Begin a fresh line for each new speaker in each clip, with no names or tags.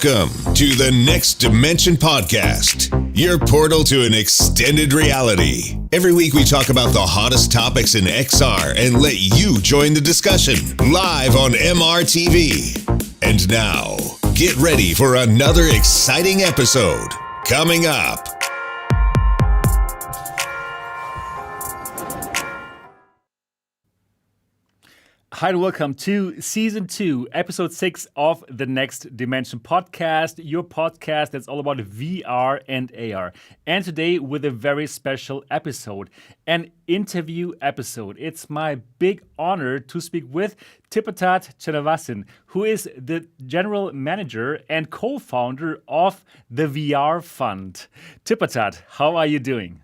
Welcome to the Next Dimension Podcast, your portal to an extended reality. Every week we talk about the hottest topics in XR and let you join the discussion live on MRTV. And now, get ready for another exciting episode coming up.
Hi and welcome to Season 2, Episode 6 of the Next Dimension Podcast, your podcast that's all about VR and AR. And today with a very special episode, an interview episode. It's my big honor to speak with Tipatat Chennavasin, who is the general manager and co-founder of the VR Fund. Tipatat, how are you doing?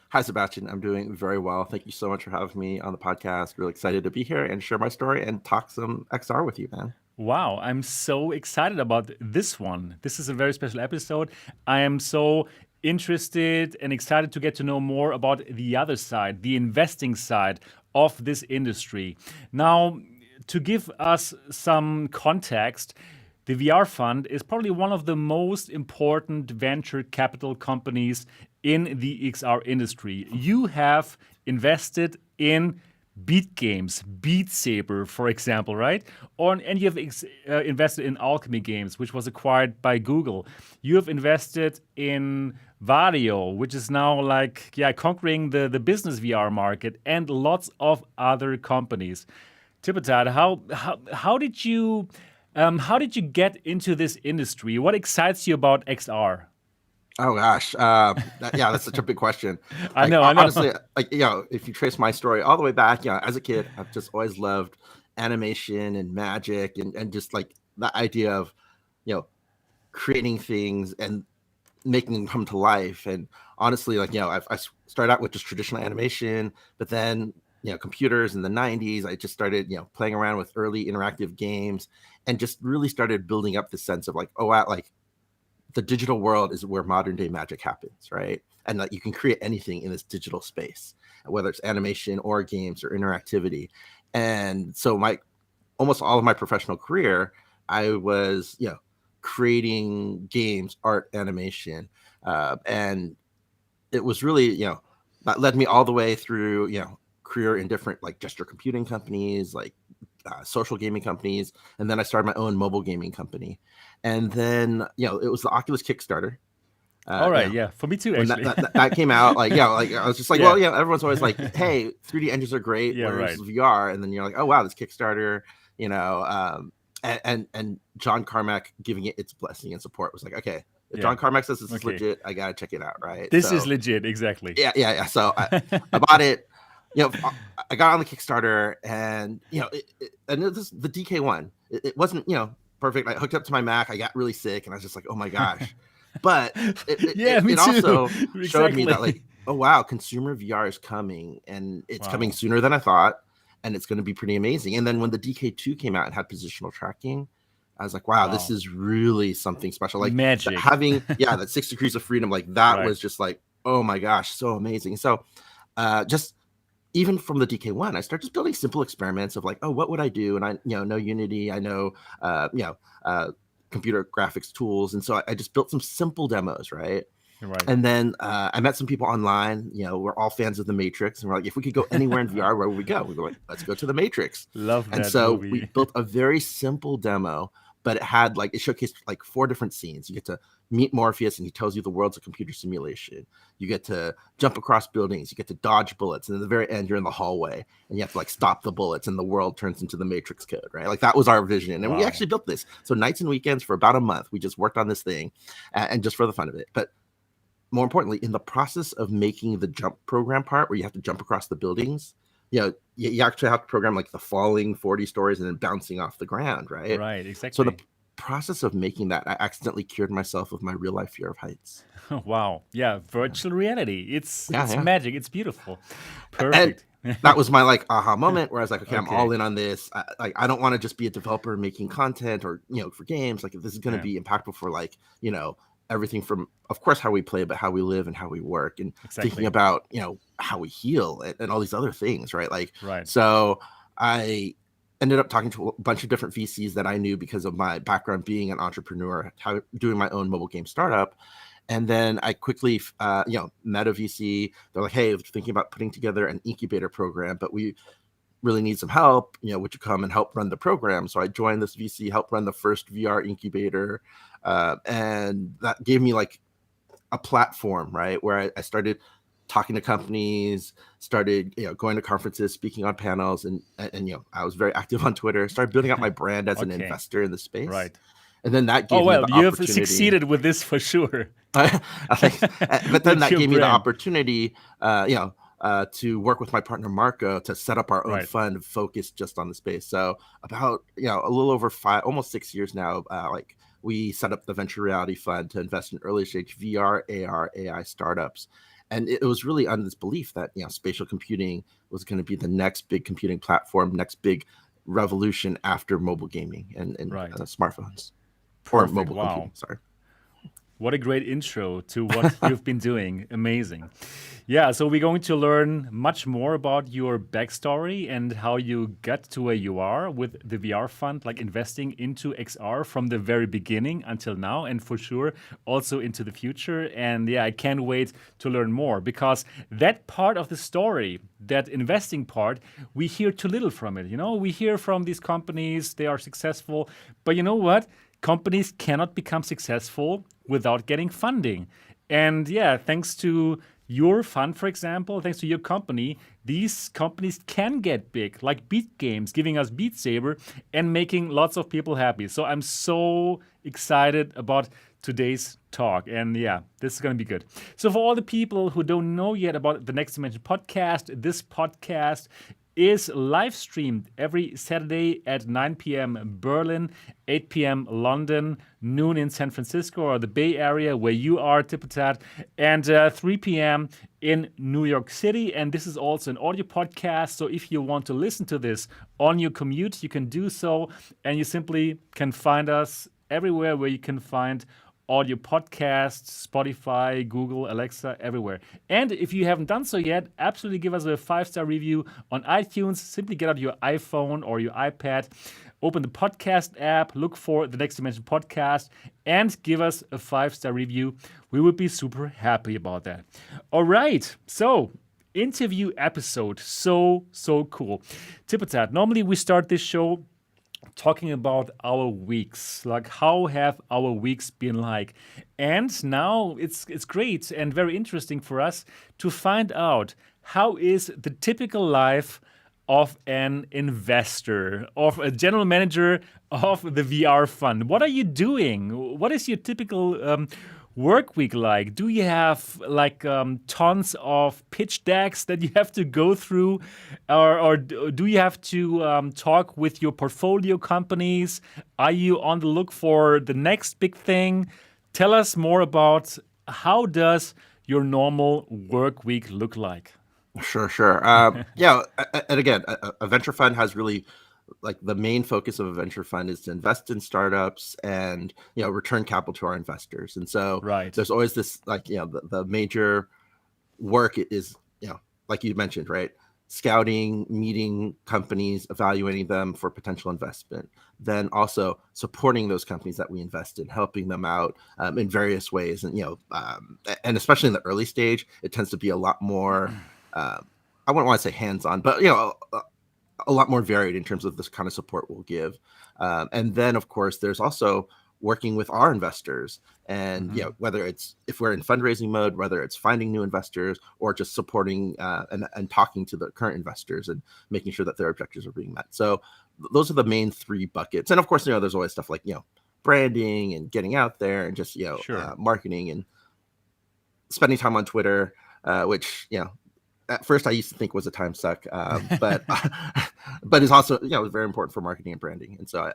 Hi, Sebastian. I'm doing very well. Thank you so much for having me on the podcast. Really excited to be here and share my story and talk some XR with you, man.
Wow, I'm so excited about this one. This is a very special episode. I am so interested and excited to get to know more about the other side, the investing side of this industry. Now, to give us some context, the VR Fund is probably one of the most important venture capital companies in the XR industry. You have invested in Beat Games, Beat Saber, for example, right? And you have invested in Alchemy Games, which was acquired by Google. You have invested in Varjo, which is now conquering the business VR market, and lots of other companies. Tipatat, how did you get into this industry? What excites you about XR?
Oh gosh, that's such a big question.
I know.
Honestly, if you trace my story all the way back, as a kid, I've just always loved animation and magic and just like the idea of, creating things and making them come to life. And honestly, I started out with just traditional animation, but then computers in the 90s, I just started playing around with early interactive games and just really started building up the sense of the digital world is where modern day magic happens, right? And that you can create anything in this digital space, whether it's animation or games or interactivity. And so almost all of my professional career, I was, creating games, art, animation. And it was really, that led me all the way through, career in different gesture computing companies, social gaming companies. And then I started my own mobile gaming company. And then, it was the Oculus Kickstarter.
All right. For me too, actually.
That came out. I was just everyone's always like, hey, 3D engines are great. Where's VR? And then you're like, oh, wow, this Kickstarter, and John Carmack giving it its blessing and support was like, okay, if John Carmack says this is legit, I got to check it out, right?
This is legit, exactly.
Yeah. So I bought it. I got on the Kickstarter and, and this the DK1. It wasn't, perfect. I hooked up to my Mac. I got really sick and I was just like, oh my gosh. But it also showed me that oh wow, consumer VR is coming and it's coming sooner than I thought. And it's going to be pretty amazing. And then when the DK2 came out and had positional tracking, I was like, wow, this is really something special. Like
magic.
Having, that 6 degrees of freedom, was just oh my gosh, so amazing. So just even from the DK1, I started just building simple experiments of what would I do? And I, know Unity, I know, computer graphics tools. And so I just built some simple demos, right?
Right.
And then I met some people online, we're all fans of The Matrix. And we're like, if we could go anywhere in VR, where would we go? We go, let's go to The Matrix.
Love that
And so
movie.
we built a very simple demo, but it had it showcased 4 different scenes. You get to meet Morpheus and he tells you the world's a computer simulation. You get to jump across buildings. You get to dodge bullets. And at the very end, you're in the hallway and you have to stop the bullets and the world turns into the Matrix code, right? That was our vision. And we actually built this. So nights and weekends for about a month, we just worked on this thing and just for the fun of it. But more importantly, in the process of making the jump program part where you have to jump across the buildings, you actually have to program the falling 40 stories and then bouncing off the ground, right?
Right, exactly.
So the process of making that, I accidentally cured myself of my real life fear of heights.
Wow. Yeah, virtual reality. It's magic. It's beautiful. Perfect.
And that was my aha moment where I was like, okay, I'm all in on this. I don't want to just be a developer making content or, for games. If this is going to be impactful for everything from, of course, how we play, but how we live and how we work and thinking about, how we heal and all these other things, right?
Right.
So I ended up talking to a bunch of different VCs that I knew because of my background being an entrepreneur, doing my own mobile game startup. And then I quickly, met a VC. They're like, "Hey, we're thinking about putting together an incubator program, but we really need some help. Would you come and help run the program?" So I joined this VC, helped run the first VR incubator, and that gave me like a platform, right, where I started talking to companies, started going to conferences, speaking on panels, and I was very active on Twitter. Started building out my brand as an investor in the space,
Right.
And then that gave me the
you have
opportunity.
succeeded with this for sure.
I think, but then that gave me the
brand.
opportunity, to work with my partner Marco to set up our own fund focused just on the space. So about a little over almost 6 years now, we set up the venture reality fund to invest in early stage VR, AR, AI startups. And it was really on this belief that spatial computing was going to be the next big computing platform, next big revolution after mobile gaming and smartphones.
Perfect.
Or mobile computing. Sorry.
What a great intro to what you've been doing. Amazing. Yeah, so we're going to learn much more about your backstory and how you got to where you are with the VR fund, like investing into XR from the very beginning until now, and for sure also into the future. And yeah, I can't wait to learn more because that part of the story, that investing part, we hear too little from it. We hear from these companies, they are successful, but you know what? Companies cannot become successful without getting funding. And yeah, thanks to your fund, for example, thanks to your company, these companies can get big, like Beat Games, giving us Beat Saber and making lots of people happy. So I'm so excited about today's talk. And yeah, this is going to be good. So for all the people who don't know yet about the Next Dimension podcast, this podcast is live streamed every Saturday at 9 p.m. Berlin, 8 p.m. London, noon in San Francisco or the Bay Area where you are, Tipatat, and 3 p.m. in New York City. And this is also an audio podcast. So if you want to listen to this on your commute, you can do so. And you simply can find us everywhere where you can find audio podcasts, Spotify, Google, Alexa, everywhere. And if you haven't done so yet, absolutely give us a 5-star review on iTunes. Simply get out your iPhone or your iPad, open the podcast app, look for the Next Dimension podcast, and give us a 5-star review. We would be super happy about that. All right, so interview episode, so cool. Tipatat, normally we start this show talking about our weeks, like how have our weeks been like. And now it's great and very interesting for us to find out how is the typical life of an investor, of a general manager of the VR fund. What are you doing? What is your typical work week like? Do you have like tons of pitch decks that you have to go through, or do you have to talk with your portfolio companies? Are you on the look for the next big thing? Tell us more about how does your normal work week look like?
Sure. And again, a venture fund has really, like, the main focus of a venture fund is to invest in startups and return capital to our investors. And so there's always this, like, the major work is, like you mentioned, right, scouting, meeting companies, evaluating them for potential investment, then also supporting those companies that we invest in, helping them out in various ways. And and especially in the early stage, it tends to be a lot more I wouldn't want to say hands-on, but a lot more varied in terms of this kind of support we'll give. And then, of course, there's also working with our investors, and whether it's, if we're in fundraising mode, whether it's finding new investors or just supporting and talking to the current investors and making sure that their objectives are being met. So those are the main three buckets. And of course, there's always stuff like branding and getting out there and just marketing and spending time on Twitter, which at first I used to think was a time suck, but it's also very important for marketing and branding. And so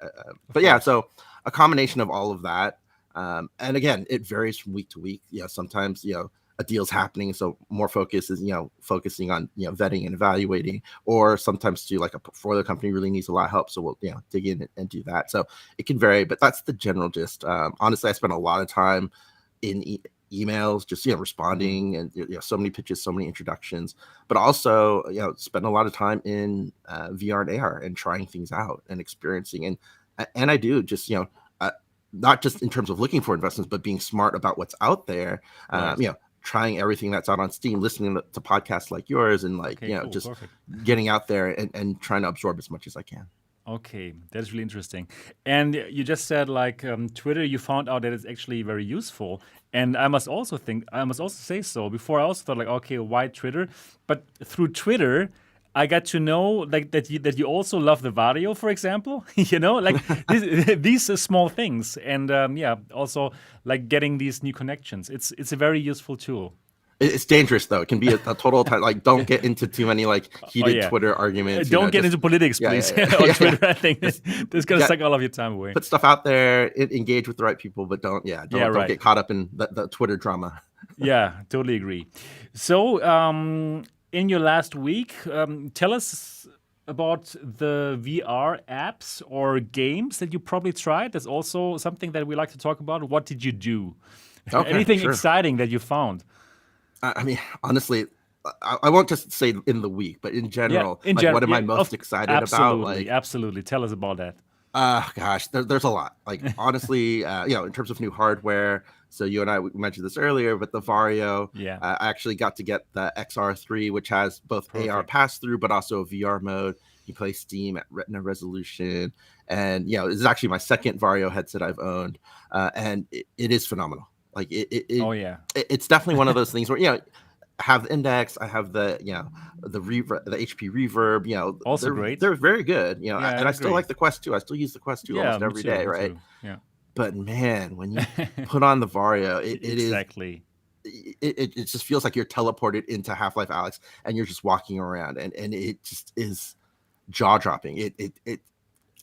so a combination of all of that, and again, it varies from week to week. Sometimes a deal's happening, so more focus is focusing on vetting and evaluating, or sometimes too, like, a portfolio company really needs a lot of help, so we'll dig in and do that. So it can vary, but that's the general gist. Honestly, I spend a lot of time in emails, just responding, and so many pitches, so many introductions, but also spend a lot of time in VR and AR and trying things out and experiencing. And I do just not just in terms of looking for investments, but being smart about what's out there.
Right.
Trying everything that's out on Steam, listening to podcasts like yours, and
Cool,
just
perfect.
getting out there and trying to absorb as much as I can.
Okay, that's really interesting. And you just said like Twitter, you found out that it's actually very useful. And I must also say so. Before I also thought like, okay, why Twitter? But through Twitter, I got to know like that you also love the Varjo, for example. Like these small things, and also like getting these new connections. It's a very useful tool.
It's dangerous though. It can be a total time. Like, don't get into too many heated
yeah.
Twitter arguments.
Don't get into politics, please. On Twitter, I think that's gonna suck all of your time away.
Put stuff out there, engage with the right people, but don't get caught up in the Twitter drama.
Yeah, totally agree. So, in your last week, tell us about the VR apps or games that you probably tried. That's also something that we like to talk about. What did you do?
Okay,
Anything
sure.
exciting that you found?
I mean, honestly, I won't just say in the week, but in general, what am I most excited about?
Absolutely. Tell us about that.
Gosh, there's a lot. Like, honestly, in terms of new hardware. So you and I, we mentioned this earlier, but the Varjo, I actually got to get the XR3, which has both AR pass-through, but also a VR mode. You play Steam at Retina resolution. And, this is actually my second Varjo headset I've owned. And it is phenomenal. Like, it's definitely one of those things where, I have the Index, I have the reverb, the HP reverb,
also great.
They're very good, and I still like the Quest 2. I still use the Quest 2 almost every day, right?
Yeah.
But man, when you put on the Varjo, it just feels like you're teleported into Half-Life Alyx and you're just walking around, and it just is jaw-dropping.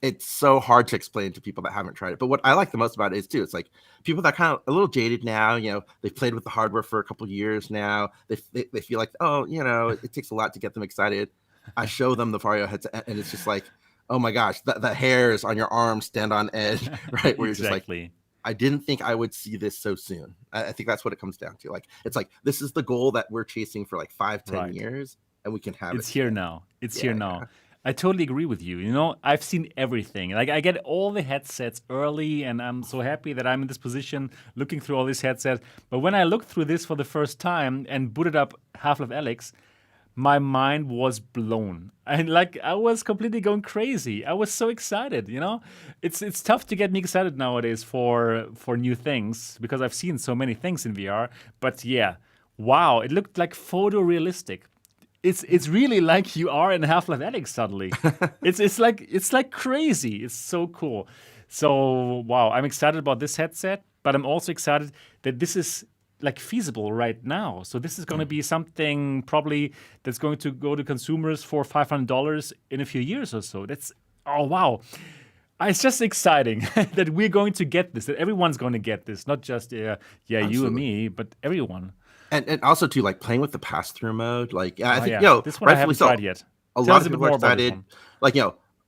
It's so hard to explain to people that haven't tried it. But what I like the most about it is too, it's like people that kind of a little jaded now, they've played with the hardware for a couple of years now. They feel like, it takes a lot to get them excited. I show them the Varjo headset and it's just like, oh my gosh, the hairs on your arms stand on edge, right? Where you're just like, I didn't think I would see this so soon. I think that's what it comes down to. Like, it's like, this is the goal that we're chasing for like 5-10 years, and we can have it.
It's here now. It's here now. I totally agree with you. I've seen everything. Like, I get all the headsets early, and I'm so happy that I'm in this position looking through all these headsets. But when I looked through this for the first time and booted up Half-Life Alyx, my mind was blown. And I was completely going crazy. I was so excited, It's tough to get me excited nowadays for new things because I've seen so many things in VR. But wow, it looked like photorealistic. It's really like you are in Half-Life Alyx suddenly. it's like crazy. It's so cool. So wow, I'm excited about this headset, but I'm also excited that this is like feasible right now. So this is going to be something probably that's going to go to consumers for $500 in a few years or so. Wow. It's just exciting that we're going to get this, that everyone's going to get this, not just you and me, but everyone.
And also too, like playing with the pass-through mode, like I think
this one I haven't tried yet.
A lot of people are excited. Like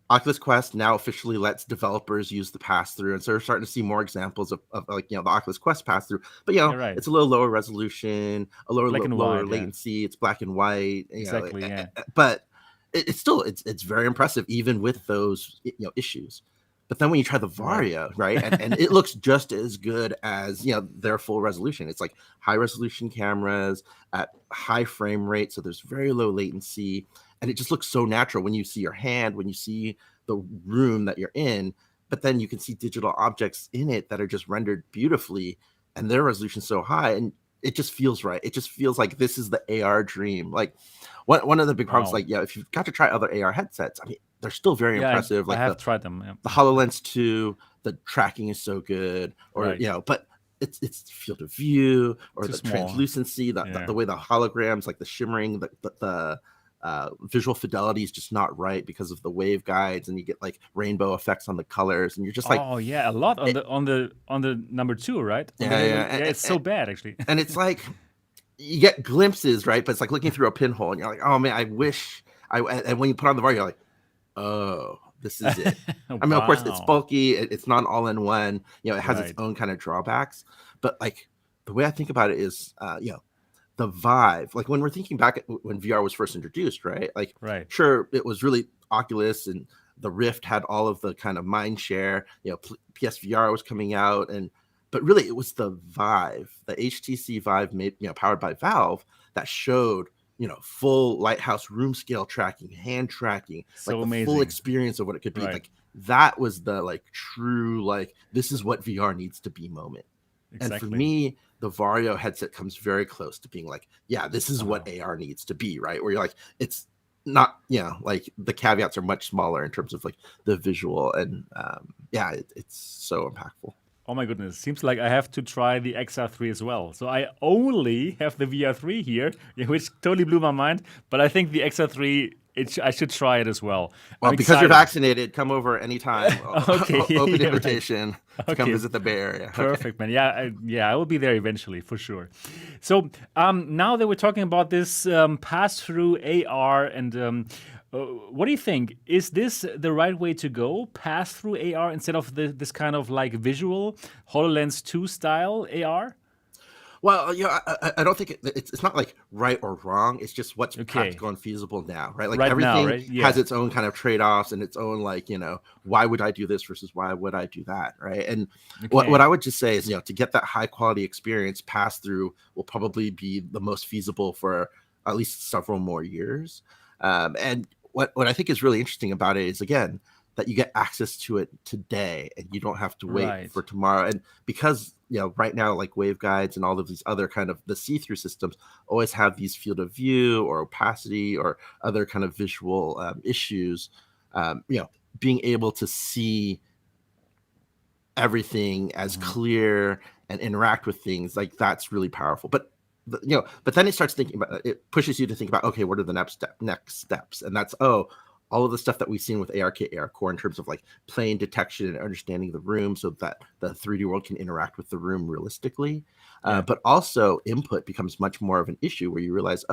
Oculus Quest now officially lets developers use the pass-through, and so we're starting to see more examples of like the Oculus Quest pass-through. But it's a little lower resolution, a lower latency. It's black and white.
Exactly.
But it's still it's very impressive even with those issues. But then when you try the Varjo, right, and it looks just as good as their full resolution. It's like high resolution cameras at high frame rate, so there's very low latency, and it just looks so natural when you see your hand, when you see the room that you're in. But then you can see digital objects in it that are just rendered beautifully, and their resolution so high, and it just feels right. It just feels like this is the AR dream. Like one of the big problems, if you've got to try other AR headsets, I mean, they're still very impressive.
I have tried them. Yeah.
The HoloLens 2, the tracking is so good, but it's field of view or the translucency, the way the holograms, like the shimmering, the visual fidelity is just not right because of the waveguides, and you get like rainbow effects on the colors, and you're just like,
a lot on the number 2, right? It's so bad actually.
And it's like you get glimpses, right? But it's like looking through a pinhole, and you're like, oh man, I wish and when you put on the Varjo, you're like, oh, this is it. I mean, of course, it's bulky. It's not all in one. It has its own kind of drawbacks. But like the way I think about it is, the Vive, like when we're thinking back at when VR was first introduced, right? Like,
Right.
sure, it was really Oculus and the Rift had all of the kind of mind share, PSVR was coming out, but really it was the Vive, the HTC Vive made, powered by Valve, that showed, full lighthouse room scale tracking, hand tracking,
So
like the
amazing.
full experience of what it could be.
Right.
Like that was the like true, like, this is what VR needs to be moment.
Exactly.
And for me, the Varjo headset comes very close to being like, yeah, this is what AR needs to be, right? Where you're like, it's not, like the caveats are much smaller in terms of like the visual, and it's so impactful.
Oh my goodness, seems like I have to try the XR3 as well. So I only have the VR3 here, which totally blew my mind. But I think the XR3, I should try it as well.
Well, because you're vaccinated, come over anytime.
Okay,
Open invitation to come visit the Bay Area.
Perfect, man. Yeah, I will be there eventually for sure. So now that we're talking about this pass-through-AR and what do you think? Is this the right way to go? Pass through AR instead of this kind of like visual HoloLens 2 style AR?
Well, I don't think it's not like right or wrong. It's just what's practical and feasible now, right? Like everything has its own kind of trade-offs and its own like, why would I do this versus why would I do that, right? And what I would just say is, to get that high quality experience, pass through will probably be the most feasible for at least several more years. And what I think is really interesting about it is, again, that you get access to it today and you don't have to wait for tomorrow. And because, right now, like waveguides and all of these other kind of the see-through systems always have these field of view or opacity or other kind of visual issues, being able to see everything as clear and interact with things, like that's really powerful. But then it starts thinking about, it pushes you to think about, okay, what are the next steps? And that's, all of the stuff that we've seen with ARK, AR Core in terms of like plane detection and understanding the room so that the 3D world can interact with the room realistically. But also input becomes much more of an issue where you realize,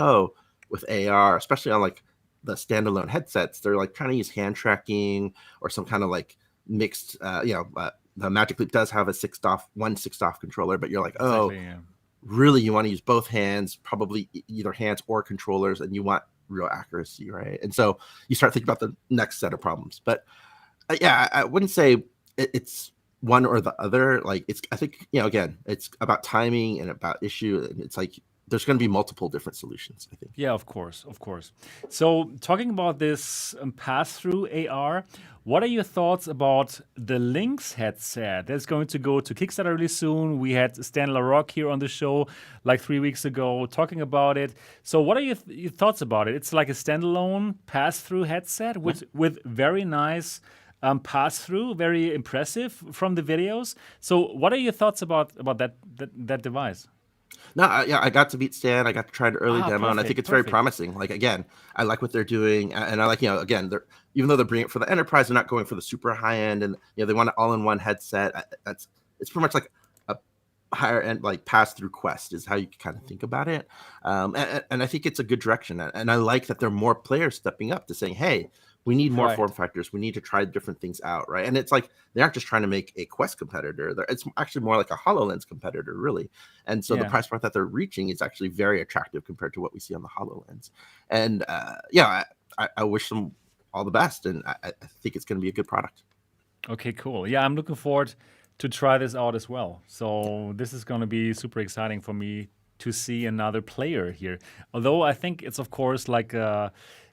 with AR, especially on like the standalone headsets, they're like trying to use hand tracking or some kind of like mixed, the Magic Leap does have a 6-off controller, but you're like, really you want to use both hands, probably either hands or controllers, and you want real accuracy, right? And so you start thinking about the next set of problems. But I wouldn't say it's one or the other. Like I think, again, it's about timing and about issue, and it's like there's going to be multiple different solutions, I think.
Yeah, of course. So talking about this pass-through AR, what are your thoughts about the Lynx headset? That's going to go to Kickstarter really soon. We had Stan LaRocque here on the show like 3 weeks ago talking about it. So what are your thoughts about it? It's like a standalone pass-through headset with very nice pass-through, very impressive from the videos. So what are your thoughts about that device?
No, I got to meet Stan. I got to try an early demo, and I think it's very promising. Like, again, I like what they're doing, and I like, again, even though they're bringing it for the enterprise, they're not going for the super high end, and they want it all-in-one headset. It's pretty much like a higher end, like pass-through Quest is how you kind of think about it. And I think it's a good direction, and I like that there are more players stepping up to saying, hey, we need more form factors. We need to try different things out, right? And it's like they aren't just trying to make a Quest competitor. It's actually more like a HoloLens competitor, really. And so the price point that they're reaching is actually very attractive compared to what we see on the HoloLens. And I wish them all the best, and I think it's going to be a good product.
Okay, cool. Yeah, I'm looking forward to try this out as well. So this is going to be super exciting for me to see another player here. Although I think it's, of course, like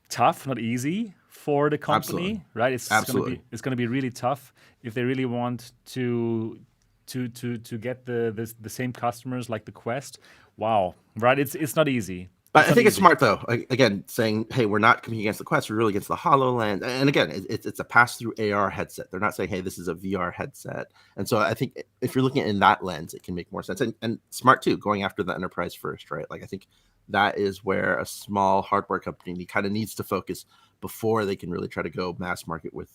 tough, not easy for the company, right? It's going to be really tough if they really want to get the same customers like the Quest. Wow, right? It's not easy.
But I think it's smart though. Again, saying, hey, we're not competing against the Quest, we're really against the HoloLens. And again, it's a pass-through AR headset. They're not saying, hey, this is a VR headset. And so I think if you're looking at it in that lens, it can make more sense. And smart too, going after the enterprise first, right? Like I think that is where a small hardware company kind of needs to focus before they can really try to go mass market with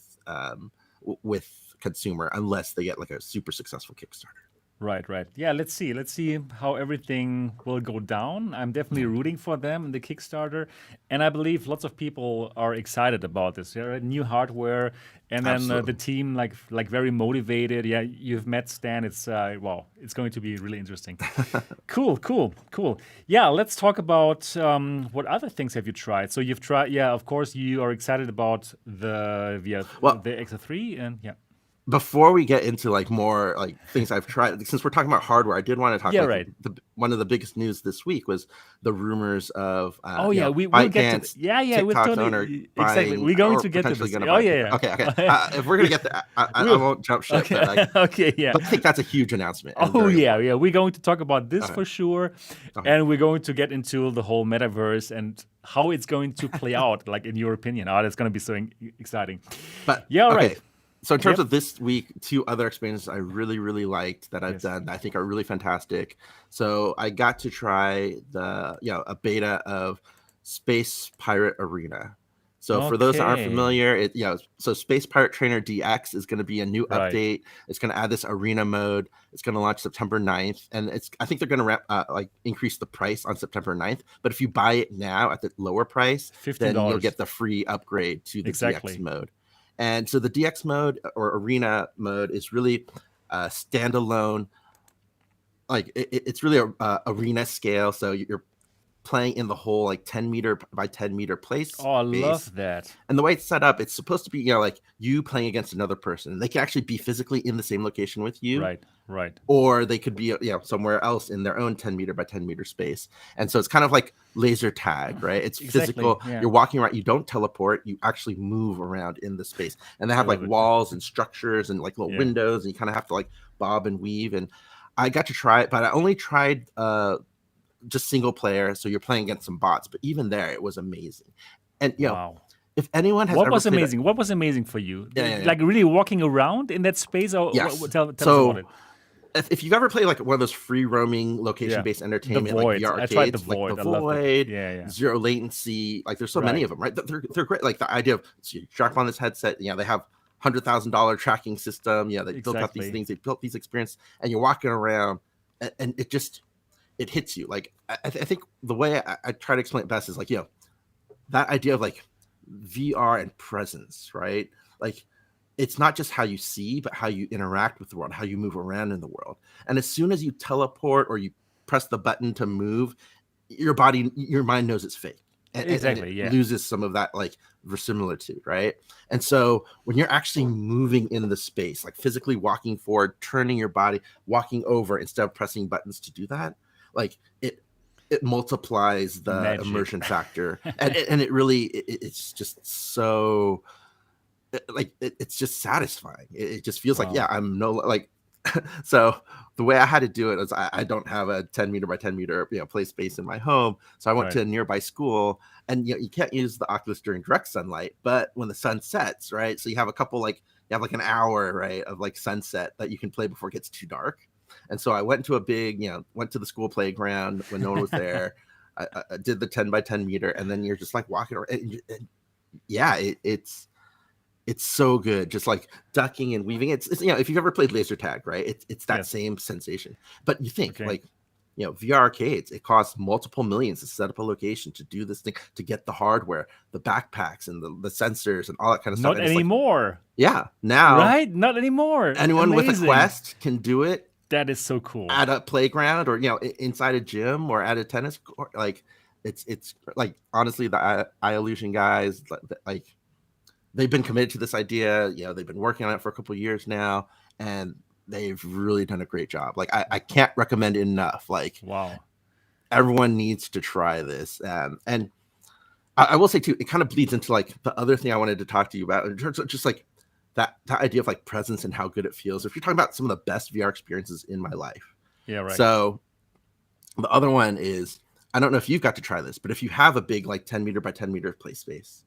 consumer, unless they get like a super successful Kickstarter.
Right, right. Yeah, let's see. Let's see how everything will go down. I'm definitely rooting for them in the Kickstarter. And I believe lots of people are excited about this. Yeah, right? New hardware, and then the
Absolutely.
team like very motivated. Yeah, you've met Stan. It's wow, it's going to be really interesting. Cool, cool, cool. Yeah, let's talk about what other things have you tried? So you've tried, yeah, of course you are excited about the
Well,
the XR3 and yeah.
before we get into like more like things I've tried, since we're talking about hardware, I did want to talk
Yeah,
like
right.
one of the biggest news this week was the rumers of
Oh yeah, we'll get to
ByteDance,
yeah, we're
TikTok's owner,
totally exactly.
buying
We're going
or
to get to
potentially
this.
going to
Oh
buy Pico.
yeah,
Okay.
yeah.
If we're gonna get there, I
We'll
won't jump ship, but
okay, okay, yeah.
I think that's a huge announcement and
Oh
very
yeah,
important.
yeah. We're going to talk about this
Okay.
for sure,
Okay.
and we're going to get into the whole metaverse and how it's going to play out. Like in your opinion, that's going to be so exciting.
But
Yeah, all
okay.
right.
So in terms
Yep.
of this week, two other experiences I really, really liked that I've
Yes.
done that I think are really fantastic. So I got to try a beta of Space Pirate Arena. So for those that aren't
Okay.
familiar, so Space Pirate Trainer DX is going to be a new
Right.
update. It's going to add this arena mode. It's going to launch September 9th. And I think they're going to increase the price on September 9th. But if you buy it now at the lower price, then you'll
$15.
get the free upgrade to the
Exactly.
DX mode. And so the DX mode or arena mode is really standalone. Like it's really a arena scale. So you're playing in the whole like 10 meter by 10 meter place.
Oh, I
space.
love that.
And the way it's set up, it's supposed to be, like you playing against another person. They can actually be physically in the same location with you.
Right, right.
Or they could be, somewhere else in their own 10 meter by 10 meter space. And so it's kind of like laser tag, right? It's
Exactly,
physical.
yeah.
You're walking around. You don't teleport. You actually move around in the space. And they have like
love it.
walls and structures and like little
Yeah.
windows. And you kind of have to like bob and weave. And I got to try it, but I only tried just single player. So you're playing against some bots. But even there, it was amazing. And,
Wow.
if anyone has
What
ever
was
played
amazing? What was amazing for you?
Yeah.
Like really walking around in that space? Or
Yes.
tell us
So,
about it.
if you've ever played like one of those free roaming location-based entertainment,
Void.
like VR
I
arcades,
tried the
like
Void.
the
I loved it.
Void,
Yeah.
zero latency, like there's so many
Right.
of them, right? They're great. Like the idea of so you strap on this headset, they have $100,000 tracking system. They built out these
Exactly.
things, they built these experiences, and you're walking around, and it hits you. Like I think the way I try to explain it best is like that idea of like VR and presence, right? Like it's not just how you see, but how you interact with the world, how you move around in the world. And as soon as you teleport or you press the button to move, your mind knows it's fake. And
Exactly,
it
yeah.
loses some of that like verisimilitude, right? And so when you're actually moving in the space, like physically walking forward, turning your body, walking over instead of pressing buttons to do that, like it multiplies the
Magic.
immersion factor, and it really it's just so like it's just satisfying. It just feels like
Wow.
I'm no like. So the way I had to do it is I don't have a 10 meter by 10 meter play space in my home, so I went to a nearby school, and you can't use the Oculus during direct sunlight, but when the sun sets, right? So you have a couple like an hour, right, of like sunset that you can play before it gets too dark. And so I went to went to the school playground when no one was there. I did the 10 by 10 meter, and then you're just like walking around. And it's so good, just like ducking and weaving. It's if you've ever played laser tag, right? It's that same sensation. But you think like VR arcades, it costs multiple millions to set up a location to do this thing, to get the hardware, the backpacks, and the sensors and all that kind of stuff.
Not anymore.
Now
Right? Not anymore.
anyone with a
Amazing.
Quest can do it.
That is so cool.
At a playground or inside a gym or at a tennis court. Like it's like honestly the Eye Illusion guys, like they've been committed to this idea. They've been working on it for a couple of years now, and they've really done a great job. Like I can't recommend enough. Like
wow,
everyone needs to try this. And I will say too, it kind of bleeds into like the other thing I wanted to talk to you about in terms of just like that idea of like presence and how good it feels. If you're talking about some of the best VR experiences in my life.
Yeah, right.
So the other one is, I don't know if you've got to try this, but if you have a big like 10 meter by 10 meter play space,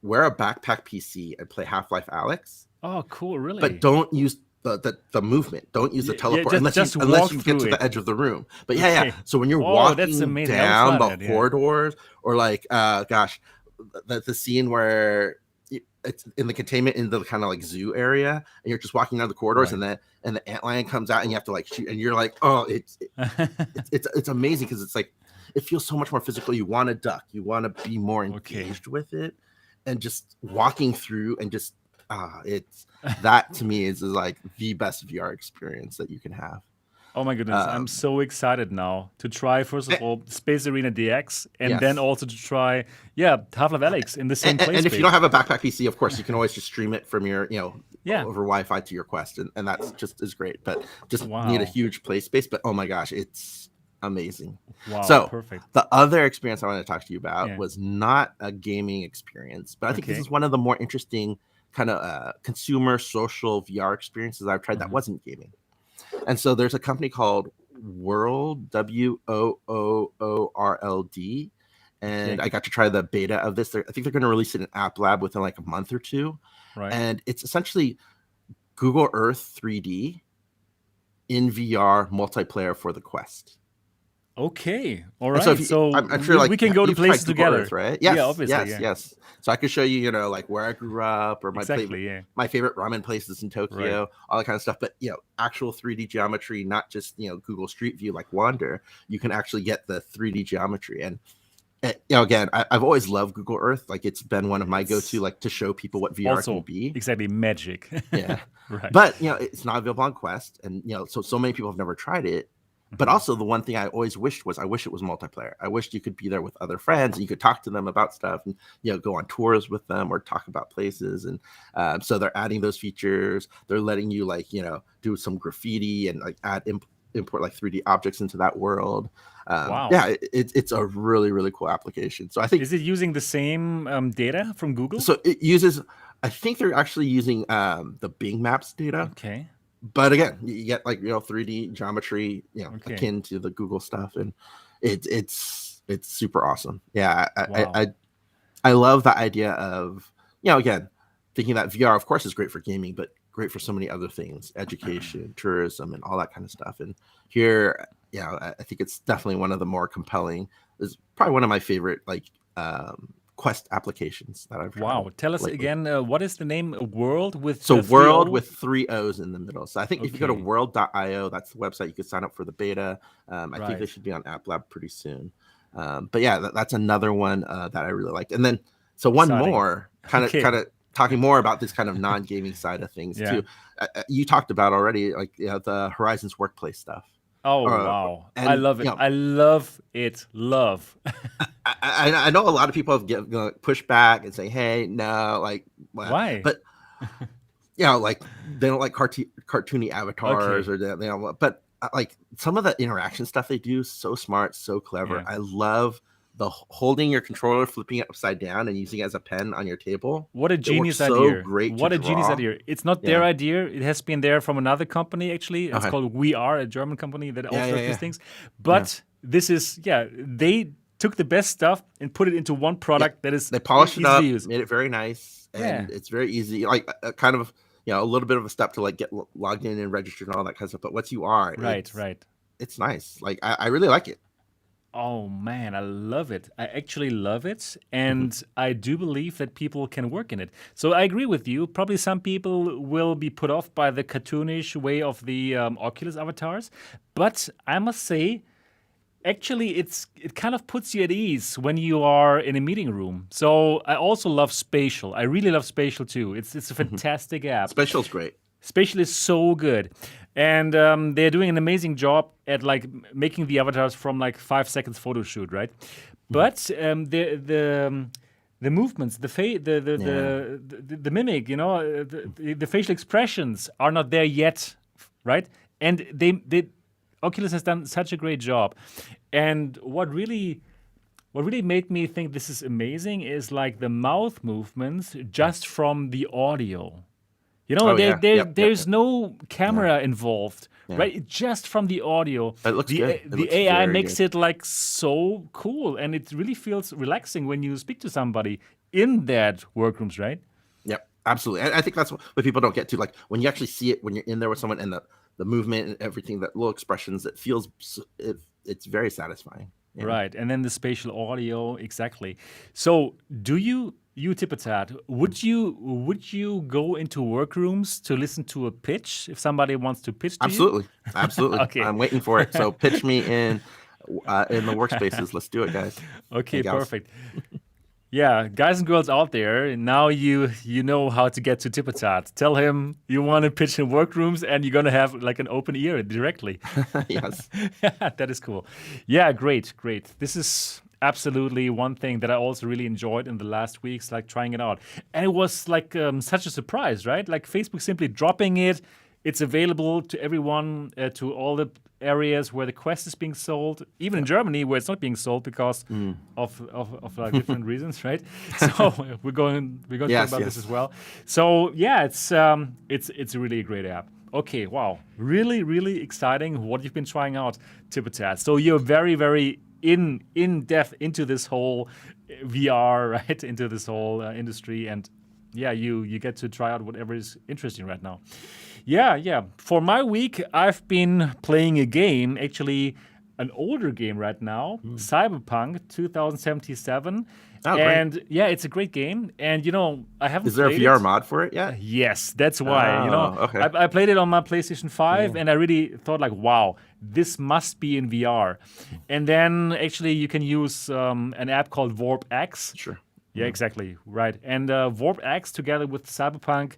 wear a backpack PC and play Half-Life Alyx.
Oh, cool, really?
But don't use the movement. Don't use the teleport unless you get to the edge of the room. But so when you're walking down the corridors, or like the scene where it's in the containment in the kind of like zoo area, and you're just walking down the corridors,
Right.
and the antlion comes out, and you have to like shoot, and you're like, oh, it's amazing because it's like it feels so much more physical. You want to duck, you want to be more
Okay.
engaged with it, and just walking through and just it's that to me is like the best VR experience that you can have.
Oh my goodness, I'm so excited now to try, first of all, Space Arena DX, and then
Yes.
also to try, Half-Life Alyx in the same place.
And if you don't have a backpack PC, of course, you can always just stream it from your,
Yeah.
over Wi-Fi to your Quest, and that's just as great. But just need
Wow.
a huge play space. But oh my gosh, it's amazing.
Wow,
So
perfect.
the other experience I wanted to talk to you about
Yeah.
was not a gaming experience, but I think this
Okay.
is one of the more interesting kind of consumer social VR experiences I've tried that wasn't gaming. And so there's a company called World WOOORLD, and
Okay.
I got to try the beta of this. I think they're going to release it in App Lab within like a month or two.
Right.
And it's essentially Google Earth 3D in VR multiplayer for the Quest.
Okay. All
And
right.
if
So
I'm sure like
we can go to
you've tried
places
Google
together.
Earth, right? Yes,
Yeah, obviously.
yes. So I could show you, like where I grew up or
Exactly. Yeah.
my favorite ramen places in Tokyo, all that kind of stuff. But actual 3D geometry, not just Google Street View like Wander. You can actually get the 3D geometry. And again, I've always loved Google Earth. Like it's been one of my go-to, like to show people what VR
Also,
can be.
exactly, magic.
Yeah.
Right.
But it's not available on Quest, and so many people have never tried it. But also the one thing I always wished was I wish it was multiplayer. I wished you could be there with other friends and you could talk to them about stuff and go on tours with them or talk about places. And so they're adding those features. They're letting you do some graffiti and like import like 3D objects into that world.
Wow.
Yeah, it's a really, really cool application. So I think
is it using the same data from Google?
so. It uses. I think they're actually using the Bing Maps data.
Okay.
But again, you get 3D geometry,
Okay.
akin to the Google stuff, and it's super awesome. Yeah,
Wow.
I love the idea of again thinking that VR, of course, is great for gaming, but great for so many other things, education, tourism, and all that kind of stuff. And here, I think it's definitely one of the more compelling. It's probably one of my favorite Quest applications that I've tried.
Wow. Tell us
lately.
again, what is the name? World with
So
three
World
O?
with 3 O's in the middle. So I think if you go to
Okay.
world.io, that's the website. You could sign up for the beta. I think they
Right.
should be on App Lab pretty soon. But yeah, that's another one that I really liked. And then so one
Exciting.
more
Okay.
kind of talking more about this kind of non-gaming side of things
Yeah.
too. You talked about already like the Horizons Workplace stuff.
Oh, wow.
and,
I love it. I love it. Love.
I know a lot of people have pushed back and say, hey, no, like
Why?
But like they don't like cartoony avatars or that, but like some of the interaction stuff they do, so smart, so clever.
Yeah.
I love the holding your controller, flipping it upside down, and using it as a pen on your table.
What a genius
so
idea.
great
What
to
a genius
draw.
idea. It's not their idea. It has been there from another company, actually. It's
Okay.
called We Are, a German company that also does
yeah.
these things. But this is, they took the best stuff and put it into one product that is
They polished it
easy
up,
to use.
made it very nice, and
Yeah.
it's very easy. Like kind of a little bit of a step to like get logged in and registered and all that kind of stuff. But once you are,
Right.
it's nice. Like I really like it.
Oh man, I love it. I actually love it. And I do believe that people can work in it. So I agree with you. Probably some people will be put off by the cartoonish way of the Oculus avatars. But I must say, actually, it kind of puts you at ease when you are in a meeting room. So I also love Spatial. I really love Spatial too. It's a fantastic app.
Spatial's great.
Spatial is so good, and they're doing an amazing job at like making the avatars from like 5 seconds photo shoot, right? But the movements, the mimic, the facial expressions are not there yet, right? And they Oculus has done such a great job, and what really made me think this is amazing is like the mouth movements just from the audio. There's no camera involved, right? Just from the audio.
It looks good.
The AI makes it like so cool, and it really feels relaxing when you speak to somebody in that Workrooms, right?
Yep, absolutely. And I think that's what people don't get to. Like when you actually see it, when you're in there with someone, and the movement and everything, that little expressions, it feels it's very satisfying.
Right, and then the spatial audio, exactly. So, do you you Tipatat, would you go into Workrooms to listen to a pitch if somebody wants to pitch to you?
Absolutely.
Okay.
I'm waiting for it. So pitch me in the workspaces. Let's do it, guys.
Okay,
and gals.
perfect. Yeah, guys and girls out there, now you know how to get to Tipatat. Tell him you want to pitch in Workrooms, and you're gonna have like an open ear directly.
Yes.
That is cool. Yeah, great. This is absolutely one thing that I also really enjoyed in the last weeks, like trying it out. And it was like such a surprise, right? Like Facebook simply dropping it. It's available to everyone, to all the areas where the Quest is being sold, even in Germany where it's not being sold because of like different reasons, right? So we're going to talk about this as well. So yeah, it's really a great app. Okay, wow, really exciting what you've been trying out, Tipatat. So you're very, very in depth into this whole VR, right? Into this whole industry, and yeah, you get to try out whatever is interesting right now. Yeah. For my week, I've been playing a game, actually an older game right now, Cyberpunk 2077.
Oh,
and
great.
yeah, it's a great game. And I haven't.
Is there a
played
VR
it.
mod for it yet?
Yes, that's why.
Okay.
I played it on my PlayStation 5, and I really thought like, wow, this must be in VR. And then actually, you can use an app called VorpX.
Sure.
Yeah, exactly. Right. And VorpX together with Cyberpunk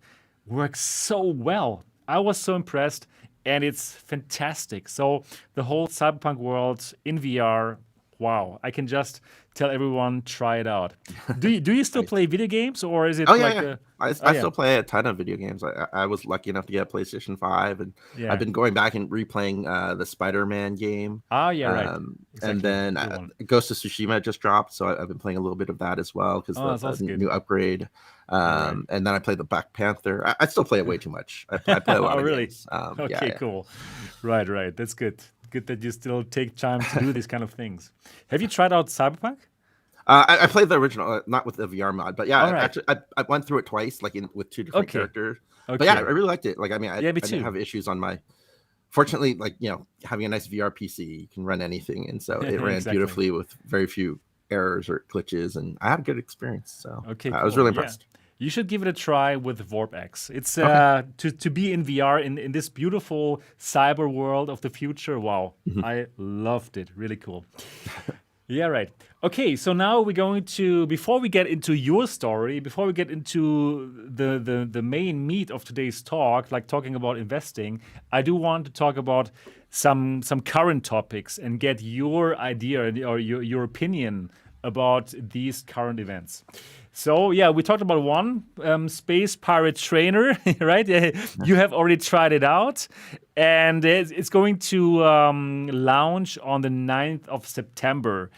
works so well. I was so impressed, and it's fantastic. So the whole Cyberpunk world in VR, wow. I can just tell everyone, try it out. Do you still play video games, or is it
I still play a ton of video games. I was lucky enough to get a PlayStation 5, and I've been going back and replaying the Spider-Man game.
Oh, yeah, right. Exactly.
And then Ghost of Tsushima just dropped, so I've been playing a little bit of that as well because that's a new upgrade. And then I played the Black Panther. I still play it way too much. I play a lot of games.
Okay, cool. Right. That's good. Good that you still take time to do these kind of things. Have you tried out Cyberpunk?
I played the original, not with the VR mod, but yeah,
right.
actually, I went through it twice, like with two different characters.
Okay.
But yeah, I really liked it. Like, I mean, I
me too.
didn't have issues on my. Fortunately, like having a nice VR PC, you can run anything, and so it ran beautifully with very few errors or glitches, and I had a good experience. So I was really impressed.
Yeah. You should give it a try with VorpX. It's to be in VR in this beautiful cyber world of the future. Wow, I loved it. Really cool. Yeah, right. Okay, so now we're going to, before we get into your story, before we get into the main meat of today's talk, like talking about investing, I do want to talk about some current topics and get your idea or your opinion about these current events. So yeah, we talked about one, Space Pirate Trainer, right? You have already tried it out, and it's going to launch on the 9th of September.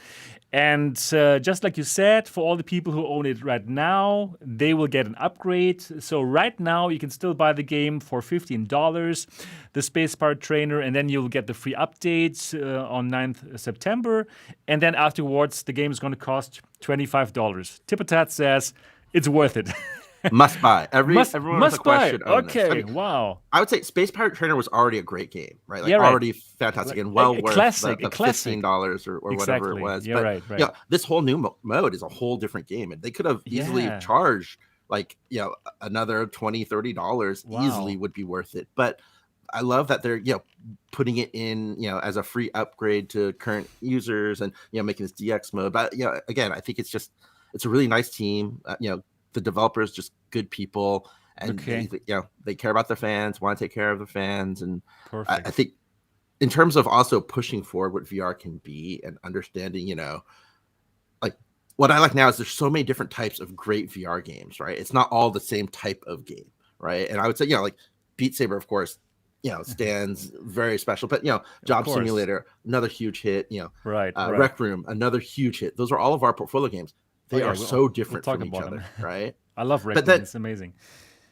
And just like you said, for all the people who own it right now, they will get an upgrade. So right now, you can still buy the game for $15, the Space Pirate Trainer, and then you'll get the free updates on 9th September. And then afterwards, the game is going to cost $25. Tipatat says it's worth it.
Must buy. Everyone has a question on
this. Okay,
wow. I would say Space Pirate Trainer was already a great game, right? Like already fantastic and well worth the $15 or whatever it was.
Yeah,
but right. This whole new mode is a whole different game, and they could have easily charged like another $20, $30 easily would be worth it. But I love that they're putting it in as a free upgrade to current users and making this DX mode. But again, I think it's a really nice team. The developers just good people, and they care about their fans, want to take care of their fans, and I think in terms of also pushing forward what VR can be and understanding, like what I like now is there's so many different types of great VR games, right? It's not all the same type of game, right? And I would say like Beat Saber, of course, stands very special, but Job Simulator, another huge hit, Rec Room, another huge hit. Those are all of our portfolio games. They are so different from each other, right?
I love Rec Room. It's amazing.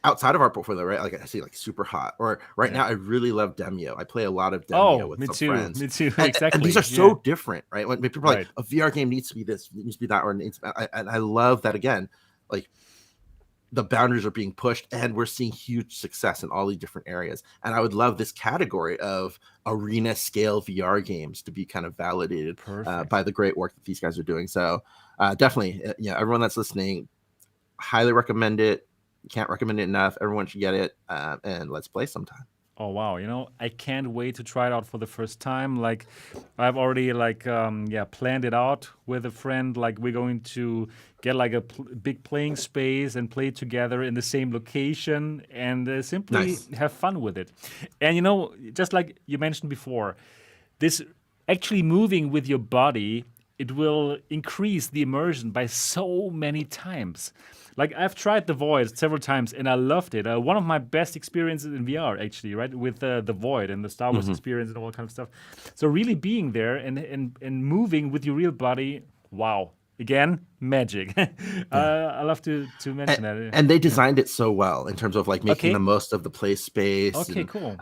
Outside of our portfolio, right? Like I see like Super Hot, or now I really love Demio. I play a lot of Demio with some friends.
Me too.
Exactly. And these are so different, right? When people are like, a VR game needs to be this, needs to be that, or and I love that again, like the boundaries are being pushed, and we're seeing huge success in all these different areas. And I would love this category of arena scale VR games to be kind of validated by the great work that these guys are doing. So definitely, everyone that's listening, highly recommend it. Can't recommend it enough. Everyone should get it, and let's play sometime.
Oh wow, I can't wait to try it out for the first time. Like I've already planned it out with a friend. Like we're going to get like a big playing space and play together in the same location and simply
Nice.
have fun with it. And just like you mentioned before, this actually moving with your body, it will increase the immersion by so many times. Like I've tried the Void several times and I loved it. One of my best experiences in VR, actually, right, with the Void and the Star Wars experience and all kind of stuff. So really being there and moving with your real body, wow. Again, magic. I love to mention that.
And they designed it so well in terms of like making
Okay.
the most of the play space.
Okay,
and,
cool.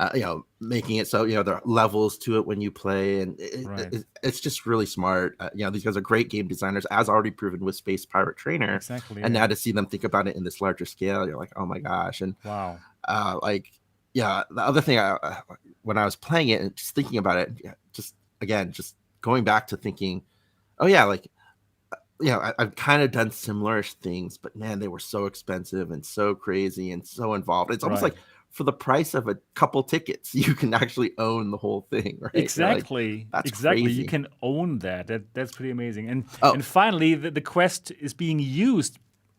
Making it so there are levels to it when you play, and
Right.
it's just really smart. These guys are great game designers, as already proven with Space Pirate Trainer.
Exactly.
And
yeah.
now to see them think about it in this larger scale, you're like, oh my gosh. And
Wow.
the other thing, when I was playing it and just thinking about it, just going back to thinking, oh yeah, like. I've kind of done similar things, but man, they were so expensive and so crazy and so involved. It's almost
Right.
like for the price of a couple tickets, you can actually own the whole thing, right?
Exactly.
That's
exactly.
crazy.
You can own that. That's pretty amazing. And
Oh.
and finally, the Quest is being used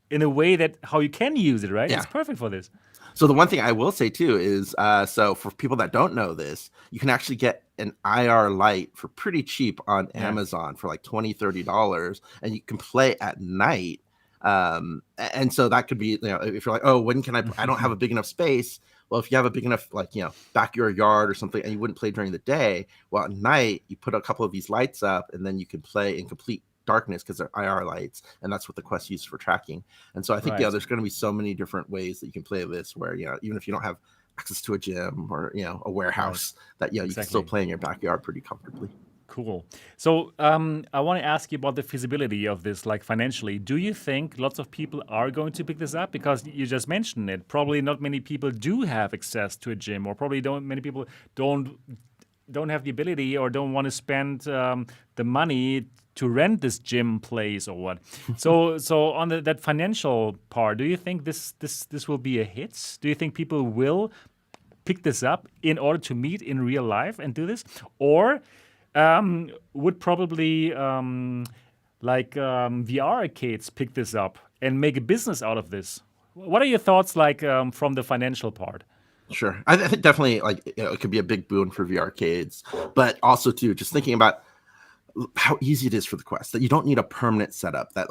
in a way that how you can use it, right?
Yeah.
It's perfect for this.
So the one thing I will say too is, so for people that don't know this, you can actually get an IR light for pretty cheap on Amazon for like $20-$30, and you can play at night. And so that could be, if you're like, oh, when can I don't have a big enough space. Well, if you have a big enough, backyard yard or something, and you wouldn't play during the day, well, at night you put a couple of these lights up, and then you can play in complete darkness because they're IR lights, and that's what the Quest uses for tracking. And so I think
Right.
there's going to be so many different ways that you can play this, where even if you don't have access to a gym or a warehouse, that you can still
Exactly.
play in your backyard pretty comfortably.
Cool. So I want to ask you about the feasibility of this, like financially. Do you think lots of people are going to pick this up? Because you just mentioned it. Probably not many people do have access to a gym, or probably many people don't have the ability or don't want to spend the money to rent this gym place or what. So on that financial part, do you think this will be a hit? Do you think people will pick this up in order to meet in real life and do this, or would probably VR arcades pick this up and make a business out of this? What are your thoughts from the financial part?
Sure. I think definitely it could be a big boon for VR arcades, but also too, just thinking about how easy it is for the Quest, that you don't need a permanent setup, that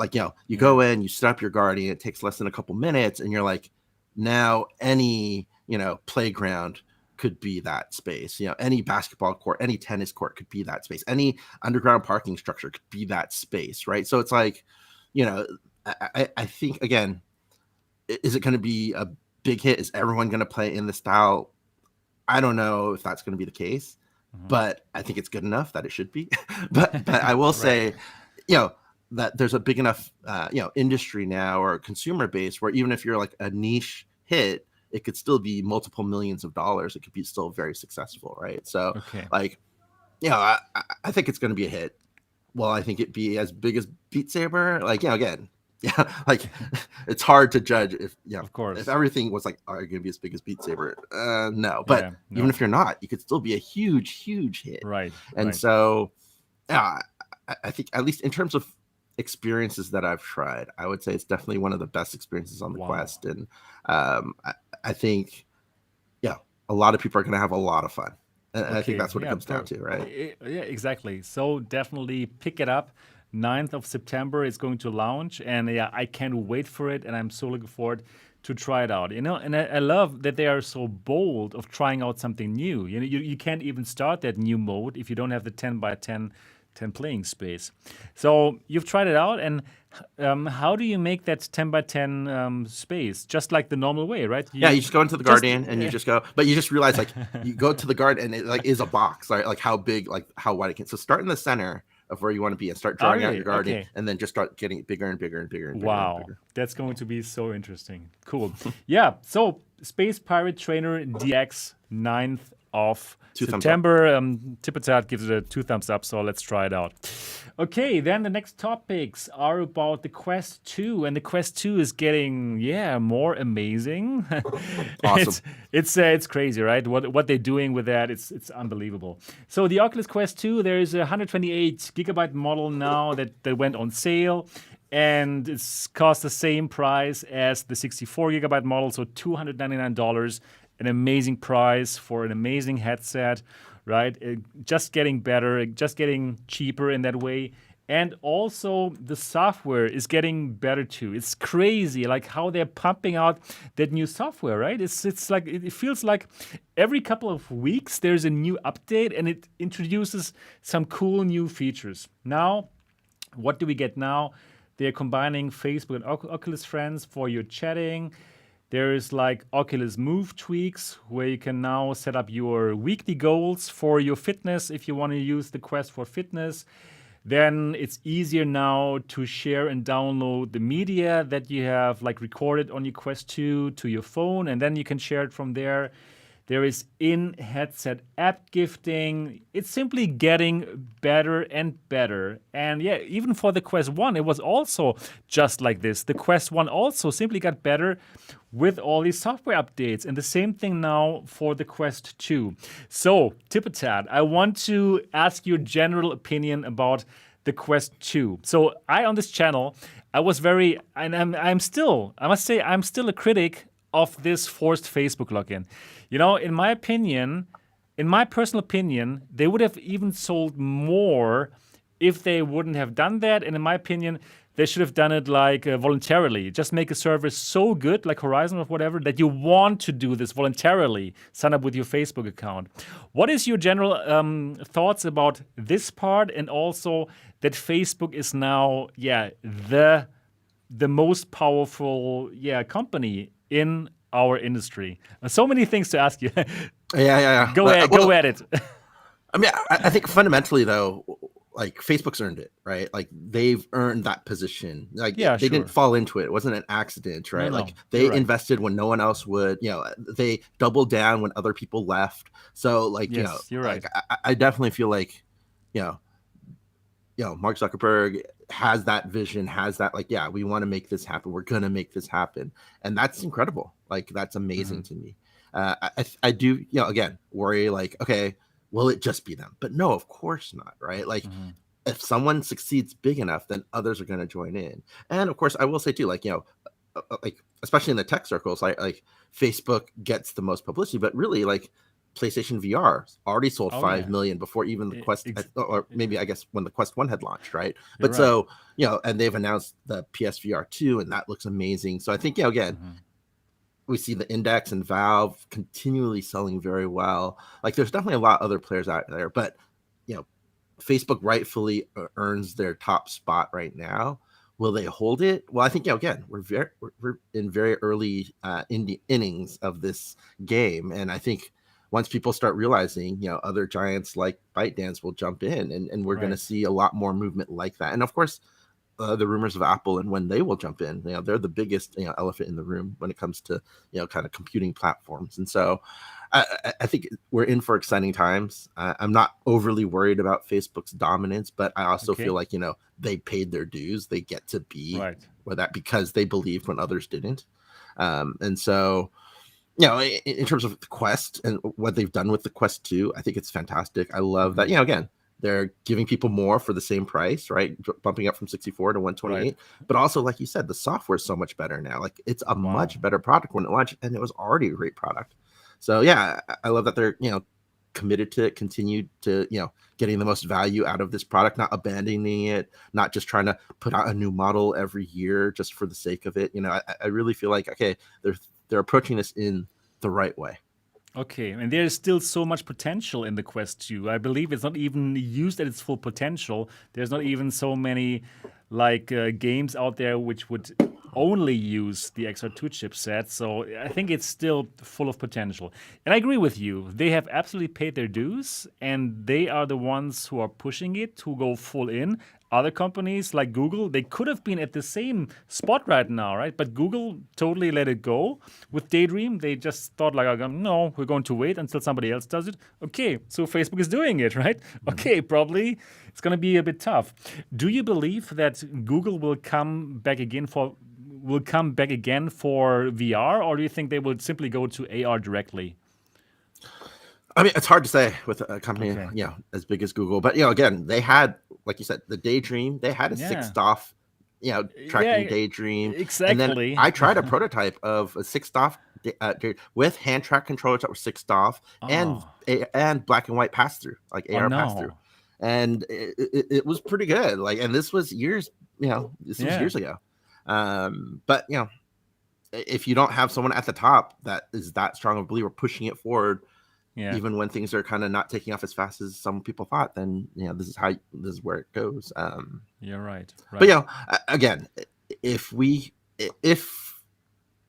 you go in, you set up your Guardian, it takes less than a couple minutes, and you're like, now any playground could be that space, any basketball court, any tennis court could be that space, any underground parking structure could be that space, right? So it's like, I think, again, is it going to be a big hit? Is everyone going to play in the style? I don't know if that's going to be the case, but I think it's good enough that it should be. but I will say, that there's a big enough, industry now or consumer base where even if you're like a niche hit, it could still be multiple millions of dollars. It could be still very successful, right? So, I think it's going to be a hit. Will I think it be as big as Beat Saber? Again. Yeah, it's hard to judge if
Of course.
if everything was like, are you gonna be as big as Beat Saber? No, but
no.
even if you're not, you could still be a huge hit.
Right.
And so, I think at least in terms of experiences that I've tried, I would say it's definitely one of the best experiences on the Quest. And I think, a lot of people are gonna have a lot of fun. And I think that's what it comes down to, right?
Yeah, exactly. So definitely pick it up. 9th of September is going to launch, and I can't wait for it, and I'm so looking forward to try it out. And I love that they are so bold of trying out something new. You can't even start that new mode if you don't have the 10 by 10 playing space. So you've tried it out, and how do you make that 10 by 10 space? Just like the normal way, right?
You just go into the Guardian and you just go, but you just realize you go to the Guardian and it is a box, right? Like how big, like how wide it can. So start in the center of where you want to be and start drawing out your Guardian, and then just start getting it bigger and bigger and bigger and bigger.
Wow,
and bigger.
That's going to be so interesting. Cool. So Space Pirate Trainer DX 9th of
2 thumbs up.
September. Tipatat gives it a 2 thumbs up, so let's try it out. Okay, then the next topics are about the Quest 2, and the Quest 2 is getting more amazing.
Awesome.
It's crazy, right? What they're doing with that, it's unbelievable. So the Oculus Quest 2, there is a 128 gigabyte model now that went on sale. And it's cost the same price as the 64 gigabyte model, so $299. An amazing price for an amazing headset, right? Just getting better, just getting cheaper in that way. And also the software is getting better too. It's crazy, like how they're pumping out that new software, right? It's like it feels like every couple of weeks there's a new update and it introduces some cool new features. Now, what do we get now? They're combining Facebook and Oculus Friends for your chatting. There is like Oculus Move tweaks where you can now set up your weekly goals for your fitness if you want to use the Quest for fitness. Then it's easier now to share and download the media that you have like recorded on your Quest 2 to your phone, and then you can share it from there. There is in-headset app gifting. It's simply getting better and better. And even for the Quest 1, it was also just like this. The Quest 1 also simply got better with all these software updates. And the same thing now for the Quest 2. So, Tipatat, I want to ask your general opinion about the Quest 2. So, on this channel, I was very, and I must say, I'm still a critic of this forced Facebook login. You know, in my personal opinion, they would have even sold more if they wouldn't have done that. And in my opinion, they should have done it like voluntarily. Just make a service so good, like Horizon or whatever, that you want to do this voluntarily. Sign up with your Facebook account. What is your general thoughts about this part, and also that Facebook is now, the most powerful, company in our industry? So many things to ask you.
Yeah.
Go at it.
I mean, I think fundamentally though, like Facebook's earned it, right? Like they've earned that position. Like they didn't fall into it. It wasn't an accident, right?
No,
like they invested when no one else would. They doubled down when other people left. So like,
you're right.
Like, I definitely feel like, Mark Zuckerberg has that vision, has that like, we want to make this happen. We're gonna make this happen, and that's incredible. Like that's amazing to me. I do, again, worry like, okay, will it just be them? But no, of course not, right? Like if someone succeeds big enough, then others are going to join in. And of course, I will say too, like, like especially in the tech circles, like Facebook gets the most publicity, but really like PlayStation VR already sold 5 million before even the Quest, or maybe I guess when the Quest 1 had launched, right? But so, and they've announced the PSVR 2 and that looks amazing. So I think, again, we see the Index and Valve continually selling very well. Like there's definitely a lot of other players out there, but, Facebook rightfully earns their top spot right now. Will they hold it? Well, I think, again, we're in very early innings of this game. And I think once people start realizing, other giants like ByteDance will jump in, and we're going to see a lot more movement like that. And of course, the rumors of Apple and when they will jump in, they're the biggest, elephant in the room when it comes to, kind of computing platforms. And so I think we're in for exciting times. I'm not overly worried about Facebook's dominance, but I also feel like, they paid their dues. They get to be with that because they believed when others didn't. And so, in terms of the Quest and what they've done with the Quest 2, I think it's fantastic. I love that, again, they're giving people more for the same price, right? Bumping up from 64 to 128. But also, like you said, the software is so much better now. Like it's a much better product when it launched, and it was already a great product. So I love that they're, committed to continue to, getting the most value out of this product, not abandoning it, not just trying to put out a new model every year just for the sake of it. I really feel like, okay, they're approaching this in the right way.
Okay, and there's still so much potential in the Quest 2. I believe it's not even used at its full potential. There's not even so many games out there which would only use the XR2 chipset. So I think it's still full of potential. And I agree with you. They have absolutely paid their dues, and they are the ones who are pushing it to go full in. other companies like Google, they could have been at the same spot right now, right? But Google totally let it go. With Daydream, they just thought like, no, we're going to wait until somebody else does it. Okay, so Facebook is doing it, right? Okay, probably it's going to be a bit tough. Do you believe that Google will come back again for VR, or do you think they will simply go to AR directly?
I mean, it's hard to say with a company,
Okay.
as big as Google. But again, they had, like you said, the Daydream. They had a
Yeah.
6DoF, tracking
Yeah,
Daydream, and then
exactly.
I tried a prototype of a 6DoF with hand track controllers that were 6DoF and black and white pass through, like
Oh
AR pass through,
no.
and it was pretty good. Like, and this was years, this was
Yeah.
years ago. But if you don't have someone at the top that is that strong of a believer pushing it forward,
Yeah.
even when things are kind of not taking off as fast as some people thought, then this is where it goes.
You're right.
But again, if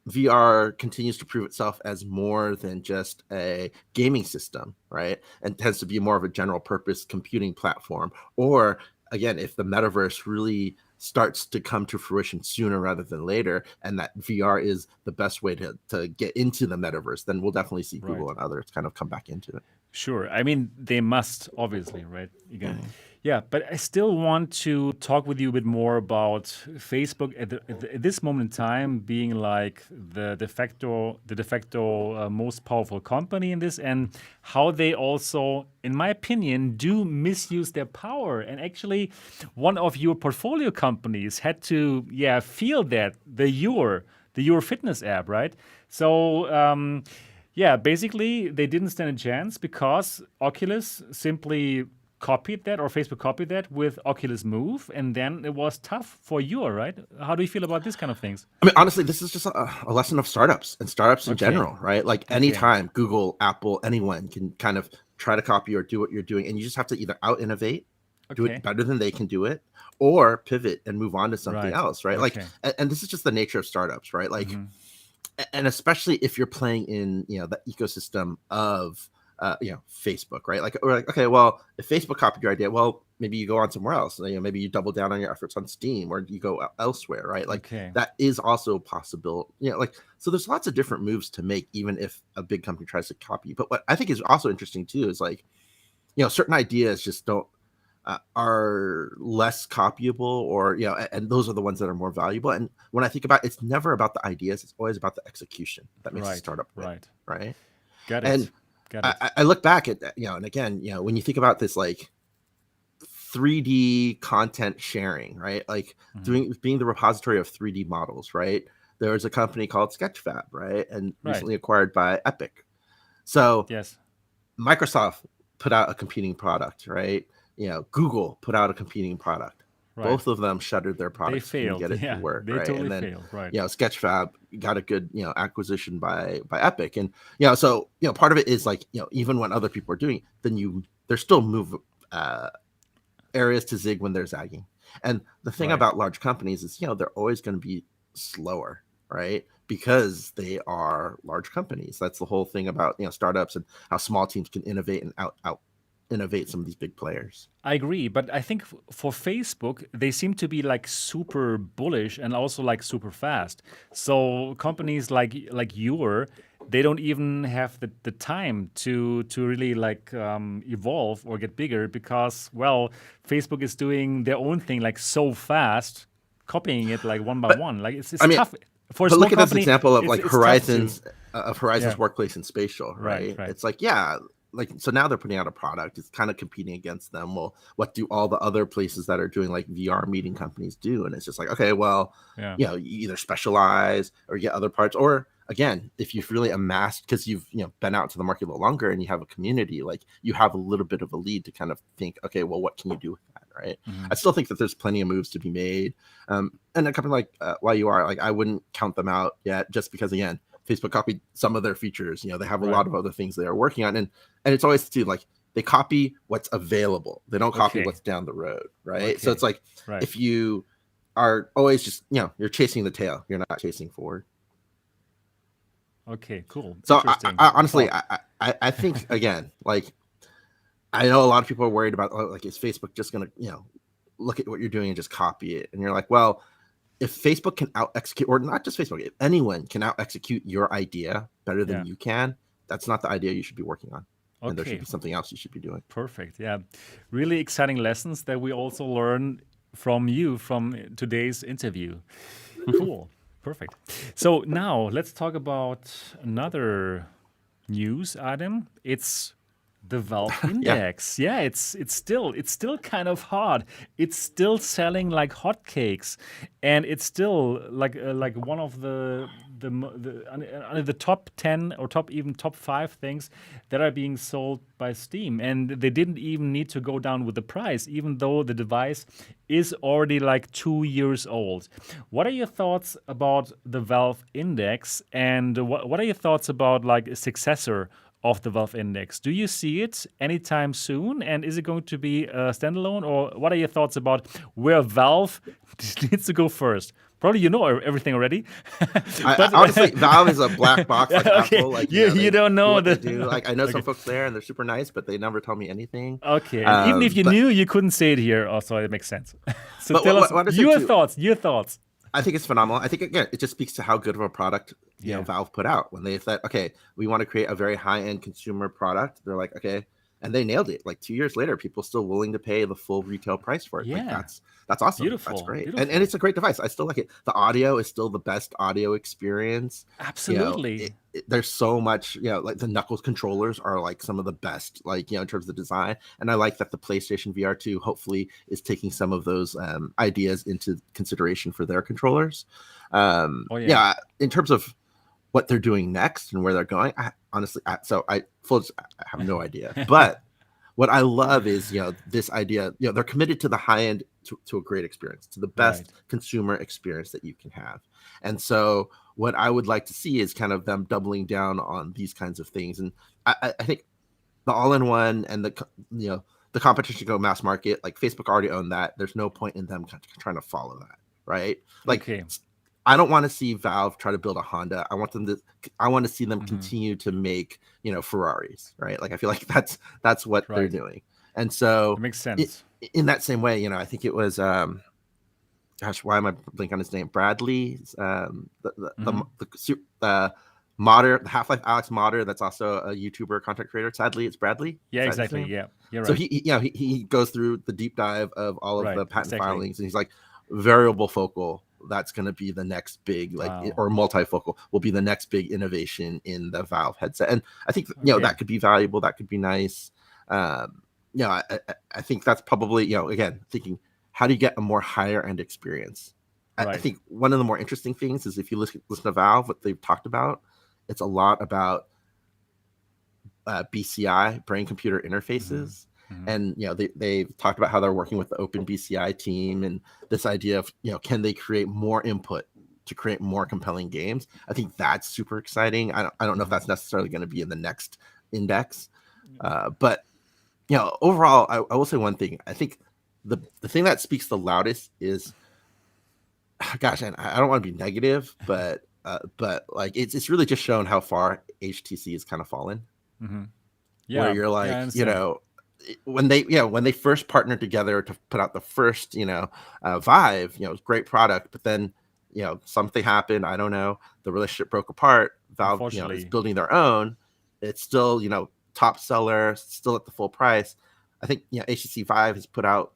VR continues to prove itself as more than just a gaming system, right, and tends to be more of a general purpose computing platform, or again, if the metaverse really starts to come to fruition sooner rather than later, and that VR is the best way to get into the metaverse, then we'll definitely see Google and others kind of come back into it.
Sure. I mean, they must, obviously, right? Again. Yeah, but I still want to talk with you a bit more about Facebook at this moment in time being like the de facto most powerful company in this, and how they also, in my opinion, do misuse their power. And actually, one of your portfolio companies had to, feel that the Your Fitness app, right? So. Basically, they didn't stand a chance because Oculus simply copied that, or Facebook copied that with Oculus Move, and then it was tough for you, right? How do you feel about this kind of things?
I mean, honestly, this is just a lesson of startups and startups in general, right? Like anytime Google, Apple, anyone can kind of try to copy or do what you're doing, and you just have to either out innovate, do it better than they can do it, or pivot and move on to something else, right? Like, and this is just the nature of startups, right? Like, and especially if you're playing in the ecosystem of Facebook, right? Like, or like, okay, well, if Facebook copied your idea, well, maybe you go on somewhere else. Maybe you double down on your efforts on Steam, or you go elsewhere, right? Like that is also possible. Like, so there's lots of different moves to make, even if a big company tries to copy you. But what I think is also interesting too is like, certain ideas just don't are less copyable, or and those are the ones that are more valuable. And when I think about it, it's never about the ideas, it's always about the execution that makes a startup win, right?
Got it.
And I look back at and again, when you think about this, like 3D content sharing, right? Like being the repository of 3D models, right? There was a company called Sketchfab, right? And recently acquired by Epic. So Microsoft put out a competing product, right? Google put out a competing product. Both of them shuttered their products.
They failed.
Get it to work,
they
right?
Totally
and then,
failed. Right.
Sketchfab got a good, acquisition by Epic, and so part of it is like even when other people are doing it, then there's still move areas to zig when they're zagging. And the thing about large companies is they're always going to be slower, right? Because they are large companies. That's the whole thing about startups and how small teams can innovate and out innovate some of these big players.
I agree, but I think for Facebook, they seem to be like super bullish and also like super fast. So companies like they don't even have the time to really like evolve or get bigger, because Facebook is doing their own thing like so fast, copying it like one by one. Like it's tough. For a small
look at
company,
this example of like Horizon's
Yeah.
Workplace and Spatial, right? It's like, like, so now they're putting out a product. It's kind of competing against them. Well, what do all the other places that are doing like VR meeting companies do? And it's just like, okay, well, you either specialize or you get other parts, or again, if you've really amassed, because you've been out to the market a little longer and you have a community, like you have a little bit of a lead to kind of think, okay, well, what can you do with that, right? I still think that there's plenty of moves to be made, and a company like YUR, like I wouldn't count them out yet, just because again, Facebook copied some of their features. They have a lot of other things they are working on, and it's always too like they copy what's available. They don't copy what's down the road, right? So it's like if you are always just you're chasing the tail, you're not chasing forward.
Okay, cool.
So I honestly, I think again, like I know a lot of people are worried about like, is Facebook just gonna look at what you're doing and just copy it. And you're like, well, if Facebook can out execute, or not just Facebook, if anyone can out execute your idea better than you can, that's not the idea you should be working on. And there should be something else you should be doing.
Perfect. Yeah. Really exciting lessons that we also learn from you from today's interview. Cool. Perfect. So now let's talk about another news item. It's the Valve Index. Yeah, it's still kind of hard. It's still selling like hotcakes, and it's still like one of the top 10 or top 5 things that are being sold by Steam, and they didn't even need to go down with the price, even though the device is already like 2 years old. What are your thoughts about the Valve Index, and what are your thoughts about like a successor of the Valve Index? Do you see it anytime soon? And is it going to be a standalone? Or what are your thoughts about where Valve needs to go first? Probably you know everything already.
But honestly, Valve is a black box like Apple. Like
you don't know
they do. Like I know some folks there and they're super nice, but they never tell me anything.
Okay, and even if you knew, you couldn't say it here. Also, it makes sense. So tell us your thoughts.
I think it's phenomenal. I think, again, it just speaks to how good of a product you know Valve put out when they said, okay, we want to create a very high-end consumer product. They're like, okay, and they nailed it. Like 2 years later, people still willing to pay the full retail price for it.
Yeah.
Like, that's awesome.
Beautiful.
That's great.
Beautiful.
And it's a great device. I still like it. The audio is still the best audio experience.
Absolutely.
You know, there's so much, you know, like the Knuckles controllers are like some of the best, like, you know, in terms of design. And I like that the PlayStation VR 2 hopefully is taking some of those ideas into consideration for their controllers. Yeah, in terms of what they're doing next and where they're going, I have no idea. But what I love is, you know, this idea, you know, they're committed to the high end, to a great experience, to the best consumer experience that you can have. And so what I would like to see is kind of them doubling down on these kinds of things. And I think the all-in-one and the competition go mass market, like Facebook already owned that. There's no point in them trying to follow that, right? Like, I don't want to see Valve try to build a Honda. I want to see them continue to make, you know, Ferraris, right? Like, I feel like that's what they're doing. And so
it makes sense.
In that same way, you know, I think it was, gosh, why am I blanking on his name? Bradley, the modder, the Half-Life Alex modder, that's also a YouTuber content creator. Sadly, it's Bradley.
Yeah, exactly. Yeah, you're right.
So he goes through the deep dive of all of the patent filings, and he's like, variable focal, that's going to be the next big, like, or multifocal will be the next big innovation in the Valve headset. And I think, you know, that could be valuable. That could be nice. You know, I think that's probably, you know, again, thinking, how do you get a more higher end experience? I think one of the more interesting things is if you listen to Valve, what they've talked about, it's a lot about BCI, brain computer interfaces. And, you know, they've talked about how they're working with the Open BCI team and this idea of, you know, can they create more input to create more compelling games? I think that's super exciting. I don't know if that's necessarily going to be in the next index, but, you know, overall, I will say one thing. I think the thing that speaks the loudest is, gosh, and I don't want to be negative, but like it's really just shown how far HTC has kind of fallen.
Yeah,
where you're like, you know, when they first partnered together to put out the first, you know, Vive, you know, it was a great product, but then, you know, something happened. I don't know. The relationship broke apart. Valve, you know, is building their own. It's still, you know, top seller, still at the full price. I think, you know, HTC Vive has put out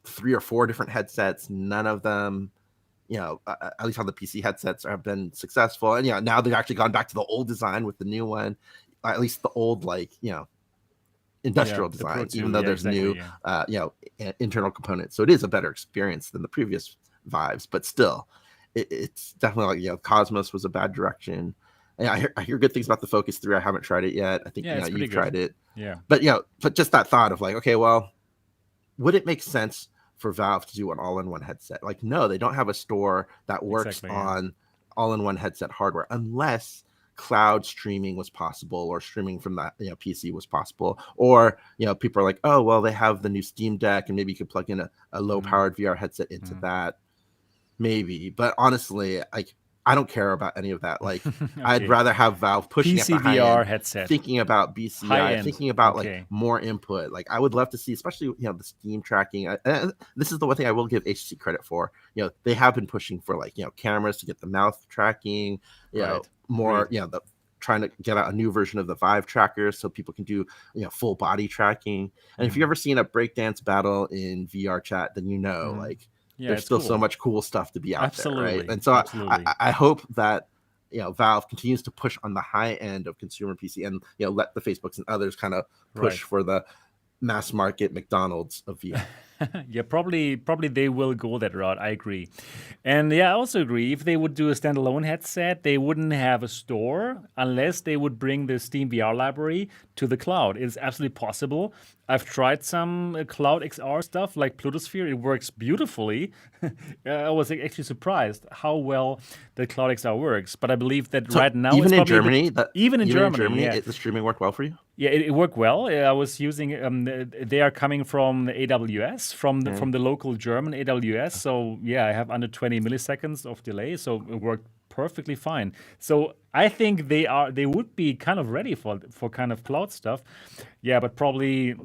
3 or 4 different headsets. None of them, you know, at least on the PC headsets, have been successful. And, you know, now they've actually gone back to the old design with the new one, at least the old, like, you know, industrial design, even though there's new, you know, internal components. So it is a better experience than the previous Vives, but still, it's definitely like, you know, Cosmos was a bad direction. And I hear good things about the Focus 3. I haven't tried it yet. I think, you know, you've tried it. Yeah. But, you know, but just that thought of like, okay, well, would it make sense for Valve to do an all-in-one headset? Like, no, they don't have a store that works on all-in-one headset hardware unless cloud streaming was possible, or streaming from that, you know, PC was possible, or, you know, people are like, oh, well, they have the new Steam Deck and maybe you could plug in a low-powered VR headset into that, maybe. But honestly, like, I don't care about any of that. Like, I'd
Okay.
rather have Valve pushing at the high
PCVR
end,
headset.
thinking about
High
BCI,
end.
thinking about like
Okay.
more input. Like, I would love to see, especially the Steam tracking. This is the one thing I will give HTC credit for. They have been pushing for like cameras to get the mouth tracking.
Right.
More
Agreed.
trying to get out a new version of the Vive trackers so people can do full body tracking. And if you've ever seen a breakdance battle in VR chat, then like
Yeah,
there's
it's
still
cool.
so much cool stuff to be out there, right?
Absolutely.
And so
Absolutely.
I hope that Valve continues to push on the high end of consumer PC and let the Facebooks and others kind of push
Right.
for the mass market McDonald's of VR.
Yeah, probably they will go that route. I agree. And yeah, I also agree. If they would do a standalone headset, they wouldn't have a store unless they would bring the Steam VR library to the cloud. It's absolutely possible. I've tried some cloud XR stuff like Plutosphere. It works beautifully. I was actually surprised how well the cloud XR works. But I believe that
So
right now
even
it's
in
probably a bit-
Germany,
even in Germany, yeah.
the streaming worked well for you?
Yeah, it worked well. I was using. They are coming from AWS, from the local German AWS. So yeah, I have under 20 milliseconds of delay, so it worked perfectly fine. So I think they would be kind of ready for kind of cloud stuff. Yeah, but probably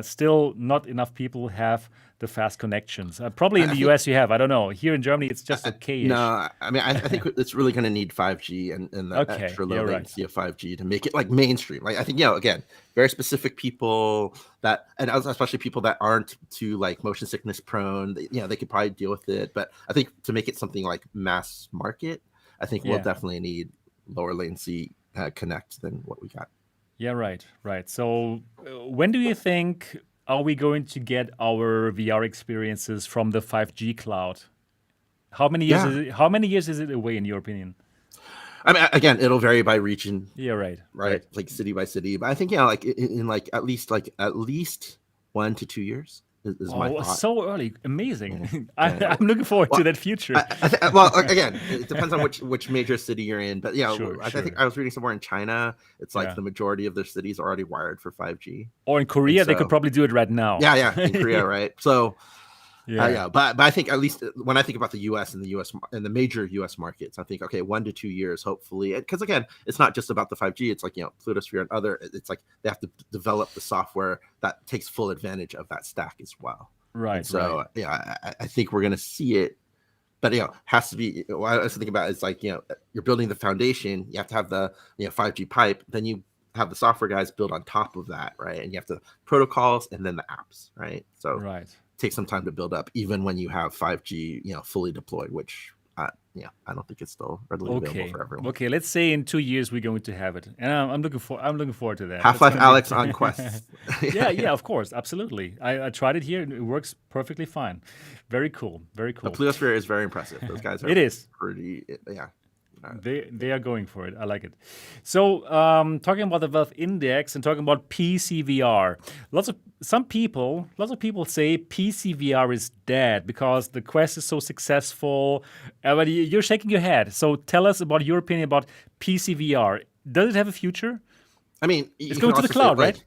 still not enough people have the fast connections. Probably in the US you have. I don't know. Here in Germany it's just okay-ish.
No, I mean, I think it's really going to need 5G and the
Okay,
extra low
you're right.
latency of 5G to make it like mainstream. Like, I think, again, very specific people and especially people that aren't too like motion sickness prone, they could probably deal with it. But I think to make it something like mass market, I think we'll definitely need lower latency connect than what we got.
Yeah, right. So when do you think are we going to get our VR experiences from the 5G cloud? How many years is it away in your opinion?
I mean, again, it'll vary by region.
Yeah, right.
Like city by city. But I think like in like at least 1 to 2 years is my thought.
So early, amazing! I'm looking forward to that future.
Well, again, it depends on which major city you're in. But I think I was reading somewhere in China, it's like the majority of their cities are already wired for 5G.
Or in Korea, they could probably do it right now.
Yeah, in Korea, right? So. But I think at least when I think about the U.S. and the major U.S. markets, I think 1 to 2 years, hopefully, because again, it's not just about the 5G. It's like Plutosphere and other. It's like they have to develop the software that takes full advantage of that stack as well.
Right.
And so I think we're gonna see it, but has to be. What I was thinking about is like you're building the foundation. You have to have the 5G pipe. Then you have the software guys build on top of that, right? And you have the protocols and then the apps, right? So take some time to build up, even when you have 5G, fully deployed, which I don't think it's still readily available for everyone.
Okay, let's say in 2 years we're going to have it, and I'm looking forward to that.
Half-Life Alex on Quest.
yeah, of course, absolutely. I tried it here; it works perfectly fine. Very cool.
The Plutosphere is very impressive. Those guys are.
It is
pretty.
They are going for it. I like it. So talking about the Valve Index and talking about PCVR, lots of people say PCVR is dead because the Quest is so successful. But you're shaking your head. So tell us about your opinion about PCVR. Does it have a future?
I mean,
it's going to the cloud, right?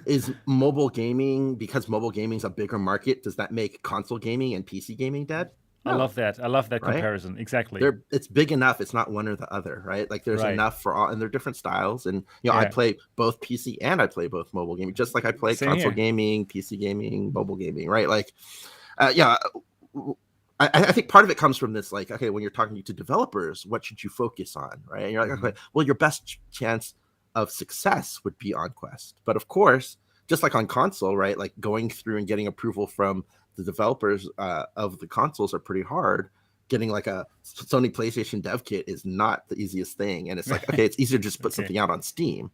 Is mobile gaming, because mobile gaming is a bigger market, does that make console gaming and PC gaming dead? No.
I love that right? Comparison. Exactly.
It's big enough. It's not one or the other, right? Like there's enough for all, and they're different styles. And I play both PC and I play both mobile gaming, just like I play console gaming, PC gaming, mobile gaming, right? Like, I think part of it comes from this, like, when you're talking to developers, what should you focus on, right? And you're like, okay, well, your best chance of success would be on Quest, but of course, just like on console, right? Like going through and getting approval from the developers of the consoles are pretty hard. Getting like a Sony PlayStation dev kit is not the easiest thing. And it's like, it's easier to just put something out on Steam.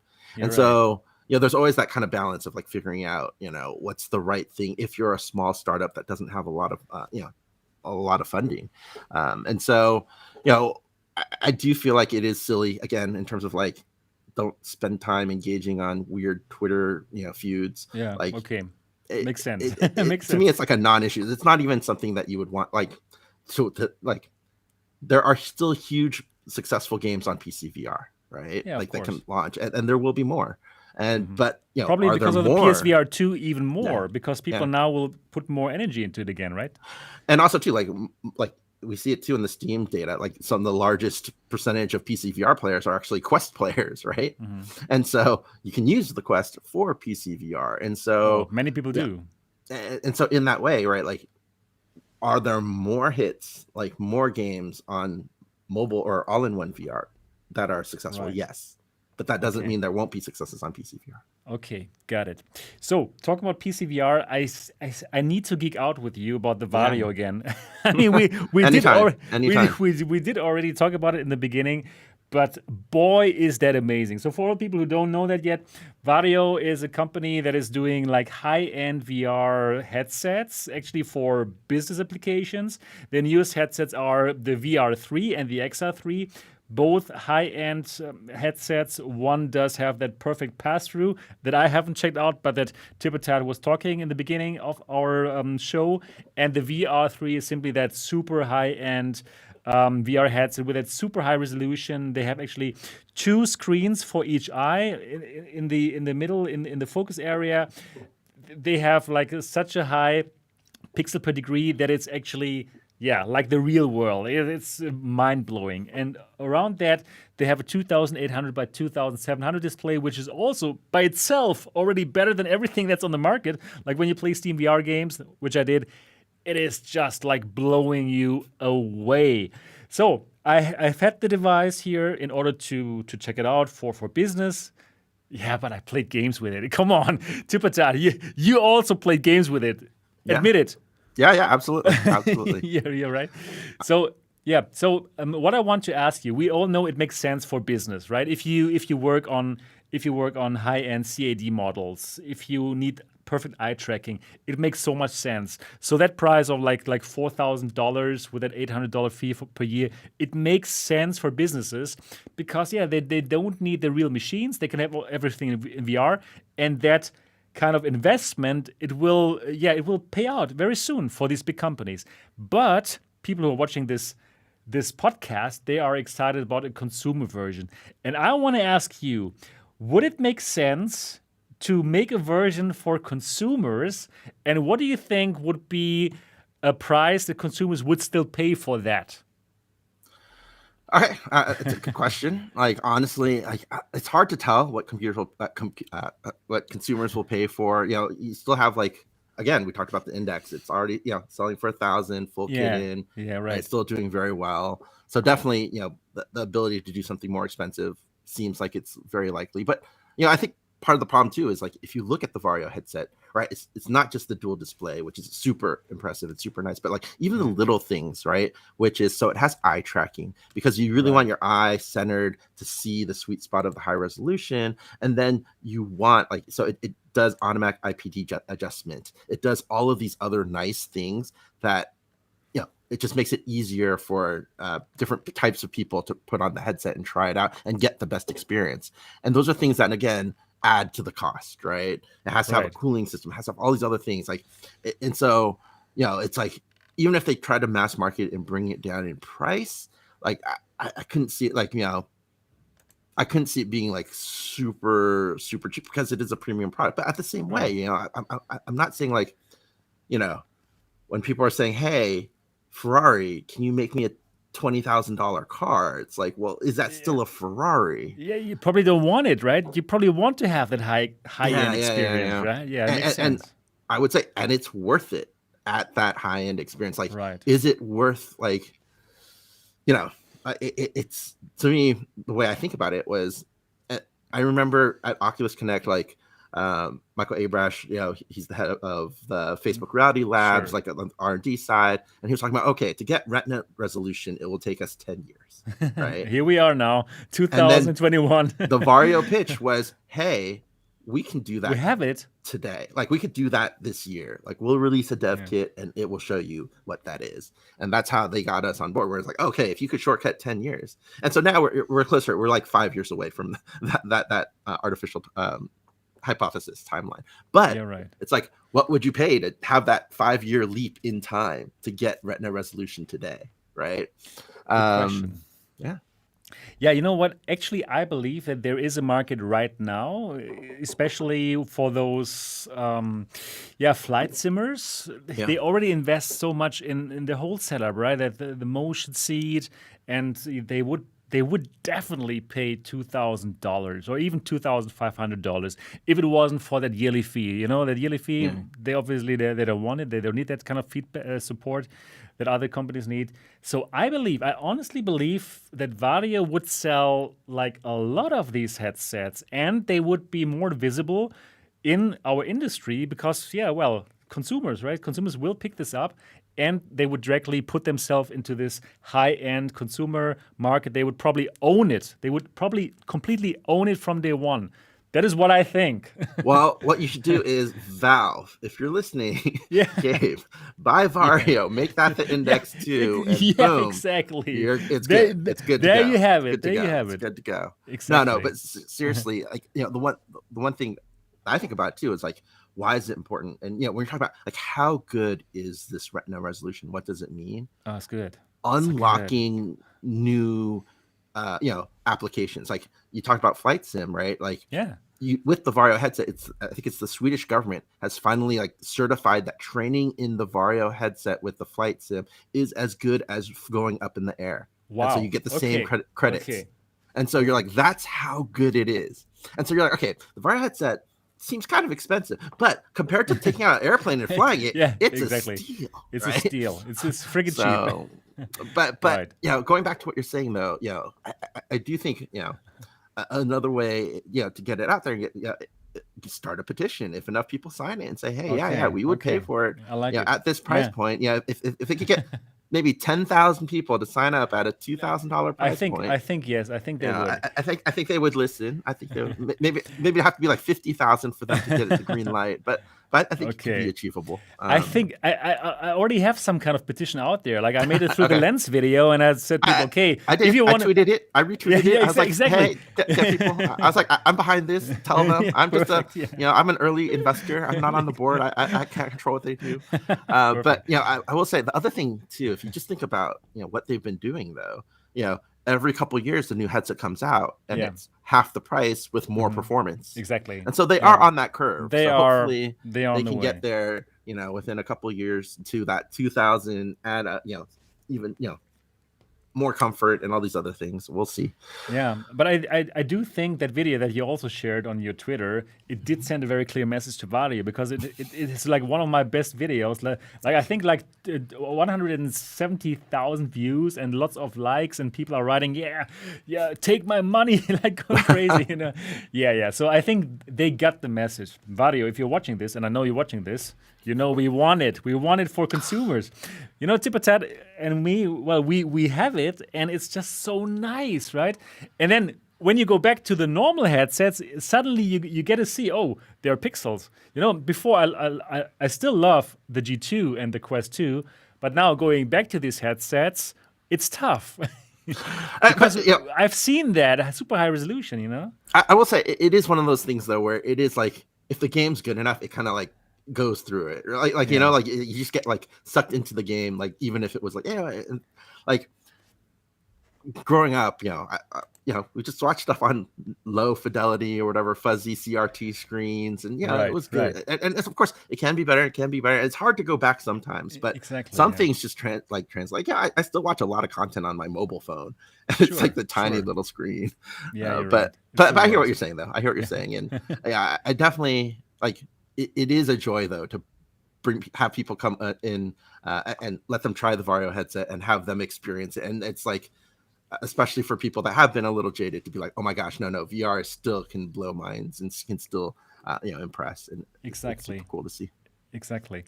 So, there's always that kind of balance of like figuring out, what's the right thing if you're a small startup that doesn't have a lot of funding. And so, I do feel like it is silly, again, in terms of like, don't spend time engaging on weird Twitter, feuds.
Yeah.
Like,
makes sense.
To me, it's like a non-issue. It's not even something that you would want. Like, there are still huge successful games on PCVR, right?
Yeah,
like that can launch, and there will be more. But
probably because of the PSVR 2 even more,
Yeah.
because people now will put more energy into it again, right?
And also too, like we see it too in the Steam data. Like some of the largest percentage of PCVR players are actually Quest players, right? And so you can use the Quest for PCVR. And so
many people do.
And so in that way, right? Like, are there more hits, like more games on mobile or all-in-one VR that are successful?
Right.
Yes, but that doesn't mean there won't be successes on PCVR.
Okay, got it. So, talking about PCVR, I need to geek out with you about the Varjo again. I mean, we did already talk about it in the beginning, but boy, is that amazing. So, for all people who don't know that yet, Varjo is a company that is doing like high-end VR headsets, actually for business applications. The newest headsets are the VR3 and the XR3. Both high-end headsets. One does have that perfect pass-through that I haven't checked out, but that Tipatat was talking in the beginning of our show. And the VR3 is simply that super high-end VR headset with that super high resolution. They have actually 2 screens for each eye in the middle, in the focus area. They have like such a high pixel per degree that it's actually like the real world. It's mind-blowing. And around that, they have a 2800 by 2700 display, which is also by itself already better than everything that's on the market. Like when you play Steam VR games, which I did, it is just like blowing you away. So I've had the device here in order to check it out for business. Yeah, but I played games with it. Come on, Tipatat, you also played games with it. Admit it.
Yeah, absolutely.
You're right. So what I want to ask you, we all know it makes sense for business, right? If you work on high-end CAD models, if you need perfect eye tracking, it makes so much sense. So that price of like $4,000 with that $800 fee per year, it makes sense for businesses because they don't need the real machines. They can have everything in VR, and that kind of investment, it will pay out very soon for these big companies. But people who are watching this podcast, they are excited about a consumer version. And I want to ask you, would it make sense to make a version for consumers? And what do you think would be a price that consumers would still pay for that?
Okay, it's a good question. Like honestly, it's hard to tell what what consumers will pay for. You still have again, we talked about the index. It's already selling for $1,000 full kit in.
Yeah, right.
It's still doing very well. So definitely, the ability to do something more expensive seems like it's very likely. But I think part of the problem too is if you look at the Varjo headset, right? It's not just the dual display, which is super impressive. It's super nice, but even the little things, right? Which is, so it has eye tracking because you really want your eye centered to see the sweet spot of the high resolution. And then you want so it does automatic IPD adjustment. It does all of these other nice things that, it just makes it easier for different types of people to put on the headset and try it out and get the best experience. And those are things that, again, add to the cost, right? It has to have a cooling system, it has to have all these other things. And so, it's even if they try to mass market and bring it down in price, I couldn't see it I couldn't see it being super, super cheap because it is a premium product. But at the same way, I'm not saying when people are saying, hey, Ferrari, can you make me a $20,000 car? It's well, is that still a Ferrari?
Yeah, you probably don't want it, right? You probably want to have that high-end experience, right? Yeah, it makes sense.
And I would say, and it's worth it at that high-end experience. Is it worth it's, to me, the way I think about it was, I remember at Oculus Connect, Michael Abrash, he's the head of the Facebook Reality Labs, on the R&D side, and he was talking about, okay, to get Retina resolution, it will take us 10 years, right?
Here we are now, 2021.
The Varjo pitch was, hey, we can do that.
We have it
today. We could do that this year. We'll release a dev kit and it will show you what that is. And that's how they got us on board. Where it's okay, if you could shortcut 10 years. And so now we're closer. We're 5 years away from that artificial hypothesis timeline. But it's what would you pay to have that 5-year leap in time to get Retina resolution today, right?
Good question.
Yeah.
Yeah, you know what? Actually, I believe that there is a market right now, especially for those, flight simmers.
Yeah.
They already invest so much in the whole setup, right? That the motion seat, and they would definitely pay $2,000 or even $2,500 if it wasn't for that yearly fee. You know, that yearly fee.
Yeah.
They obviously they don't want it. They don't need that kind of feedback support that other companies need. So I honestly believe that Vario would sell like a lot of these headsets, and they would be more visible in our industry because, yeah, well, consumers, right? Consumers will pick this up, and they would directly put themselves into this high-end consumer market. They would probably own it. They would probably completely own it from day one. That is what I think.
Well, what you should do is Valve, if you're listening,
Yeah.
Gabe, buy Vario, make that the index too, and
Yeah,
boom,
exactly.
it's
There-
good. It's good. To
there
go.
you have
It's
it.
good to
There you
go.
have
It's
it.
good to go.
Exactly.
No, but seriously, like the one thing I think about too is like, why is it important? And when you're talking about like how good is this retina resolution? What does it mean?
Oh, it's good.
Unlocking new applications. Like you talked about flight sim, right? Like
Yeah.
with the Vario headset, I think it's the Swedish government has finally like certified that training in the Vario headset with the flight sim is as good as going up in the air. And so
Wow.
you get the same
Okay.
credits.
Okay.
And so you're like, that's how good it is. And so you're like, okay, the Vario headset seems kind of expensive, but compared to taking out an airplane and flying it,
Yeah,
it's
exactly.
a steal.
It's
right?
a steal. It's friggin' cheap.
So, but
Right.
going back to what you're saying though, I do think another way to get it out there and start a petition. If enough people sign it and say, hey,
Okay,
we would pay
okay.
for it.
I like it.
At this price
Yeah.
point, if it could get maybe 10,000 people to sign up at a $2,000 price point.
I think yes. I think they would.
I think they would listen. I think they would, maybe it'd have to be like 50,000 for them to get the green light, but I think it could
Okay.
be achievable.
I think I already have some kind of petition out there. Like I made it through the Lens video, and I said, people, okay,
I did.
if you
I
want,
tweeted it. I retweeted
Yeah,
it. I was like,
exactly.
hey, get people. I was like, I'm behind this. Tell them
Yeah,
I'm just
perfect, yeah.
I'm an early investor. I'm not on the board. I can't control what they do. But I will say the other thing too. If you just think about what they've been doing though, every couple of years the new headset comes out and
Yeah.
it's half the price with more performance.
Exactly.
And so they are on that curve.
They
so
are.
hopefully
They are on
they
the
can
way.
get there. Within a couple of years to that 2,000 and even more comfort and all these other things. We'll see.
Yeah, but I do think that video that you also shared on your Twitter, it did send a very clear message to Vario because it is like one of my best videos. Like I think like 170,000 views and lots of likes, and people are writing, yeah, take my money, like going crazy, Yeah. So I think they got the message. Vario, if you're watching this, and I know you're watching this, we want it. We want it for consumers. Tipatat and me, well, we have it, and it's just so nice, right? And then when you go back to the normal headsets, suddenly you get to see, oh, there are pixels. Before I still love the G2 and the Quest 2, but now going back to these headsets, it's tough. Because I've seen that super high resolution,
I will say it is one of those things though where it is like if the game's good enough, it kind of like goes through it, like you just get like sucked into the game, like even if it was like like growing up, we just watched stuff on low fidelity or whatever, fuzzy CRT screens, and
Right,
it was good.
right.
And of course, it can be better. It's hard to go back sometimes, but
Exactly,
some
yeah.
things just translate. I still watch a lot of content on my mobile phone. It's
Sure,
like the tiny
sure.
little screen.
Yeah, you're
But
right.
but I hear
Sure.
what you're saying though. I hear what you're saying, and I definitely like. It is a joy though to have people come in and let them try the Vario headset and have them experience it, and it's like, especially for people that have been a little jaded, to be like, oh my gosh, no, VR still can blow minds and can still impress, and it's
Exactly.
super cool to see.
Exactly.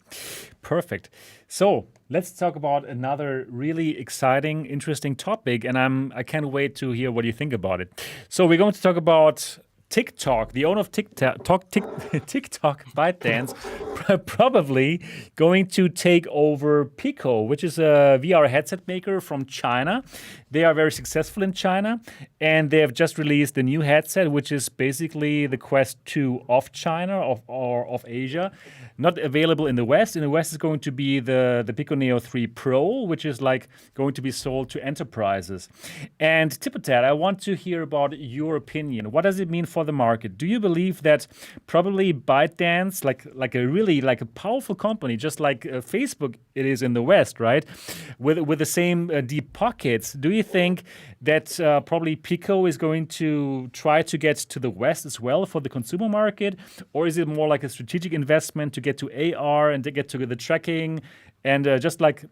Perfect. So let's talk about another really exciting, interesting topic, and I can't wait to hear what you think about it. So we're going to talk about TikTok, the owner of TikTok, ByteDance, probably going to take over Pico, which is a VR headset maker from China. They are very successful in China, and they have just released the new headset, which is basically the Quest 2 of China or of Asia. Not available in the West. In the West, is going to be the Pico Neo 3 Pro, which is like going to be sold to enterprises. And Tipatat, I want to hear about your opinion. What does it mean for the market? Do you believe that probably ByteDance, like a powerful company, just like Facebook it is in the West, right? With the same deep pockets, do you think that probably Pico is going to try to get to the West as well for the consumer market? Or is it more like a strategic investment to get to AR and to get to the tracking and just like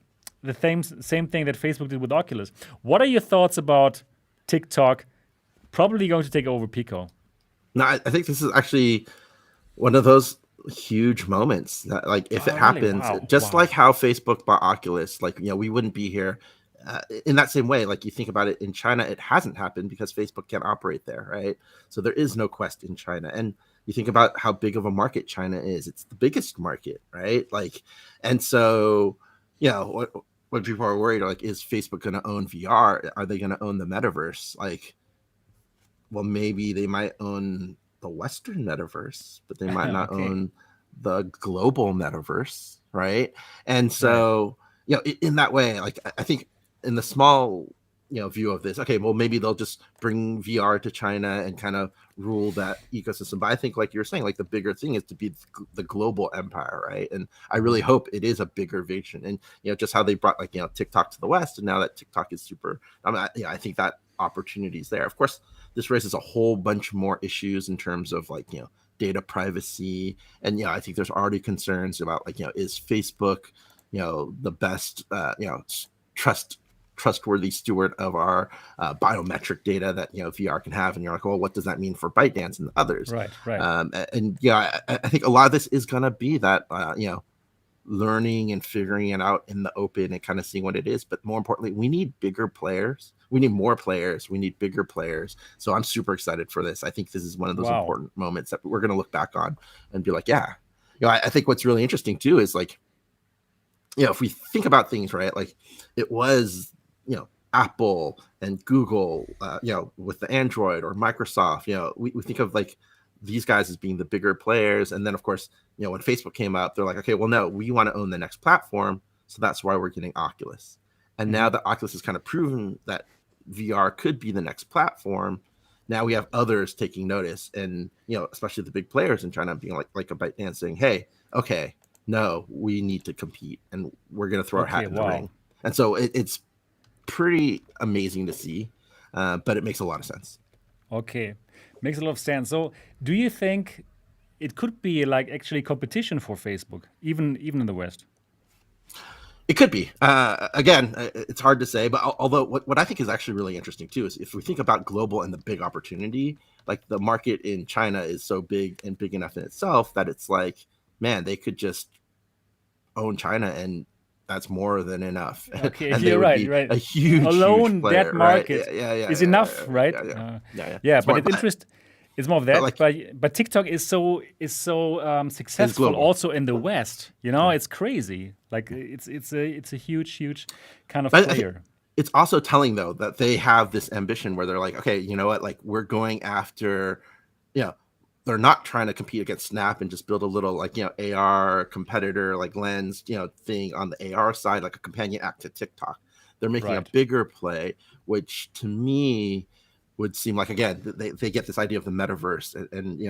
the same thing that Facebook did with Oculus? What are your thoughts about TikTok probably going to take over Pico?
No, I think this is actually one of those huge moments that, like, if it happens, just like how Facebook bought Oculus, like, we wouldn't be here. In that same way, like, you think about it, in China, it hasn't happened because Facebook can't operate there, right? So there is no Quest in China. And you think about how big of a market China is. It's the biggest market, right? Like, and so, what people are worried, like, is Facebook going to own VR? Are they going to own the metaverse? Like, well, maybe they might own the Western metaverse, but they might not own the global metaverse, right? And so, in that way, like, I think in the small, view of this, okay, well, maybe they'll just bring VR to China and kind of rule that ecosystem. But I think, like you're saying, like, the bigger thing is to be the global empire, right? And I really hope it is a bigger vision. And, just how they brought, like, TikTok to the West, and now that TikTok is super, I think that opportunity is there. Of course, this raises a whole bunch more issues in terms of, like, data privacy. And, I think there's already concerns about, like, is Facebook, the best, trustworthy steward of our biometric data that, VR can have. And you're like, well, what does that mean for ByteDance and others?
Right.
I think a lot of this is going to be that, learning and figuring it out in the open and kind of seeing what it is. But more importantly, we need bigger players. We need more players. We need bigger players. So I'm super excited for this. I think this is one of those important moments that we're going to look back on and be like, yeah. I think what's really interesting too is, like, if we think about things, right, like, it was, Apple and Google, with the Android, or Microsoft, we think of, like, these guys as being the bigger players. And then, of course, when Facebook came up, they're like, okay, well, no, we want to own the next platform. So that's why we're getting Oculus. And now that Oculus has kind of proven that VR could be the next platform, now we have others taking notice. And, especially the big players in China being like a ByteDance saying, hey, okay, no, we need to compete, and we're going to throw our hat in the ring. And so it's pretty amazing to see, but it makes a lot of sense.
Okay, makes a lot of sense. So do you think it could be, like, actually competition for Facebook, even in the West?
It could be. Again, it's hard to say, but although what I think is actually really interesting too is if we think about global and the big opportunity, like, the market in China is so big and big enough in itself that it's like, man, they could just own China, and that's more than enough.
Okay,
and
you're right.
A huge,
alone
huge player,
that market is enough, right?
Yeah.
But it's interesting. It's more of that, but TikTok is so successful also in the West. It's crazy. Like, it's a huge kind of player.
It's also telling, though, that they have this ambition where they're like, okay, you know what? Like, we're going after, they're not trying to compete against Snap and just build a little, like, AR competitor, like, Lens, thing on the AR side, like a companion app to TikTok. They're making a bigger play, which to me would seem like, again, they get this idea of the metaverse and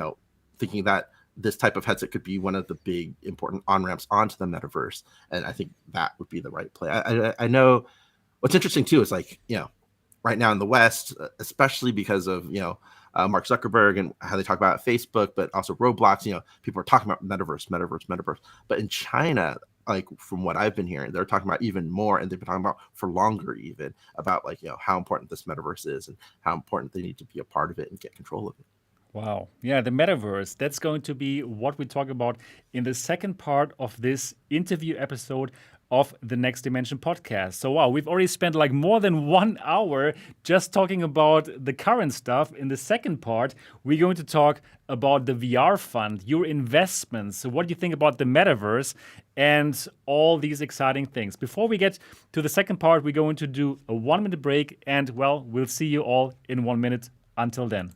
thinking that this type of headset could be one of the big important on-ramps onto the metaverse. And I think that would be the right play. I know what's interesting too is, like, right now in the West, especially because of, Mark Zuckerberg and how they talk about Facebook, but also Roblox, people are talking about metaverse. But in China, like, from what I've been hearing, they're talking about even more, and they've been talking about for longer even about, like, how important this metaverse is and how important they need to be a part of it and get control of it.
Wow. Yeah, the metaverse. That's going to be what we talk about in the second part of this interview episode of the Next Dimension podcast. So, wow, we've already spent like more than 1 hour just talking about the current stuff. In the second part, we're going to talk about the VR fund, your investments, so what do you think about the metaverse, and all these exciting things. Before we get to the second part, we're going to do a 1-minute break, and well, we'll see you all in 1 minute. Until then.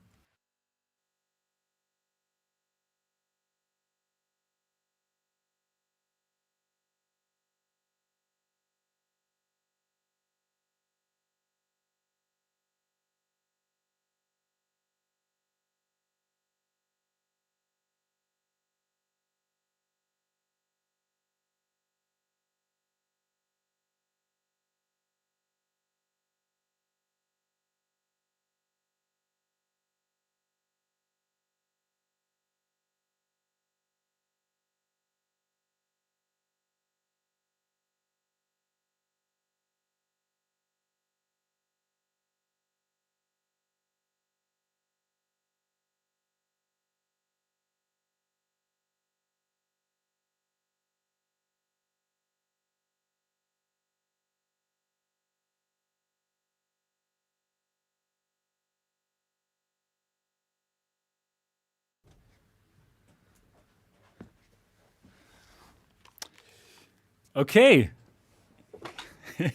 Okay.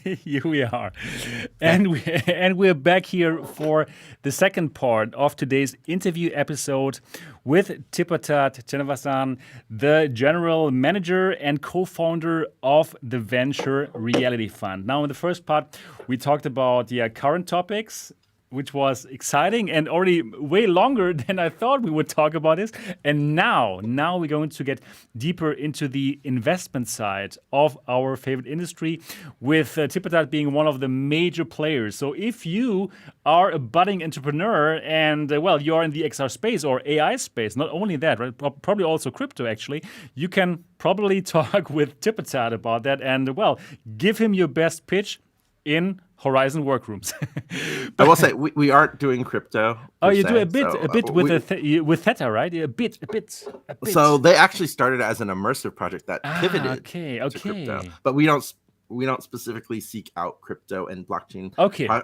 Here we are. And we're back here for the second part of today's interview episode with Tipatat Chennavasin, the general manager and co-founder of the Venture Reality Fund. Now, in the first part, we talked about current topics, which was exciting and already way longer than I thought we would talk about this. And now we're going to get deeper into the investment side of our favorite industry, with Tipatat being one of the major players. So if you are a budding entrepreneur and, you are in the XR space or AI space, not only that, right, probably also crypto actually, you can probably talk with Tipatat about that and, give him your best pitch in Horizon Workrooms.
I will say we aren't doing crypto.
Oh, you do a bit with Theta, right? A bit.
So they actually started as an immersive project that pivoted to crypto, but we don't specifically seek out crypto and blockchain.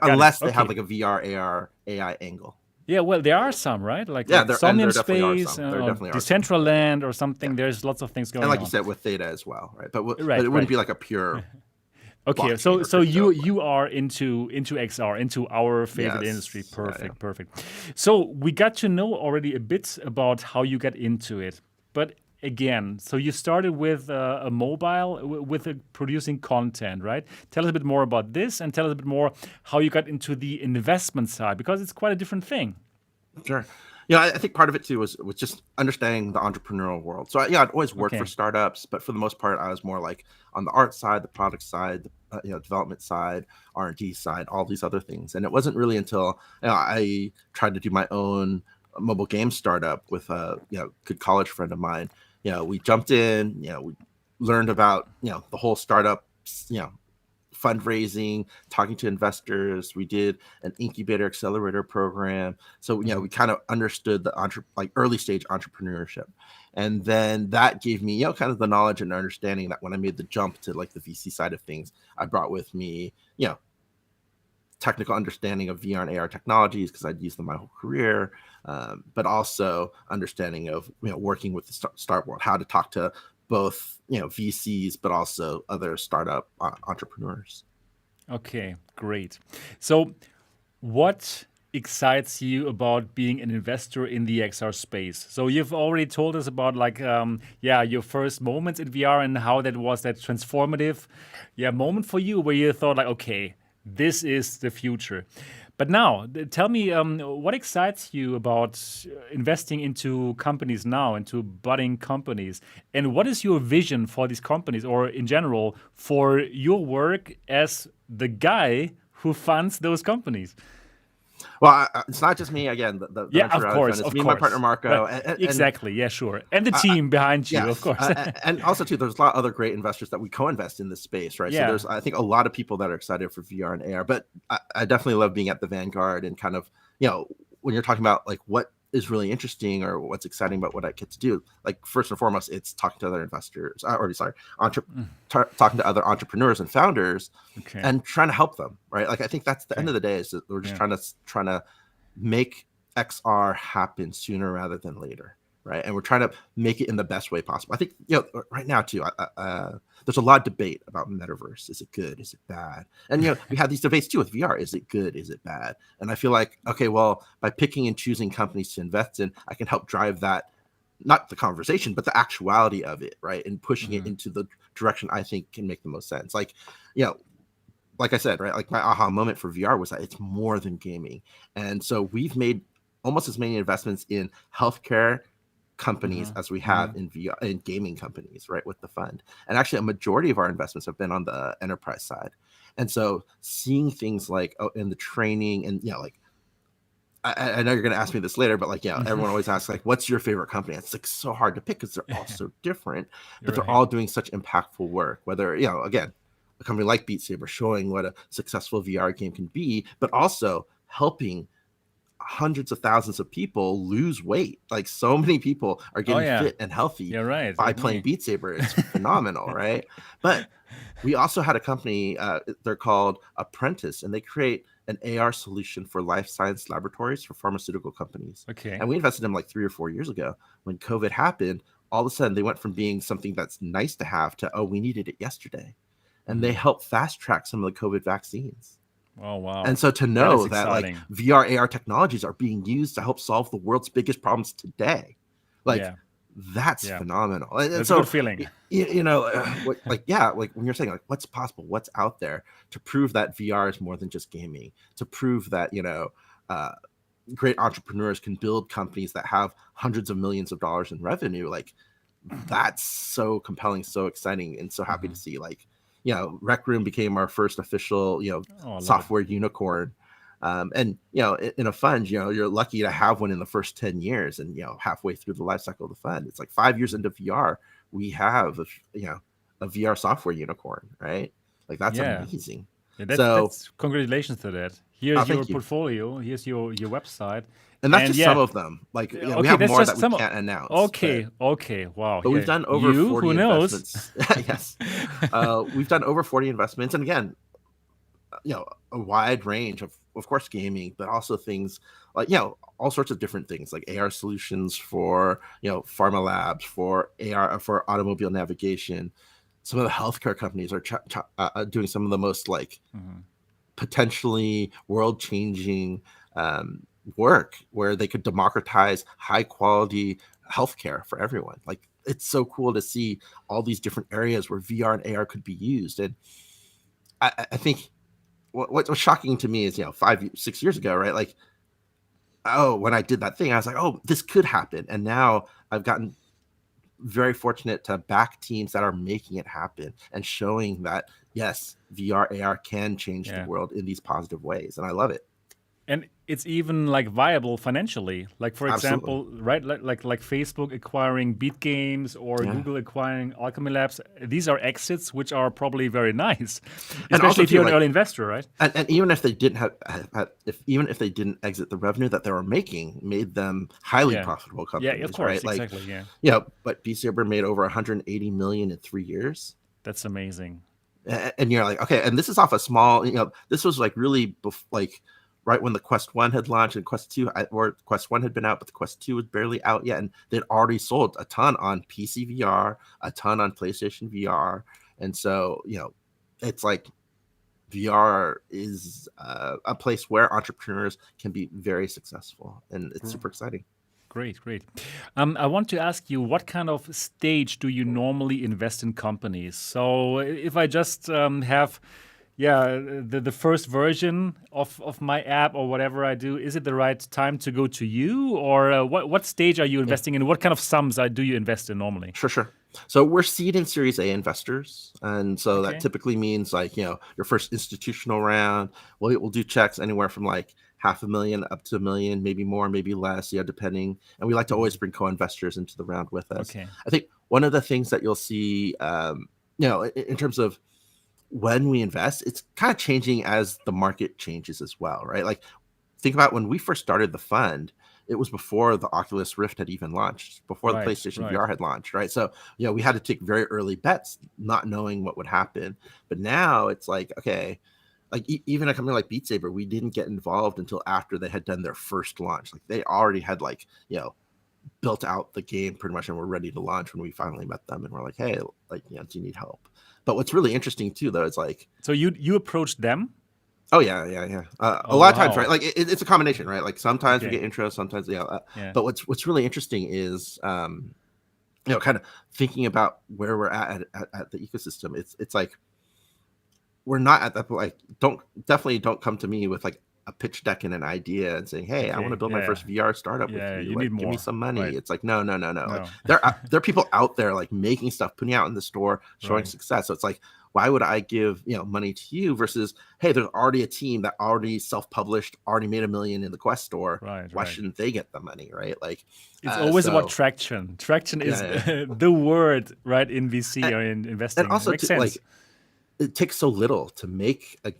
Unless they have like a VR, AR, AI angle.
Yeah, well, there are some, right? Like
there
Somnium
definitely
Space,
are
Decentraland or something. Yeah. There's lots of things going on.
And like you said, with Theta as well, right? But it wouldn't be like a pure...
Okay, so you are into XR, into our favorite industry. Perfect. So we got to know already a bit about how you got into it. But again, so you started with a mobile, with producing content, right? Tell us a bit more about this, and tell us a bit more how you got into the investment side, because it's quite a different thing.
Sure. I think part of it too was just understanding the entrepreneurial world. So I'd always worked for startups, but for the most part, I was more like on the art side, the product side, the development side, R&D side, all these other things. And it wasn't really until I tried to do my own mobile game startup with a good college friend of mine. We jumped in. We learned about the whole startup fundraising, talking to investors. We did an incubator accelerator program. So, we kind of understood the early stage entrepreneurship. And then that gave me, kind of the knowledge and understanding that when I made the jump to like the VC side of things, I brought with me, technical understanding of VR and AR technologies, because I'd used them my whole career, but also understanding of, working with the startup world, how to talk to both VCs, but also other startup entrepreneurs.
Okay, great. So what excites you about being an investor in the XR space? So you've already told us about your first moments in VR and how that was that transformative moment for you, where you thought like, okay, this is the future. But now, tell me, what excites you about investing into companies now, into budding companies? And what is your vision for these companies, or in general, for your work as the guy who funds those companies?
Well, it's not just me. Again, the
of course,
it's me and my partner Marco.
Right. Exactly, sure, and the team behind you, of course.
And also too, there's a lot of other great investors that we co-invest in this space, right?
Yeah.
So there's, I think, a lot of people that are excited for VR and AR. But I definitely love being at the vanguard and kind of, when you're talking about like what is really interesting or what's exciting about what I get to do, like first and foremost, it's talking to other investors, talking to other entrepreneurs and founders,
Okay.
and trying to help them, right? Like I think that's the end of the day, is that we're just trying to make XR happen sooner rather than later, right? And we're trying to make it in the best way possible. I think right now too, there's a lot of debate about Metaverse. Is it good? Is it bad? And we have these debates too with VR. Is it good? Is it bad? And I feel like, okay, well, by picking and choosing companies to invest in, I can help drive that, not the conversation, but the actuality of it, right? And pushing it into the direction I think can make the most sense. Like, like I said, right? Like my aha moment for VR was that it's more than gaming. And so we've made almost as many investments in healthcare companies as we have in VR and gaming companies, right, with the fund. And actually a majority of our investments have been on the enterprise side. And so seeing things like in the training and like I know you're going to ask me this later, but like everyone always asks like, what's your favorite company? It's like so hard to pick because they're all so different, but they're all doing such impactful work. Whether again, a company like Beat Saber showing what a successful VR game can be, but also helping hundreds of thousands of people lose weight. Like so many people are getting fit and healthy by playing Beat Saber. It's phenomenal, right? But we also had a company, they're called Apprentice, and they create an AR solution for life science laboratories for pharmaceutical companies.
Okay.
And we invested in them like 3 or 4 years ago. When COVID happened, all of a sudden they went from being something that's nice to have to, we needed it yesterday. And they helped fast track some of the COVID vaccines.
Oh, wow.
And so to know that like VR, AR technologies are being used to help solve the world's biggest problems today, like that's phenomenal. And
that's
so,
a good feeling.
Like when you're saying like what's possible, what's out there to prove that VR is more than just gaming, to prove that, great entrepreneurs can build companies that have hundreds of millions of dollars in revenue. Like that's so compelling, so exciting, and so happy to see. Like, Rec Room became our first official, software unicorn. And, in a fund, you're lucky to have one in the first 10 years and, halfway through the life cycle of the fund. It's like 5 years into VR, we have, a VR software unicorn, right? Like that's amazing.
Yeah, that's congratulations to that. Here's your portfolio. Here's your website.
And that's just some of them. Like we have more that we can't announce.
Okay, wow.
But we've done over 40
who knows?
investments. Yes. We've done over 40 investments. And again, a wide range of course, gaming, but also things like, all sorts of different things like AR solutions for, pharma labs, for AR, for automobile navigation. Some of the healthcare companies are doing some of the most like potentially world-changing work where they could democratize high quality healthcare for everyone. Like it's so cool to see all these different areas where VR and AR could be used. And I think what's shocking to me is 5-6 years ago, right? Like, when I did that thing, I was like, this could happen. And now I've gotten very fortunate to back teams that are making it happen and showing that yes, VR AR can change the world in these positive ways. And I love it.
And it's even like viable financially. Like for example, right? Like Facebook acquiring Beat Games or Google acquiring Alchemy Labs. These are exits which are probably very nice, especially if you're an early investor, right?
And even if they didn't even if they didn't exit, the revenue that they were making made them highly profitable companies.
Yeah, of course,
right?
Exactly.
But Beat Saber made over 180 million in 3 years.
That's amazing.
And you're like, okay, and this is off a small. This was like really right when the Quest 1 had launched and Quest 2, or Quest 1 had been out, but the Quest 2 was barely out yet. And they'd already sold a ton on PCVR, a ton on PlayStation VR. And so, it's like VR is a place where entrepreneurs can be very successful. And it's super exciting.
Great. I want to ask you, what kind of stage do you normally invest in companies? So if I just have... the first version of my app or whatever I do, is it the right time to go to you? Or what stage are you investing in? What kind of sums do you invest in normally?
Sure. So we're seed and Series A investors. And so that typically means like, your first institutional round, we'll do checks anywhere from like $500,000 up to $1 million, maybe more, maybe less, depending. And we like to always bring co-investors into the round with us.
Okay.
I think one of the things that you'll see, in terms of when we invest, it's kind of changing as the market changes as well, right? Like think about when we first started the fund, it was before the Oculus Rift had even launched, before the PlayStation VR had launched, right? So, we had to take very early bets, not knowing what would happen. But now it's like, okay, like even a company like Beat Saber, we didn't get involved until after they had done their first launch. Like they already had built out the game pretty much and were ready to launch when we finally met them. And we're like, hey, do you need help? But what's really interesting too, though, is like,
so you approached them?
Oh yeah. A lot of times, right? Like it's a combination, right? Like sometimes we get intros, sometimes But what's really interesting is, kind of thinking about where we're at the ecosystem. It's like we're not at that point. Like, don't come to me with like a pitch deck and an idea and saying, hey, I want to build my first VR startup with you.
You need more.
Give me some money. Right. It's like, no. Like, there are people out there like making stuff, putting out in the store, showing success. So it's like, why would I give money to you versus, hey, there's already a team that already self-published, already made $1 million in the Quest store. Why shouldn't they get the money, right? Like
it's always about traction. Traction is the word, right, in VC or in investing.
And also,
it makes sense.
Like, it takes so little to make a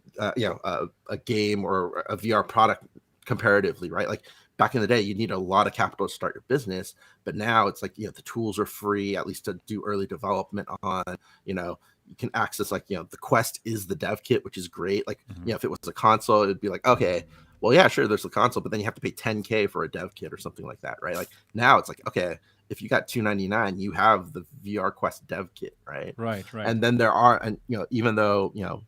game or a VR product comparatively, right? Like back in the day, you need a lot of capital to start your business, but now it's like, the tools are free, at least to do early development on, you can access the Quest is the dev kit, which is great. Like, if it was a console, it'd be like, okay, well, yeah, sure, there's the console, but then you have to pay $10K for a dev kit or something like that, right? Like now it's like, okay, if you got $299, you have the VR Quest dev kit, right?
Right.
And then there are, and even though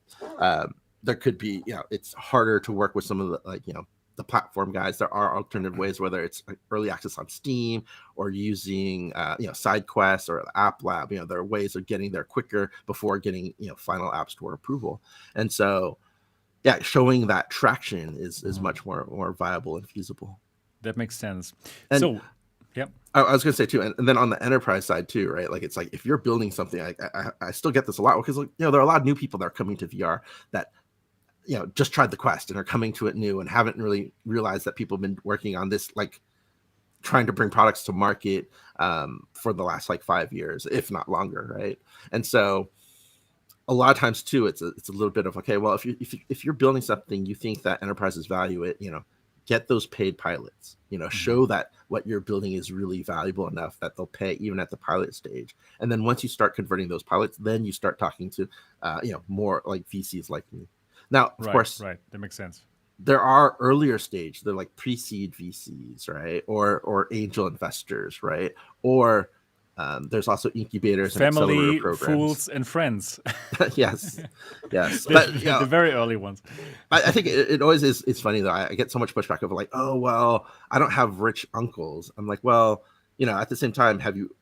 there could be, it's harder to work with some of the the platform guys. There are alternative ways, whether it's early access on Steam or using side quests or App Lab. There are ways of getting there quicker before getting final App Store approval. And so, showing that traction is much more viable and feasible.
That makes sense.
And
so, yeah.
I was going to say too, and then on the enterprise side too, right? Like it's like if you're building something, I still get this a lot because there are a lot of new people that are coming to VR that just tried the Quest and are coming to it new and haven't really realized that people have been working on this, like trying to bring products to market for the last 5 years, if not longer, right? And so a lot of times too, it's a little bit of, okay, well, if you're building something, you think that enterprises value it, get those paid pilots, show that what you're building is really valuable enough that they'll pay even at the pilot stage. And then once you start converting those pilots, then you start talking to, more like VCs like me. Now, of course,
that makes sense.
There are earlier stage, they're like pre-seed VCs, right? Or angel investors, right? Or there's also incubators,
family,
and accelerator programs.
Fools, and friends.
yes.
But the very early ones.
I think it always is. It's funny though. I get so much pushback of like, oh well, I don't have rich uncles. I'm like, well, at the same time, have you,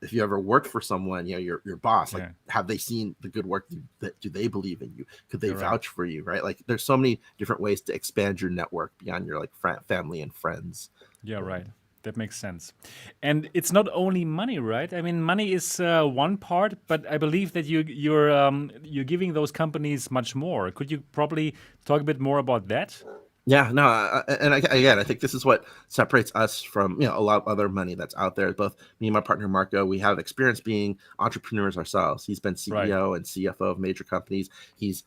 if you ever worked for someone, your boss, like, have they seen the good work? Do they believe in you? Could they vouch for you? Right? Like, there's so many different ways to expand your network beyond your family and friends.
Yeah, right. That makes sense. And it's not only money, right? I mean, money is one part, but I believe that you're giving those companies much more. Could you probably talk a bit more about that?
Yeah, no, and again, I think this is what separates us from a lot of other money that's out there. Both me and my partner Marco, we have experience being entrepreneurs ourselves. He's been CEO and CFO of major companies. He's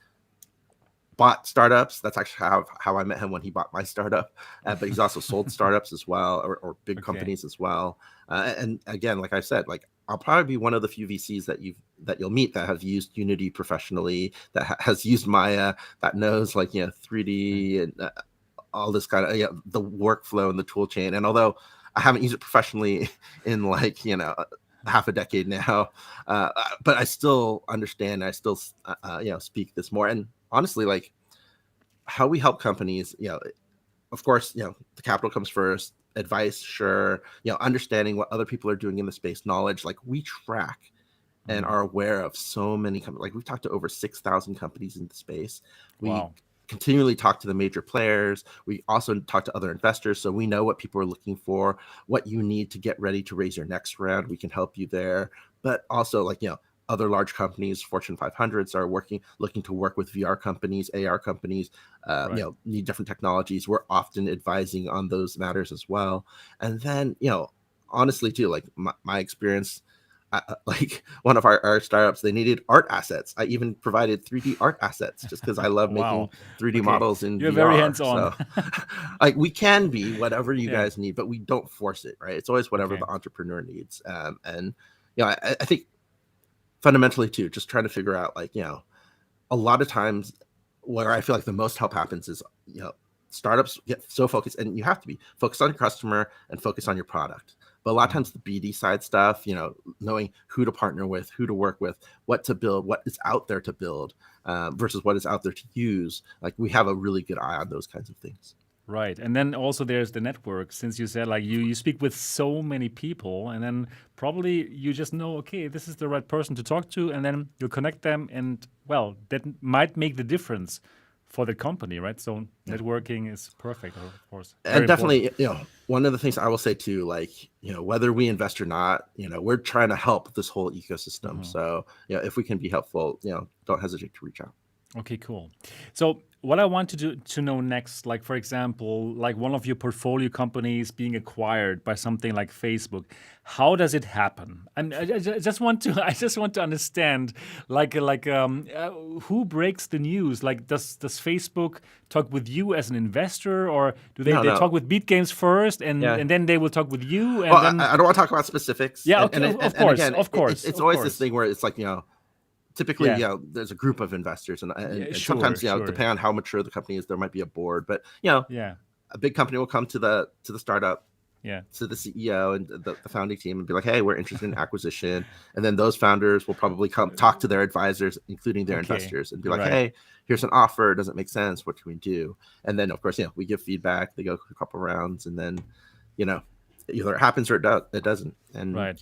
bought startups. That's actually how I met him, when he bought my startup. But he's also sold startups as well, or big companies as well. And again, like I said, like I'll probably be one of the few VCs that you'll meet that have used Unity professionally, that has used Maya, that knows 3D and all this kind of the workflow and the tool chain. And although I haven't used it professionally in half a decade now, but I still understand. I still speak this more. And honestly, like how we help companies, of course, the capital comes first. Advice, sure. Understanding what other people are doing in the space, knowledge. Like we track and are aware of so many companies. Like we've talked to over 6,000 companies in the space. We continually talk to the major players. We also talk to other investors, so we know what people are looking for, what you need to get ready to raise your next round. We can help you there. But also, other large companies, Fortune 500s, are looking to work with VR companies, AR companies, need different technologies. We're often advising on those matters as well. And then, honestly too, like my experience, like one of our startups, they needed art assets. I even provided 3D art assets just because I love
Wow.
making 3D
Okay.
models in
You're
VR.
very hands-on.
So like we can be whatever you
Yeah.
guys need, but we don't force it, right? It's always whatever
Okay.
the entrepreneur needs. And I think fundamentally too, just trying to figure out like, a lot of times where I feel like the most help happens is, startups get so focused, and you have to be focused on your customer and focus on your product. But a lot of times the BD side stuff, knowing who to partner with, who to work with, what to build, what is out there to build versus what is out there to use. Like we have a really good eye on those kinds of things.
Right. And then also there's the network, since you said like you speak with so many people, and then probably you just know, okay, this is the right person to talk to, and then you'll connect them, and well, that might make the difference for the company, right? So networking is perfect, of course. Very
And definitely,
important.
one of the things I will say too, like, whether we invest or not, we're trying to help this whole ecosystem. So, if we can be helpful, don't hesitate to reach out.
Okay, cool. So what I want to know next, like for example, like one of your portfolio companies being acquired by something like Facebook, how does it happen? And I just want to I just want to understand, who breaks the news? Like does Facebook talk with you as an investor, or do they
No.
talk with Beat Games first, and
Yeah.
and then they will talk with you, and
Well,
then
I don't want to talk about specifics.
yeah,
And,
okay,
and,
of
and
course,
again,
of course,
it's
of
always
course.
this thing where it's like, typically,
Yeah.
there's a group of investors, and
Sure,
sometimes,
sure.
depending on how mature the company is, there might be a board. But
Yeah,
a big company will come to the startup,
yeah.
to the CEO and the founding team, and be like, "Hey, we're interested in acquisition." And then those founders will probably come talk to their advisors, including their
Okay,
investors, and be like,
right.
"Hey, here's an offer. Does it make sense? What can we do?" And then, of course, we give feedback. They go a couple rounds, and then, either it happens or it doesn't. And
Right.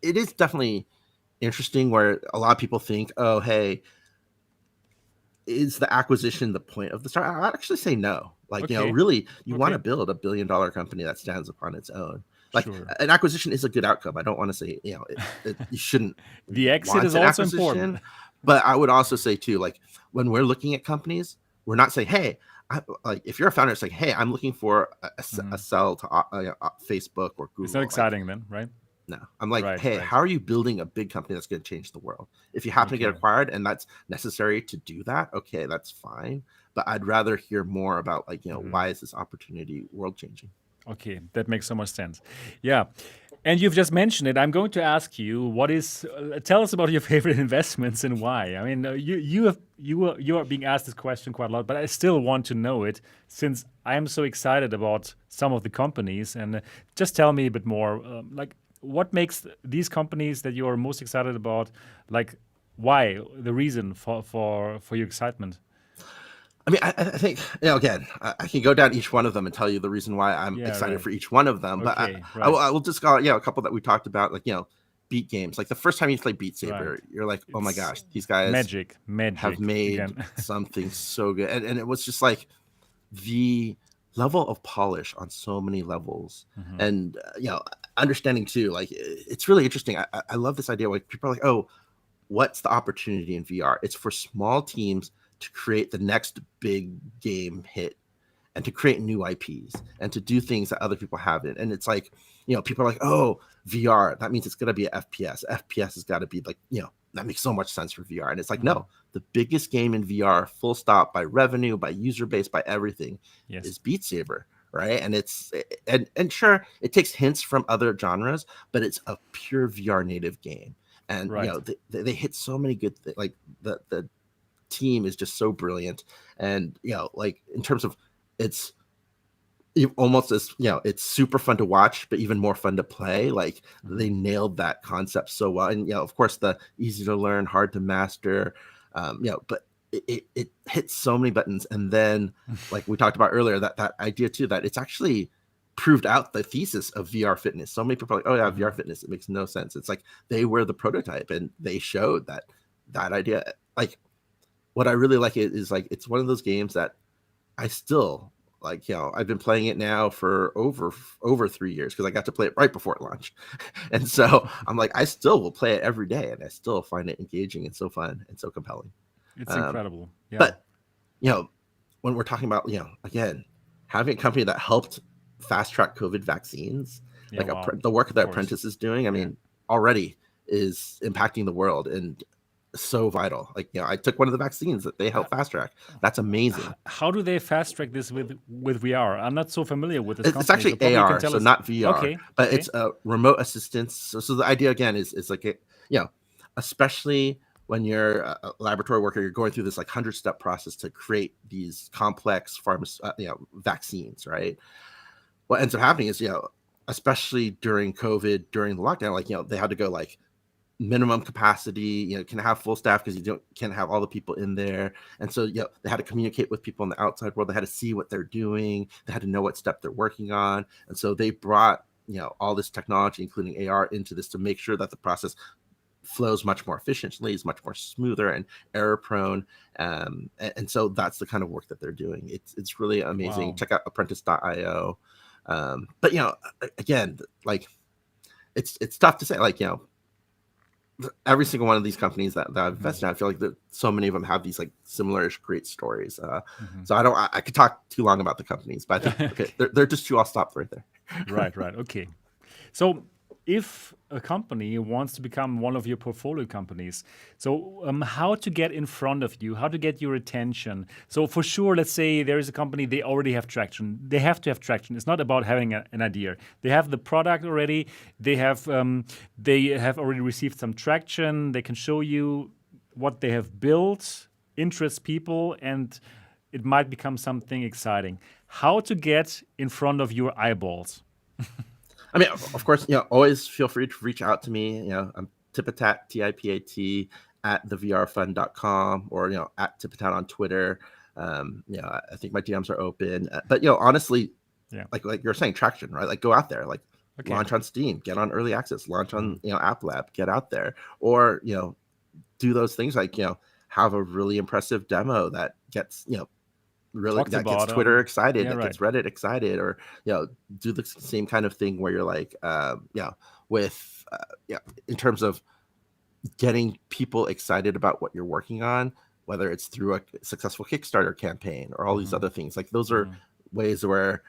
it is definitely interesting where a lot of people think, oh, hey, is the acquisition the point of the start? I'd actually say no. Like,
Okay.
really, you want to
Okay.
build $1 billion company that stands upon its own. Like
Sure.
an acquisition is a good outcome. I don't want to say, you shouldn't
The exit
want
is
an
also
acquisition,
important.
but I would also say too, like when we're looking at companies, we're not saying, hey, like if you're a founder, it's like, hey, I'm looking for a sell to Facebook or Google.
It's not exciting then, right?
No, I'm like,
Right,
hey,
right.
how are you building a big company that's going to change the world? If you happen to get
Okay.
acquired and that's necessary to do that, okay, that's fine. But I'd rather hear more about like, why is this opportunity world changing?
Okay, that makes so much sense. Yeah. And you've just mentioned it. I'm going to ask you, tell us about your favorite investments and why. I mean, you are being asked this question quite a lot, but I still want to know it since I am so excited about some of the companies. And just tell me a bit more, like what makes these companies that you are most excited about? Like, why? The reason for your excitement?
I mean, I think, again, I can go down each one of them and tell you the reason why I'm excited
right.
for each one of them. But
Okay,
I will just go, a couple that we talked about, like, Beat Games. Like the first time you play Beat Saber,
Right.
you're like, oh my
It's
gosh, these guys
magic
have made
again.
something so good. And it was just like the level of polish on so many levels. And, understanding too, like it's really interesting. I love this idea. Like people are like, oh, what's the opportunity in VR? It's for small teams to create the next big game hit and to create new IPs and to do things that other people haven't. And it's like, people are like, oh, VR, that means it's going to be an FPS. FPS has got to be like, that makes so much sense for VR. And it's like, no, the biggest game in VR, full stop, by revenue, by user base, by everything, is Beat Saber. Right. And it's and sure, it takes hints from other genres, but it's a pure VR native game. And they hit so many good things. Like the team is just so brilliant. And like in terms of it's almost as it's super fun to watch, but even more fun to play. Like they nailed that concept so well. And of course, the easy to learn, hard to master. But it hits so many buttons. And then, like we talked about earlier, that idea too, that it's actually proved out the thesis of VR fitness. So many people are like, oh yeah, VR fitness, it makes no sense. It's like they were the prototype and they showed that idea. Like what I really like is like, it's one of those games that I still like, I've been playing it now for over 3 years because I got to play it right before it launched. And so I'm like, I still will play it every day and I still find it engaging and so fun and so compelling.
It's incredible. Yeah.
But, when we're talking about, again, having a company that helped fast track COVID vaccines, the work that Apprentice is doing, I mean, already is impacting the world and so vital. Like, I took one of the vaccines that they helped fast track. That's amazing.
How do they fast track this with VR? I'm not so familiar with this
It's
company, so
actually
probably you can
AR,
tell
so
us.
not VR,
Okay,
but
okay.
it's a remote assistance. So the idea again is like especially when you're a laboratory worker, you're going through this like 100-step process to create these complex vaccines, right? What ends up happening is, especially during COVID, during the lockdown, like, they had to go like minimum capacity, can have full staff because can't have all the people in there. And so, they had to communicate with people in the outside world. They had to see what they're doing. They had to know what step they're working on. And so they brought, all this technology, including AR, into this to make sure that the process flows much more efficiently, is much more smoother and error prone. And so that's the kind of work that they're doing. It's really amazing.
Wow.
Check out apprentice.io. But again, like it's tough to say, like, every single one of these companies that I've invested in, I feel like that so many of them have these like similar-ish great stories. So I could talk too long about the companies, but I think okay, they're just two. I'll stop right there.
Right. Okay. So if a company wants to become one of your portfolio companies, so how to get in front of you, how to get your attention. So for sure, let's say there is a company, they already have traction. They have to have traction. It's not about having an idea. They have the product already. They have already received some traction. They can show you what they have built, interest people, and it might become something exciting. How to get in front of your eyeballs?
I mean, of course, always feel free to reach out to me. I'm Tipatat, Tipat, at thevrfund.com, or, at Tipatat on Twitter. I think my DMs are open. But, honestly, like you're saying, traction, right? Like, go out there, like launch on Steam, get on early access, launch on, App Lab, get out there, or, do those things like, have a really impressive demo that gets, really that gets Twitter excited, that gets Reddit excited, or do the same kind of thing where you're like with in terms of getting people excited about what you're working on, whether it's through a successful Kickstarter campaign or all these other things. Like, those are ways where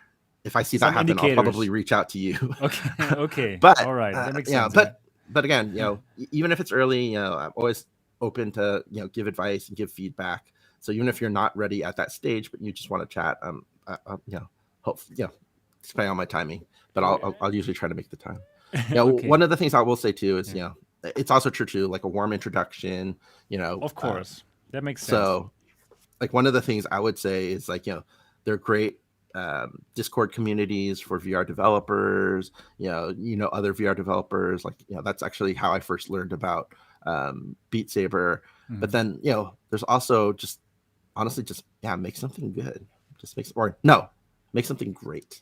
if I see that happen, I'll probably reach out to you.
Okay.
But
all right, that makes sense.
But again, even if it's early, I'm always open to give advice and give feedback. So even if you're not ready at that stage, but you just want to chat, hopefully, depending on my timing, but I'll usually try to make the time. One of the things I will say too is, it's also true to like a warm introduction,
Of course, that makes sense.
So, like, one of the things I would say is, like, they're great Discord communities for VR developers, other VR developers. Like, that's actually how I first learned about Beat Saber. But then, there's also just honestly make something good. Make something great.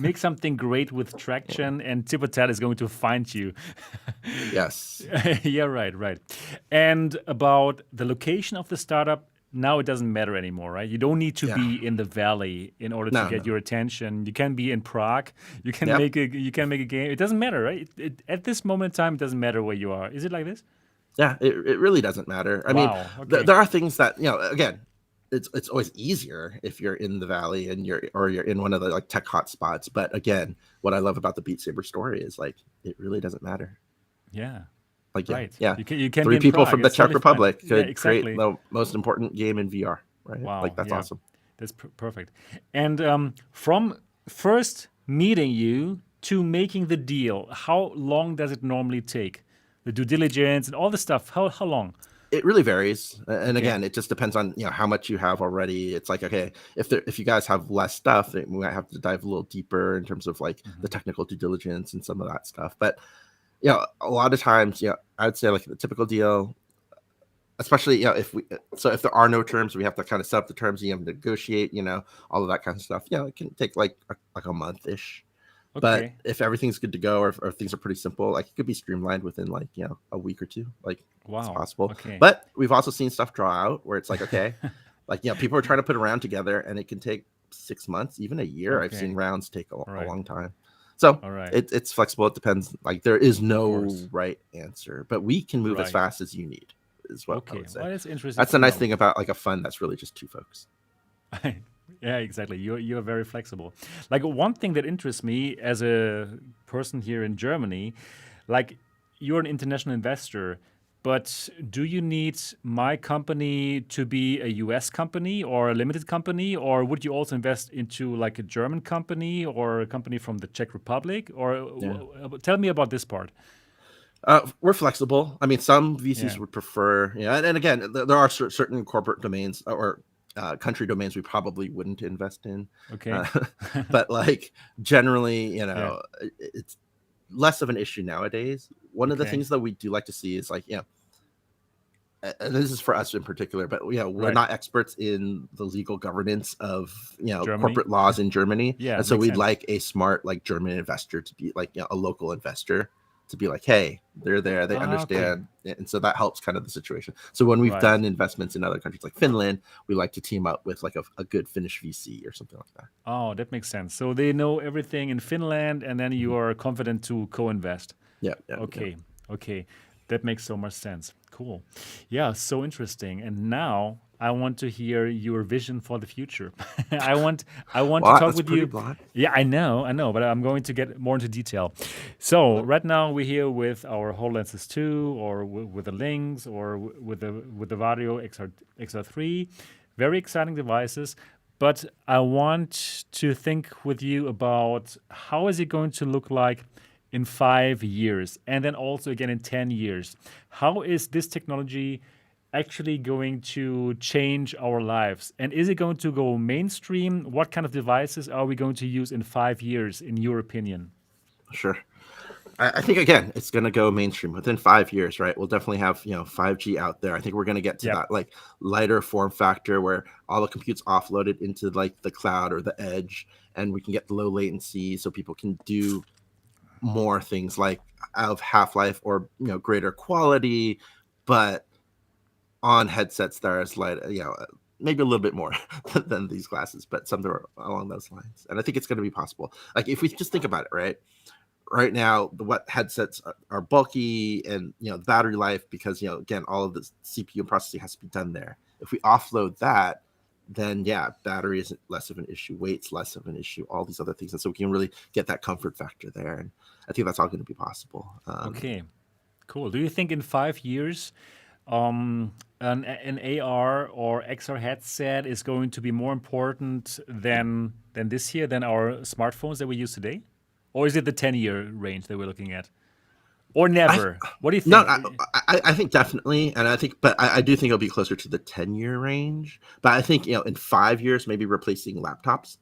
Make something great with traction, and Tipatat is going to find you.
Yes.
Yeah, right. And about the location of the startup, now it doesn't matter anymore, right? You don't need to be in the valley in order to get your attention. You can be in Prague. You can make a game. It doesn't matter, right? At this moment in time, it doesn't matter where you are. Is it like this?
Yeah, it really doesn't matter. I mean, there are things that, again, it's always easier if you're in the valley and you're in one of the like tech hot spots. But again, what I love about the Beat Saber story is, like, it really doesn't matter.
Yeah.
Like,
right.
You can 3 people from the Czech Republic could create the most important game in VR, right?
Wow.
Like, that's awesome.
That's perfect. And from first meeting you to making the deal, how long does it normally take? The due diligence and all the stuff, how long?
It really varies, and again, it just depends on how much you have already. It's like, okay, if you guys have less stuff, we might have to dive a little deeper in terms of like the technical due diligence and some of that stuff. But a lot of times, I would say like the typical deal, especially if there are no terms, we have to kind of set up the terms, you have to negotiate, all of that kind of stuff. It can take like a month-ish. Okay. But if everything's good to go, or if things are pretty simple, like, it could be streamlined within like a week or two. Like, it's possible. Okay. But we've also seen stuff draw out where it's like, okay, like, people are trying to put a round together, and it can take 6 months, even a year. I've seen rounds take a long time. So it's flexible. It depends. Like, there is no right answer, but we can move as fast as you need. Is what I would say.
Well, that's interesting.
That's the nice thing about like a fund that's really just 2 folks.
Yeah, exactly. You're very flexible. Like, one thing that interests me as a person here in Germany, like, you're an international investor, but do you need my company to be a US company or a limited company, or would you also invest into like a German company or a company from the Czech Republic? Or
Yeah.
tell me about this part.
We're flexible. I mean, some VCs
Yeah.
would prefer, and again, there are certain corporate domains or country domains we probably wouldn't invest in.
Okay.
Uh, but like generally,
Yeah.
it's less of an issue nowadays. One of the
Okay.
things that we do like to see is like, and this is for us in particular, but we're
Right.
not experts in the legal governance of
Germany.
corporate laws in Germany,
Yeah,
and so
makes
we'd
sense.
like a smart like German investor to be like a local investor to be like, hey, they're there, they
Okay.
understand, and so that helps kind of the situation. So when we've
Right.
done investments in other countries like Finland, we like to team up with like a good Finnish VC or something like that.
Oh, that makes sense. So they know everything in Finland, and then you are confident to co-invest.
Yeah.
Okay. Okay. That makes so much sense. Cool. Yeah, so interesting. And now I want to hear your vision for the future. I want
Well,
to talk
that's
with
pretty
you.
broad.
Yeah, I know, but I'm going to get more into detail. So right now we're here with our HoloLenses 2, or with the Lynx, or with the Varjo XR3. Very exciting devices. But I want to think with you about how is it going to look like in 5 years, and then also again in 10 years. How is this technology actually going to change our lives? And is it going to go mainstream? What kind of devices are we going to use in 5 years, in your opinion?
Sure. I think again, it's going to go mainstream within 5 years, right? We'll definitely have 5G out there. I think we're going to get to
Yep.
that like lighter form factor where all the compute's offloaded into like the cloud or the edge, and we can get low latency so people can do more things like of half-life or greater quality, but on headsets that are as light, maybe a little bit more than these glasses, but something along those lines. And I think it's going to be possible. Like if we just think about it, right now the headsets are bulky and battery life because again all of the CPU and processing has to be done there. If we offload that, then battery is less of an issue, weight's less of an issue, all these other things, and so we can really get that comfort factor there, and I think that's all going to be possible.
Okay, cool. Do you think in 5 years an AR or XR headset is going to be more important than this year, than our smartphones that we use today? Or is it the 10-year range that we're looking at? Or never? What do you think?
No, I think definitely, and I do think it'll be closer to the 10-year range. But I think in 5 years, maybe replacing laptops.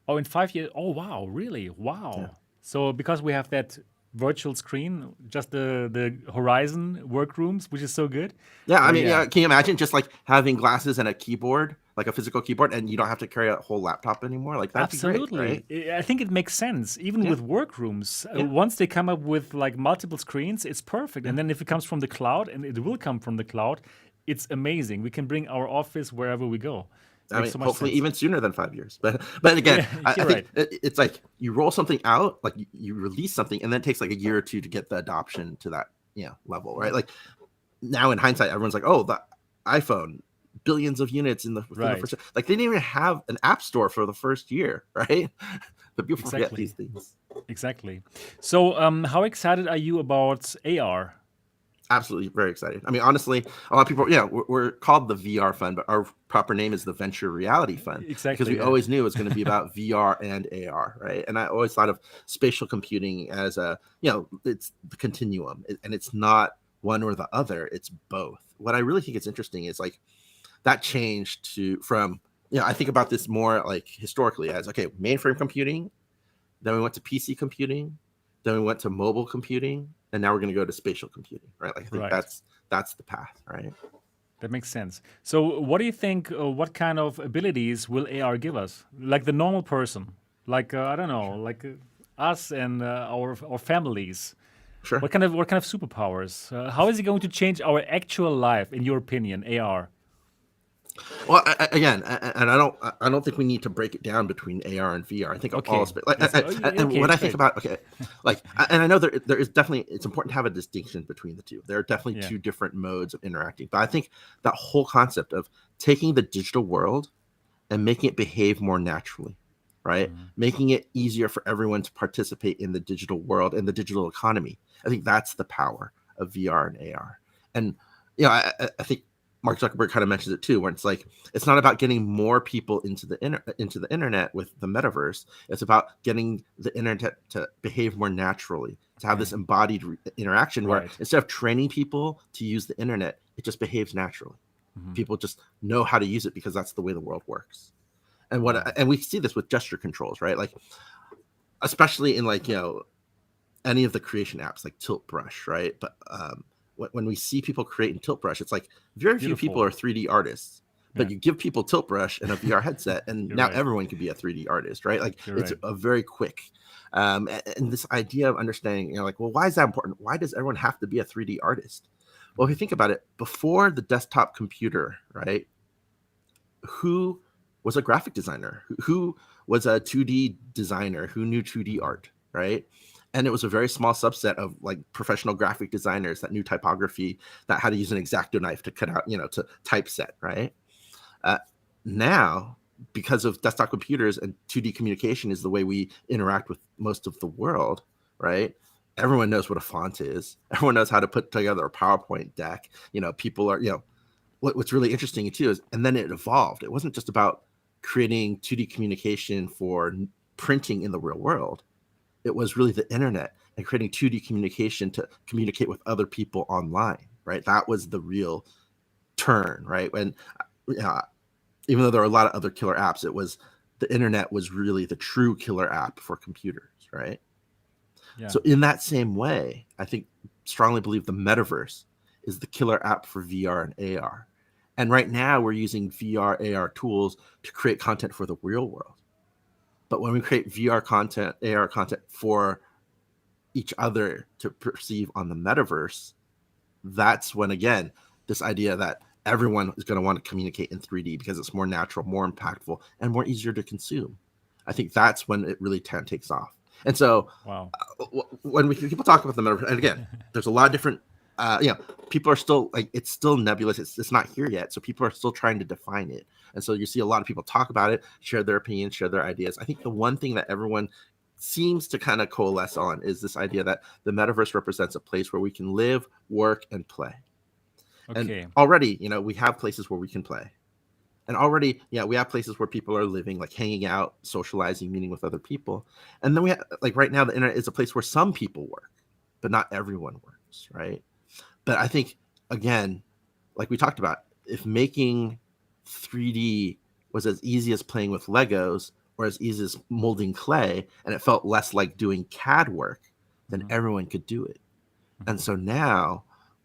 Oh, in 5 years? Oh, wow, really? Wow.
Yeah.
So because we have that virtual screen, just the Horizon Workrooms, which is so good.
Yeah, I
Or
mean, can you imagine just like having glasses and a keyboard, like a physical keyboard, and you don't have to carry a whole laptop anymore? Like that'd be
Absolutely.
great, right?
I think it makes sense, even with Workrooms.
Yeah.
Once they come up with like multiple screens, it's perfect. And then if it comes from the cloud, and it will come from the cloud, it's amazing. We can bring our office wherever we go.
I mean,
Makes so much
hopefully
sense.
even sooner than 5 years. But again,
Yeah,
I
you're
think
right.
it's like you roll something out, like you release something, and then it takes like a year or two to get the adoption to that level, right? Like now in hindsight, everyone's like, oh, the iPhone, billions of units in the
Right.
first, like they didn't even have an app store for the first year, right? But people forget
Exactly.
these things.
Exactly. So, how excited are you about AR?
Absolutely, very excited. I mean, honestly, a lot of people, we're called the VR Fund, but our proper name is the Venture Reality Fund,
Exactly,
because we
yeah.
always knew it was going to be about VR and AR, right? And I always thought of spatial computing as it's the continuum, and it's not one or the other; it's both. What I really think is interesting is like that changed from I think about this more like historically as mainframe computing, then we went to PC computing, then we went to mobile computing, and now we're going to go to spatial computing, right? Like I think
Right.
that's the path, right?
That makes sense. So, what do you think? What kind of abilities will AR give us? Like the normal person, like I don't know, like us and our families.
Sure.
What kind of superpowers? How is it going to change our actual life, in your opinion? AR.
Well, again, and I don't think we need to break it down between AR and VR. I think
Okay.
all and
Okay,
what I think
great.
about and I know there is definitely, it's important to have a distinction between the two. There are definitely
Yeah.
two different modes of interacting, but I think that whole concept of taking the digital world and making it behave more naturally, right? Making it easier for everyone to participate in the digital world and the digital economy. I think that's the power of VR and AR. And I think Mark Zuckerberg kind of mentions it too, where it's like it's not about getting more people into the internet with the metaverse. It's about getting the internet to behave more naturally, to have this embodied interaction where instead of training people to use the internet, it just behaves naturally. People just know how to use it because that's the way the world works. And and we see this with gesture controls, right? Like especially in like any of the creation apps like Tilt Brush, right? But when we see people create in Tilt Brush, it's like very few people are 3D artists, but you give people Tilt Brush and a VR headset, and now everyone can be a 3D artist, right? Like it's a very quick. And this idea of understanding, like, well, why is that important? Why does everyone have to be a 3D artist? Well, if you think about it, before the desktop computer, right? Who was a graphic designer? Who was a 2D designer? Who knew 2D art, right? And it was a very small subset of like professional graphic designers that knew typography, that had to use an X-Acto knife to cut out, to typeset, right? Now, because of desktop computers and 2D communication is the way we interact with most of the world, right? Everyone knows what a font is. Everyone knows how to put together a PowerPoint deck. People are, what's really interesting too is, and then it evolved. It wasn't just about creating 2D communication for printing in the real world. It was really the internet and creating 2D communication to communicate with other people online, right? That was the real turn, right? And even though there are a lot of other killer apps, the internet was really the true killer app for computers, right? Yeah. So in that same way, I strongly believe the metaverse is the killer app for VR and AR. And right now we're using VR, AR tools to create content for the real world. But when we create VR content, AR content for each other to perceive on the metaverse, that's when, again, this idea that everyone is going to want to communicate in 3D because it's more natural, more impactful, and more easier to consume. I think that's when it really takes off. And so when people talk about the metaverse, and again, there's a lot of different, people are still like, it's still nebulous. It's not here yet. So people are still trying to define it. And so you see a lot of people talk about it, share their opinions, share their ideas. I think the one thing that everyone seems to kind of coalesce on is this idea that the metaverse represents a place where we can live, work, and play. Okay. And already, we have places where we can play. And already, we have places where people are living, like hanging out, socializing, meeting with other people. And then we have, like right now, the internet is a place where some people work, but not everyone works, right? But I think, again, like we talked about, if making 3D was as easy as playing with Legos or as easy as molding clay, and it felt less like doing CAD work, then everyone could do it. And so now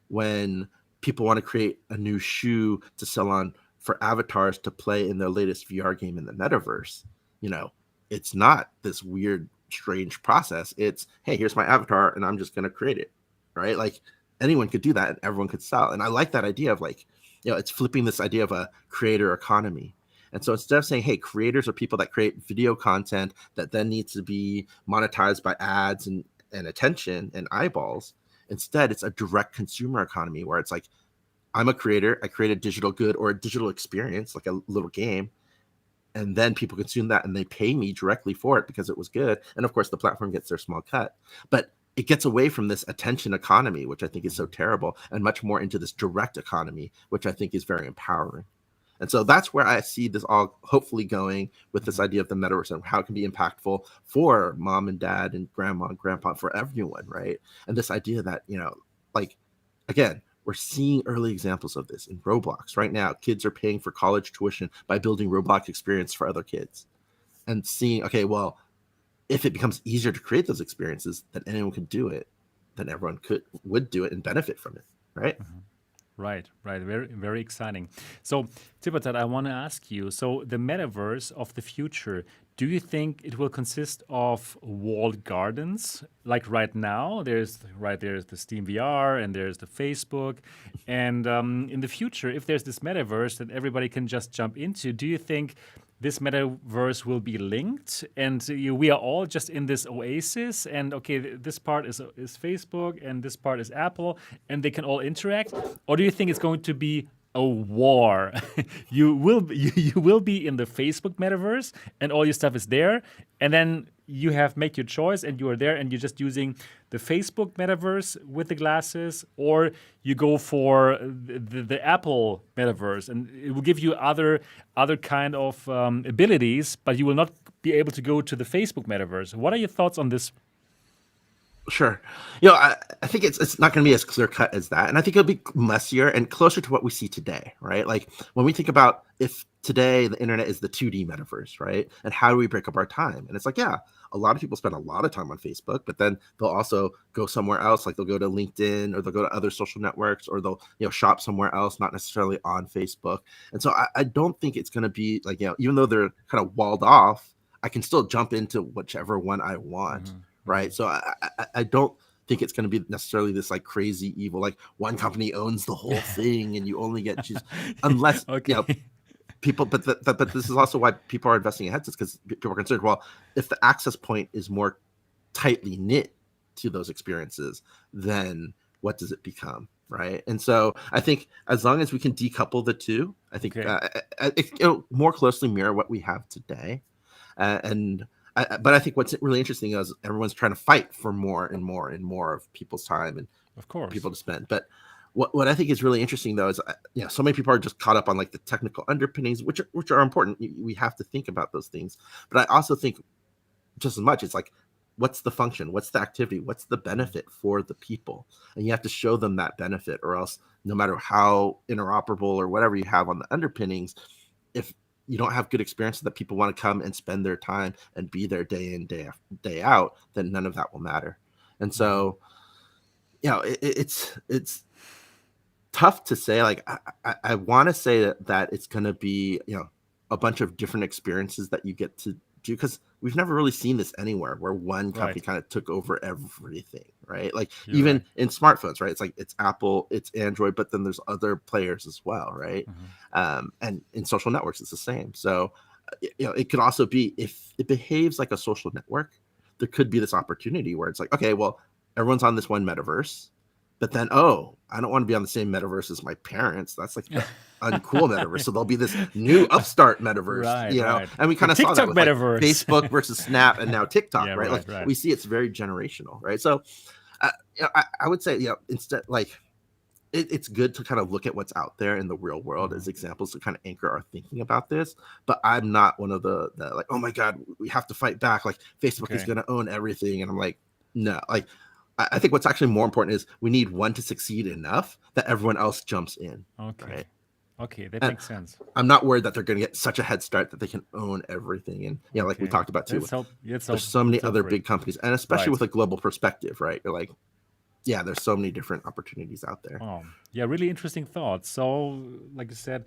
when people want to create a new shoe to sell on for avatars to play in their latest VR game in the metaverse, it's not this weird, strange process. It's, hey, here's my avatar and I'm just going to create it, right? Like anyone could do that and everyone could sell. And I like that idea of like, it's flipping this idea of a creator economy. And so instead of saying, hey, creators are people that create video content that then needs to be monetized by ads and attention and eyeballs, instead it's a direct consumer economy where it's like, I'm a creator, I create a digital good or a digital experience, like a little game, and then people consume that and they pay me directly for it because it was good. And of course the platform gets their small cut, but it gets away from this attention economy, which I think is so terrible, and much more into this direct economy, which I think is very empowering. And so that's where I see this all hopefully going with this idea of the metaverse and how it can be impactful for mom and dad and grandma and grandpa, for everyone, right? And this idea that, like, again, we're seeing early examples of this in Roblox. Right now, kids are paying for college tuition by building Roblox experience for other kids and seeing, okay, well, if it becomes easier to create those experiences, then anyone could do it, then everyone would do it and benefit from it, right?
Right. Very, very exciting. So, Tipatat, I want to ask you, so the metaverse of the future, do you think it will consist of walled gardens? Like right now, there's the Steam VR and there's the Facebook. And in the future, if there's this metaverse that everybody can just jump into, do you think this metaverse will be linked and we are all just in this oasis, and okay, this part is Facebook and this part is Apple and they can all interact? Or do you think it's going to be a war. You will be in the Facebook metaverse, and all your stuff is there, and then you have make your choice, and you are there, and you're just using the Facebook metaverse with the glasses, or you go for the Apple metaverse, and it will give you other kind of abilities, but you will not be able to go to the Facebook metaverse. What are your thoughts on this?
Sure. I think it's not going to be as clear cut as that. And I think it'll be messier and closer to what we see today, right? Like when we think about if today the internet is the 2D metaverse, right? And how do we break up our time? And it's like, yeah, a lot of people spend a lot of time on Facebook, but then they'll also go somewhere else. Like they'll go to LinkedIn or they'll go to other social networks or they'll, shop somewhere else, not necessarily on Facebook. And so I don't think it's going to be like, even though they're kind of walled off, I can still jump into whichever one I want. Mm-hmm. Right. So I don't think it's going to be necessarily this like crazy evil, like one company owns the whole thing and you only get choose unless, people, but this is also why people are investing in headsets because people are concerned, well, if the access point is more tightly knit to those experiences, then what does it become? Right. And so I think as long as we can decouple the two, I think it'll more closely mirror what we have today. But I think what's really interesting is everyone's trying to fight for more and more and more of people's time and
of course
people to spend. But what I think is really interesting though is so many people are just caught up on like the technical underpinnings, which are important. We have to think about those things. But I also think just as much it's like, what's the function? What's the activity? What's the benefit for the people? And you have to show them that benefit, or else no matter how interoperable or whatever you have on the underpinnings, if you don't have good experiences that people want to come and spend their time and be there day in, day out, then none of that will matter. And so, it's tough to say. Like, I want to say that it's going to be, a bunch of different experiences that you get to do, because we've never really seen this anywhere where one company kind of took over everything, right? Like even in smartphones, right? It's like it's Apple, it's Android, but then there's other players as well, right? Mm-hmm. And in social networks, it's the same. So, it could also be, if it behaves like a social network, there could be this opportunity where it's like, okay, well, everyone's on this one metaverse, but then, I don't want to be on the same metaverse as my parents. That's like the uncool metaverse. So there'll be this new upstart metaverse, right. And we kind of saw that with like Facebook versus Snap and now TikTok, right? Like we see it's very generational, right? So I would say, instead, like it's good to kind of look at what's out there in the real world as examples to kind of anchor our thinking about this. But I'm not one of the like, oh my God, we have to fight back. Like Facebook is going to own everything. And I'm like, no, like, I think what's actually more important is we need one to succeed enough that everyone else jumps in.
Okay.
Right?
Okay, that makes sense.
I'm not worried that they're going to get such a head start that they can own everything. And, like we talked about too, there's so many other big companies, and especially with a global perspective, right? You're like, there's so many different opportunities out there.
Oh, yeah, really interesting thoughts. So, like you said,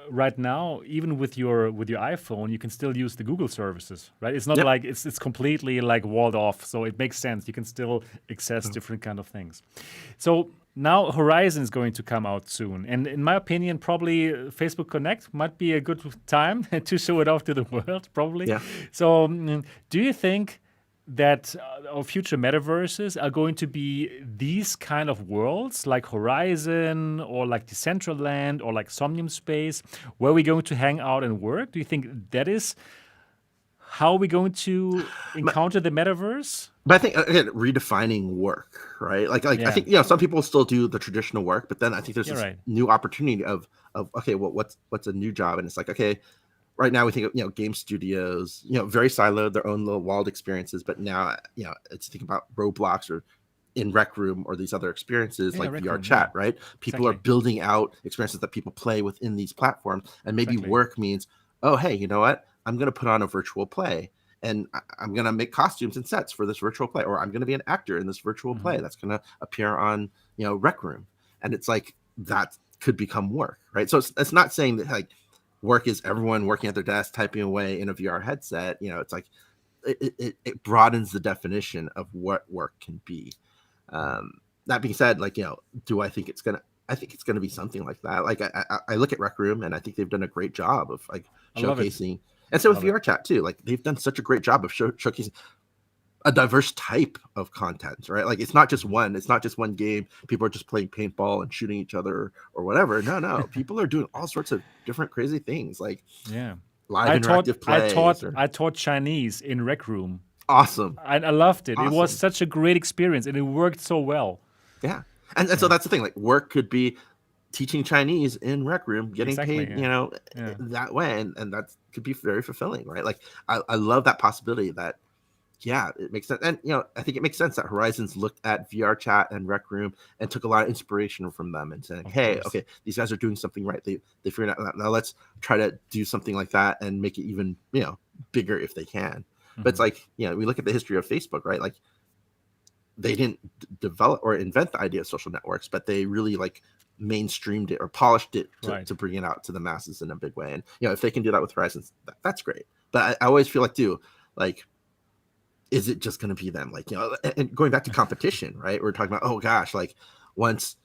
right now, even with your iPhone, you can still use the Google services, right? It's not like it's completely like walled off. So it makes sense. You can still access different kind of things. So now Horizon is going to come out soon. And in my opinion, probably Facebook Connect might be a good time to show it off to the world, probably. Yeah. So do you think that our future metaverses are going to be these kind of worlds like Horizon or like Decentraland or like Somnium Space, where we're going to hang out and work? Do you think that is how we're going to encounter the metaverse?
But I think, again, redefining work, right? Like I think, some people still do the traditional work, but then I think there's this new opportunity of okay, well, what's a new job? And it's like, okay, right now we think of, game studios, very siloed, their own little walled experiences. But now, it's think about Roblox or in Rec Room or these other experiences like VR chat, right? People are building out experiences that people play within these platforms. And maybe work means, oh, hey, you know what? I'm going to put on a virtual play and I'm going to make costumes and sets for this virtual play, or I'm going to be an actor in this virtual play that's going to appear on, Rec Room. And it's like, that could become work, right? So it's not saying that like, work is everyone working at their desk, typing away in a VR headset. It's like it broadens the definition of what work can be. That being said, like, do I think it's gonna? I think it's gonna be something like that. Like I look at Rec Room and I think they've done a great job of like showcasing. And so with VR chat too, like they've done such a great job of showcasing. a diverse type of content, right? Like it's not just one game. People are just playing paintball and shooting each other or whatever. No, people are doing all sorts of different crazy things, like live interactive plays.
I taught Chinese in Rec Room.
Awesome.
I loved it.
Awesome.
It was such a great experience, and it worked so well.
Yeah, and so that's the thing. Like work could be teaching Chinese in Rec Room, getting paid, that way, and that could be very fulfilling, right? Like I love that possibility. That it makes sense, and I think it makes sense that Horizons looked at VR chat and Rec Room and took a lot of inspiration from them and saying, hey, okay, these guys are doing something right. They figured out that. Now let's try to do something like that and make it even bigger if they can. But it's like we look at the history of Facebook, right? Like they didn't develop or invent the idea of social networks, but they really like mainstreamed it or polished it to bring it out to the masses in a big way. And if they can do that with Horizons, that's great. But I always feel like too, like, is it just going to be them? Like, and going back to competition, right? We're talking about, oh gosh, like once,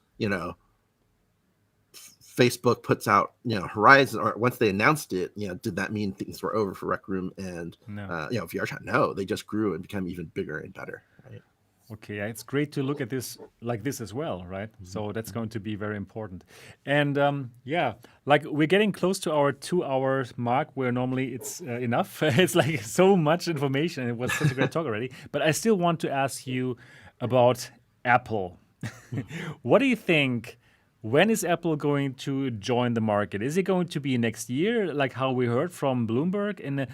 Facebook puts out, Horizon, or once they announced it, did that mean things were over for Rec Room and, VR chat? No, they just grew and became even bigger and better, right?
Okay, it's great to look at this like this as well, right? So that's going to be very important. And like we're getting close to our 2-hour mark where normally it's enough. It's like so much information. It was such a great talk already. But I still want to ask you about Apple. What do you think? When is Apple going to join the market? Is it going to be next year, like how we heard from Bloomberg? And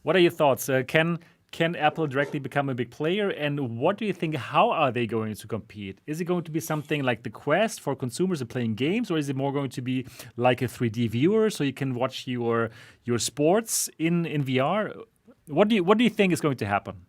what are your thoughts? Can Apple directly become a big player? And what do you think? How are they going to compete? Is it going to be something like the Quest for consumers and playing games, or is it more going to be like a 3D viewer so you can watch your sports in VR? What do you think is going to happen?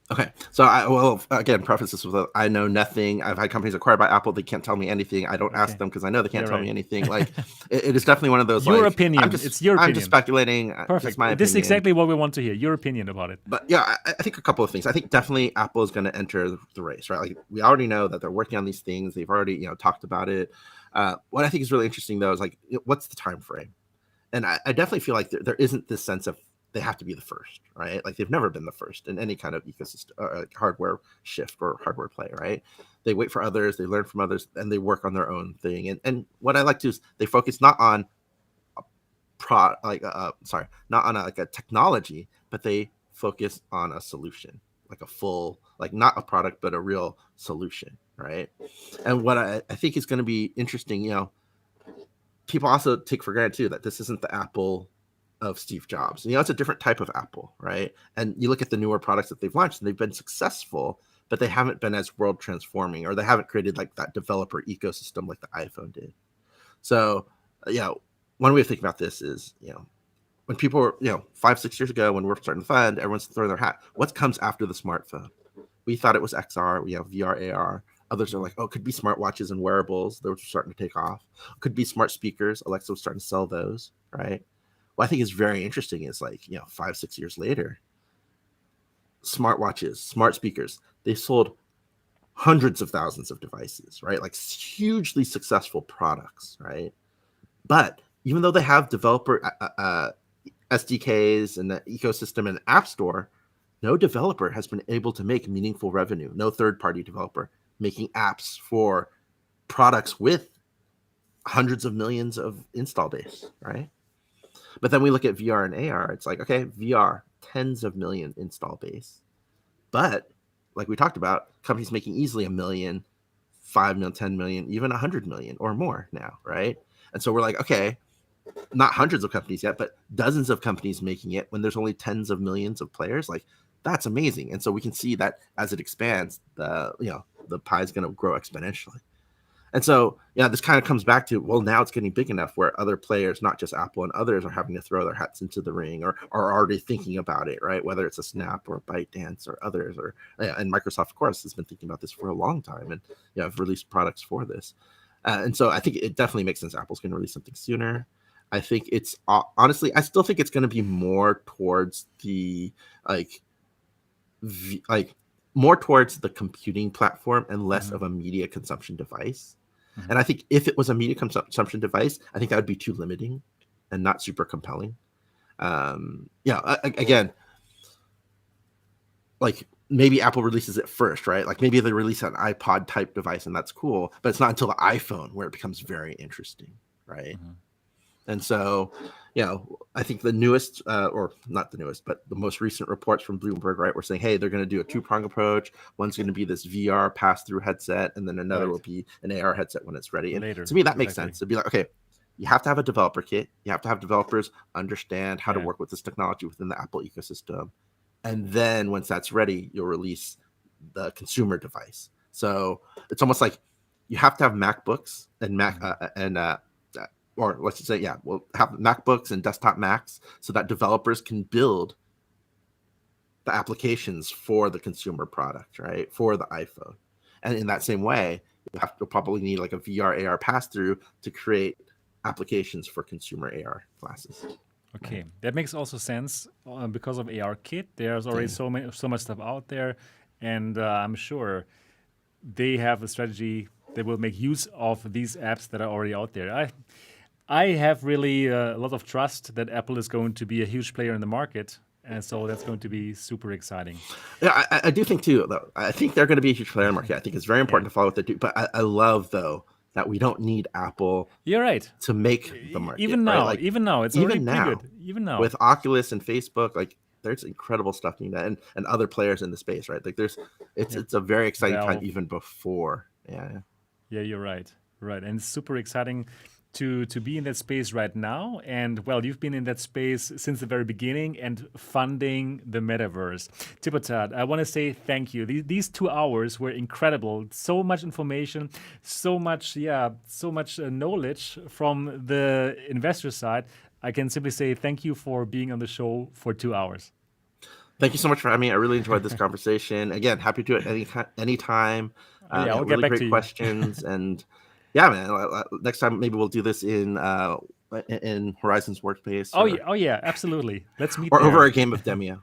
Okay, so I will again preface this with I know nothing. I've had companies acquired by Apple; they can't tell me anything. I don't ask them because I know they can't tell me anything. Like it is definitely one of those.
Your opinion. It's your opinion.
I'm just speculating.
Perfect.
Just my opinion.
This is exactly what we want to hear. Your opinion about it.
But yeah, I think a couple of things. I think definitely Apple is going to enter the race, right? Like we already know that they're working on these things. They've already talked about it. What I think is really interesting though is like what's the time frame? And I definitely feel like there isn't this sense of they have to be the first, right? Like they've never been the first in any kind of ecosystem, hardware shift or hardware play, right? They wait for others, they learn from others, and they work on their own thing. And what I like to is they focus not on a technology, but they focus on a solution, like a full, like not a product, but a real solution, right? And what I think is going to be interesting, people also take for granted too that this isn't the Apple of Steve Jobs. It's a different type of Apple, right? And you look at the newer products that they've launched and they've been successful, but they haven't been as world transforming, or they haven't created like that developer ecosystem like the iPhone did. So, one way of thinking about this is, when people were, 5-6 years ago, when we're starting to fund, everyone's throwing their hat. What comes after the smartphone? We thought it was XR. We have VR, AR. Others are like, it could be smartwatches and wearables. Those are starting to take off. It could be smart speakers. Alexa was starting to sell those, right? What I think is very interesting is 5-6 years later, smartwatches, smart speakers, they sold hundreds of thousands of devices, right? Like hugely successful products, right? But even though they have developer SDKs and the ecosystem and app store, no developer has been able to make meaningful revenue. No third-party developer making apps for products with hundreds of millions of install base, right? But then we look at VR and AR. It's like, okay, VR, tens of million install base. But like we talked about, companies making easily 1 million, 5 million, 10 million, even 100 million or more now, right? And so we're like, okay, not hundreds of companies yet, but dozens of companies making it when there's only tens of millions of players. Like that's amazing. And so we can see that as it expands, the pie is going to grow exponentially. And so, this kind of comes back to, well, now it's getting big enough where other players, not just Apple and others, are having to throw their hats into the ring or are already thinking about it, right? Whether it's a Snap or a ByteDance or others, and Microsoft, of course, has been thinking about this for a long time and have released products for this. And so I think it definitely makes sense Apple's going to release something sooner. I think it's honestly, I still think it's going to be more towards the more towards the computing platform and less of a media consumption device. Mm-hmm. And I think if it was a media consumption device, I think that would be too limiting and not super compelling. Again, like maybe Apple releases it first, right? Like maybe they release an iPod type device and that's cool, but it's not until the iPhone where it becomes very interesting, right?
Mhm.
And so, I think the newest, or not the newest, but the most recent reports from Bloomberg, right, were saying, hey, they're going to do a two-prong approach. One's going to be this VR pass-through headset, and then another will be an AR headset when it's ready. And
Later,
to me, that makes
exactly.
sense. It'd be like, okay, you have to have a developer kit. You have to have developers understand how to work with this technology within the Apple ecosystem. And then once that's ready, you'll release the consumer device. So it's almost like you have to have MacBooks and or let's just say, we'll have MacBooks and desktop Macs so that developers can build the applications for the consumer product, right? For the iPhone. And in that same way, you'll probably need like a VR AR pass-through to create applications for consumer AR glasses.
Okay, that makes also sense because of ARKit. There's already so much stuff out there, and I'm sure they have a strategy that will make use of these apps that are already out there. I have really a lot of trust that Apple is going to be a huge player in the market, and so that's going to be super exciting.
Yeah, I do think too, though. I think they're going to be a huge player in the market. I think it's very important to follow what they do. But I love, though, that we don't need Apple
You're right.
to make the market.
Even now,
right?
even now, it's already pretty good. Even now.
With Oculus and Facebook, like there's incredible stuff being done, and other players in the space, right? Like it's a very exciting time even before. Yeah,
you're right. Right. And it's super exciting to be in that space right now. And well, you've been in that space since the very beginning and funding the metaverse. Tipatat, I want to say thank you. These 2 hours were incredible. So much information, so much knowledge from the investor side. I can simply say thank you for being on the show for 2 hours.
Thank you so much for having me. I really enjoyed this conversation. Again, happy to do it anytime.
I'll get
really
back
great
to you.
questions. And yeah, man, next time maybe we'll do this in Horizon's workspace.
Oh yeah, absolutely. Let's meet
or
there.
over a game of Demio.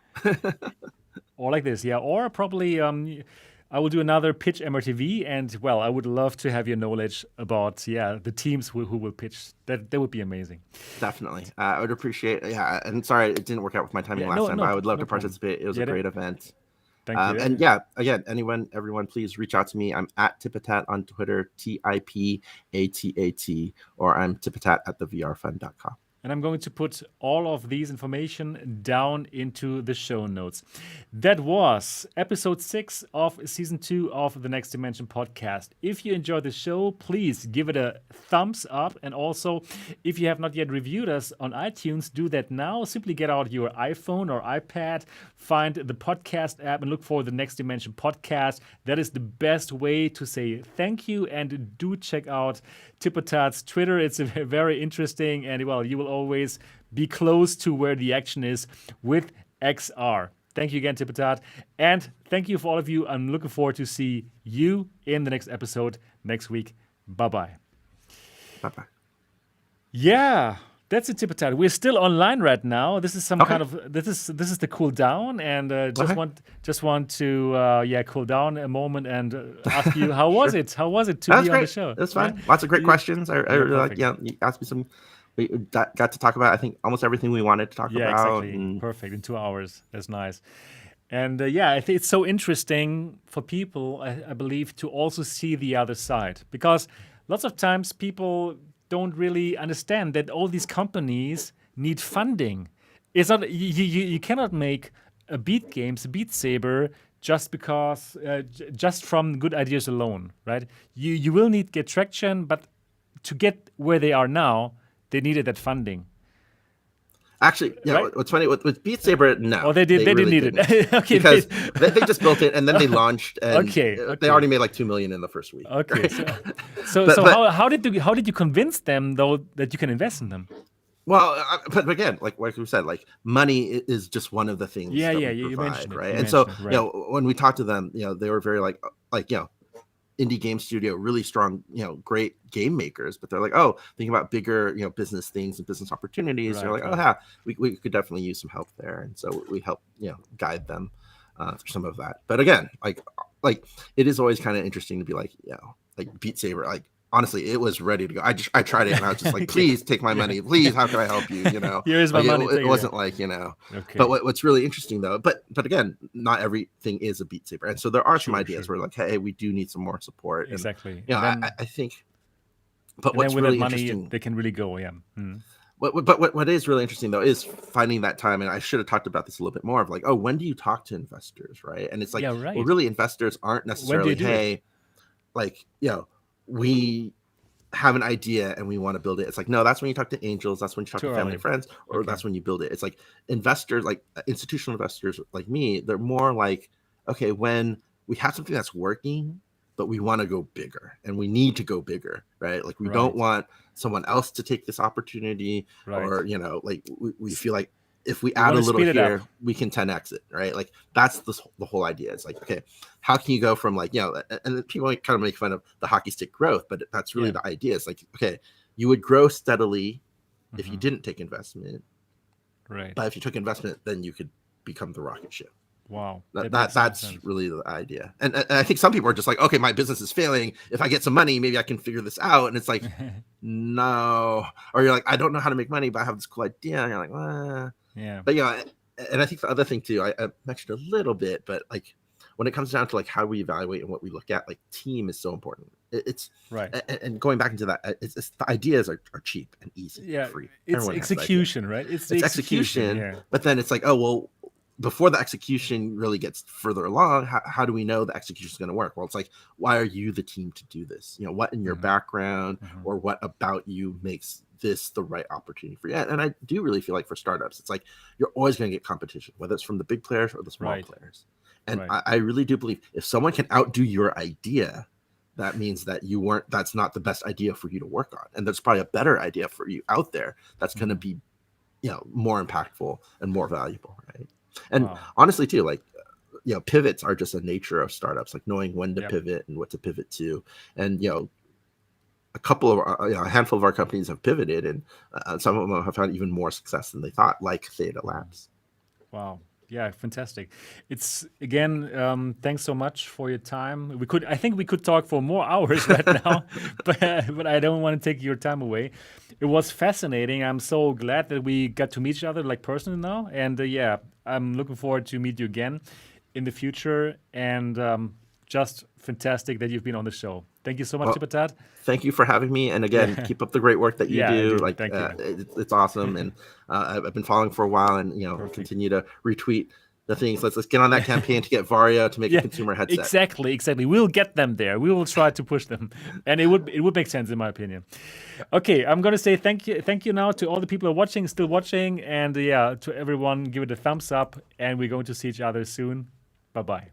Or like this, yeah. Or probably I will do another pitch MRTV, and well, I would love to have your knowledge about the teams who will pitch. That would be amazing.
Definitely, I would appreciate. Yeah, and sorry it didn't work out with my timing last time. But I would love to participate. It was a great event.
Thank you.
And again, everyone, please reach out to me. I'm at Tipatat on Twitter, TIPATAT, or I'm tipatat@thevrfund.com.
And I'm going to put all of these information down into the show notes. That was episode 6 of season 2 of the Next Dimension podcast. If you enjoyed the show, please give it a thumbs up. And also, if you have not yet reviewed us on iTunes, do that now. Simply get out your iPhone or iPad, find the podcast app, and look for the Next Dimension podcast. That is the best way to say thank you. And do check out Tipatat's Twitter. It's very interesting, and well, you will always be close to where the action is with XR. Thank you again, Tipatat, and thank you for all of you. I'm looking forward to see you in the next episode next week. Bye-bye.
Bye-bye.
Yeah, that's it, Tipatat. We're still online right now. This is some kind of this is the cool down, and just want to cool down a moment and ask you how was it? How was it to be on the show?
That's fine. Right? Lots of great questions. I really like. Yeah, you asked me some. We got to talk about, I think, almost everything we wanted to talk about.
Exactly. And perfect. In 2 hours. That's nice. And I think it's so interesting for people, I believe, to also see the other side, because lots of times people don't really understand that all these companies need funding. It's not you cannot make a Beat Saber just because just from good ideas alone, right? You will get traction, but to get where they are now, they needed that funding.
Actually, right? What's funny with Beat Saber, no.
Oh, they didn't
really
need it. Okay,
because they just built it and then they launched, and
okay.
They already made like $2 million in the first week.
Okay,
right?
so how did you convince them though that you can invest in them?
Well, but again, like we said, like money is just one of the things.
Yeah,
you
provide, mentioned
right?
It.
And so when we talked to them, they were very like indie game studio, really strong, great game makers, but they're like, thinking about bigger, business things and business opportunities. They're like, we could definitely use some help there. And so we help, guide them through some of that. But again, like it is always kind of interesting to be like, like Beat Saber, like honestly, it was ready to go. I tried it and I was just like, please take my money. Please, how can I help you?
Here's my
Like,
money.
it wasn't like,
Okay.
but what's really interesting though, but again, not everything is a Beat Saber. And so there are some ideas where like, hey, we do need some more support. And,
Exactly.
I think, but
and
what's
then with
really
that money,
interesting,
they can really go. Yeah.
what is really interesting though is finding that time, and I should have talked about this a little bit more of like, oh, when do you talk to investors, right? And it's like,
Yeah, right.
well, really, investors aren't necessarily,
do it?
hey, like, we have an idea and we want to build it. It's like, no, that's when you talk to angels, that's when you talk
Too
to family
early.
and friends, or
Okay.
that's when you build it. It's like investors, like institutional investors like me, they're more like, okay, when we have something that's working, but we want to go bigger and we need to go bigger, right? Like we don't want someone else to take this opportunity,
Right.
or like we feel like if we
You
add a
wanna
little
speed it
here,
up.
we can 10x it, right? Like that's the whole idea. It's like, okay, how can you go from like, and then people kind of make fun of the hockey stick growth, but that's really the idea. It's like, okay, you would grow steadily if you didn't take investment,
Right.
but if you took investment, then you could become the rocket ship.
Wow.
That's really the idea. And I think some people are just like, okay, my business is failing. If I get some money, maybe I can figure this out. And it's like, no. Or you're like, I don't know how to make money, but I have this cool idea. And you're like, well.
Yeah.
But and I think the other thing too, I mentioned a little bit, but like when it comes down to like how we evaluate and what we look at, like team is so important. It's
right.
And going back into that, it's the ideas are cheap and easy, free.
It's
Everyone
execution, right? It's
execution.
Yeah.
But then it's like, oh well, before the execution really gets further along, how do we know the execution is going to work? Well, it's like, why are you the team to do this? What in your background or what about you makes this the right opportunity for you? And I do really feel like for startups, it's like you're always going to get competition, whether it's from the big players or the small players. And I really do believe if someone can outdo your idea, that means that that's not the best idea for you to work on. And there's probably a better idea for you out there that's going to be, more impactful and more valuable, right? And honestly too, like, pivots are just a nature of startups, like knowing when to pivot and what to pivot to. And, a couple of a handful of our companies have pivoted, and some of them have had even more success than they thought, like Theta Labs.
Wow. Yeah, fantastic. It's again, thanks so much for your time. I think we could talk for more hours right now, but I don't want to take your time away. It was fascinating. I'm so glad that we got to meet each other like personally now, and I'm looking forward to meet you again in the future. And just fantastic that you've been on the show. Thank you so much, Tipatat.
Thank you for having me. And again, keep up the great work that you do.
Dude,
like,
thank you.
It's awesome. And I've been following for a while, and continue to retweet the things. Let's get on that campaign to get Varjo to make a consumer headset.
Exactly. We'll get them there. We will try to push them, and it would make sense in my opinion. Okay, I'm gonna say thank you now to all the people who are still watching, and to everyone, give it a thumbs up, and we're going to see each other soon. Bye bye.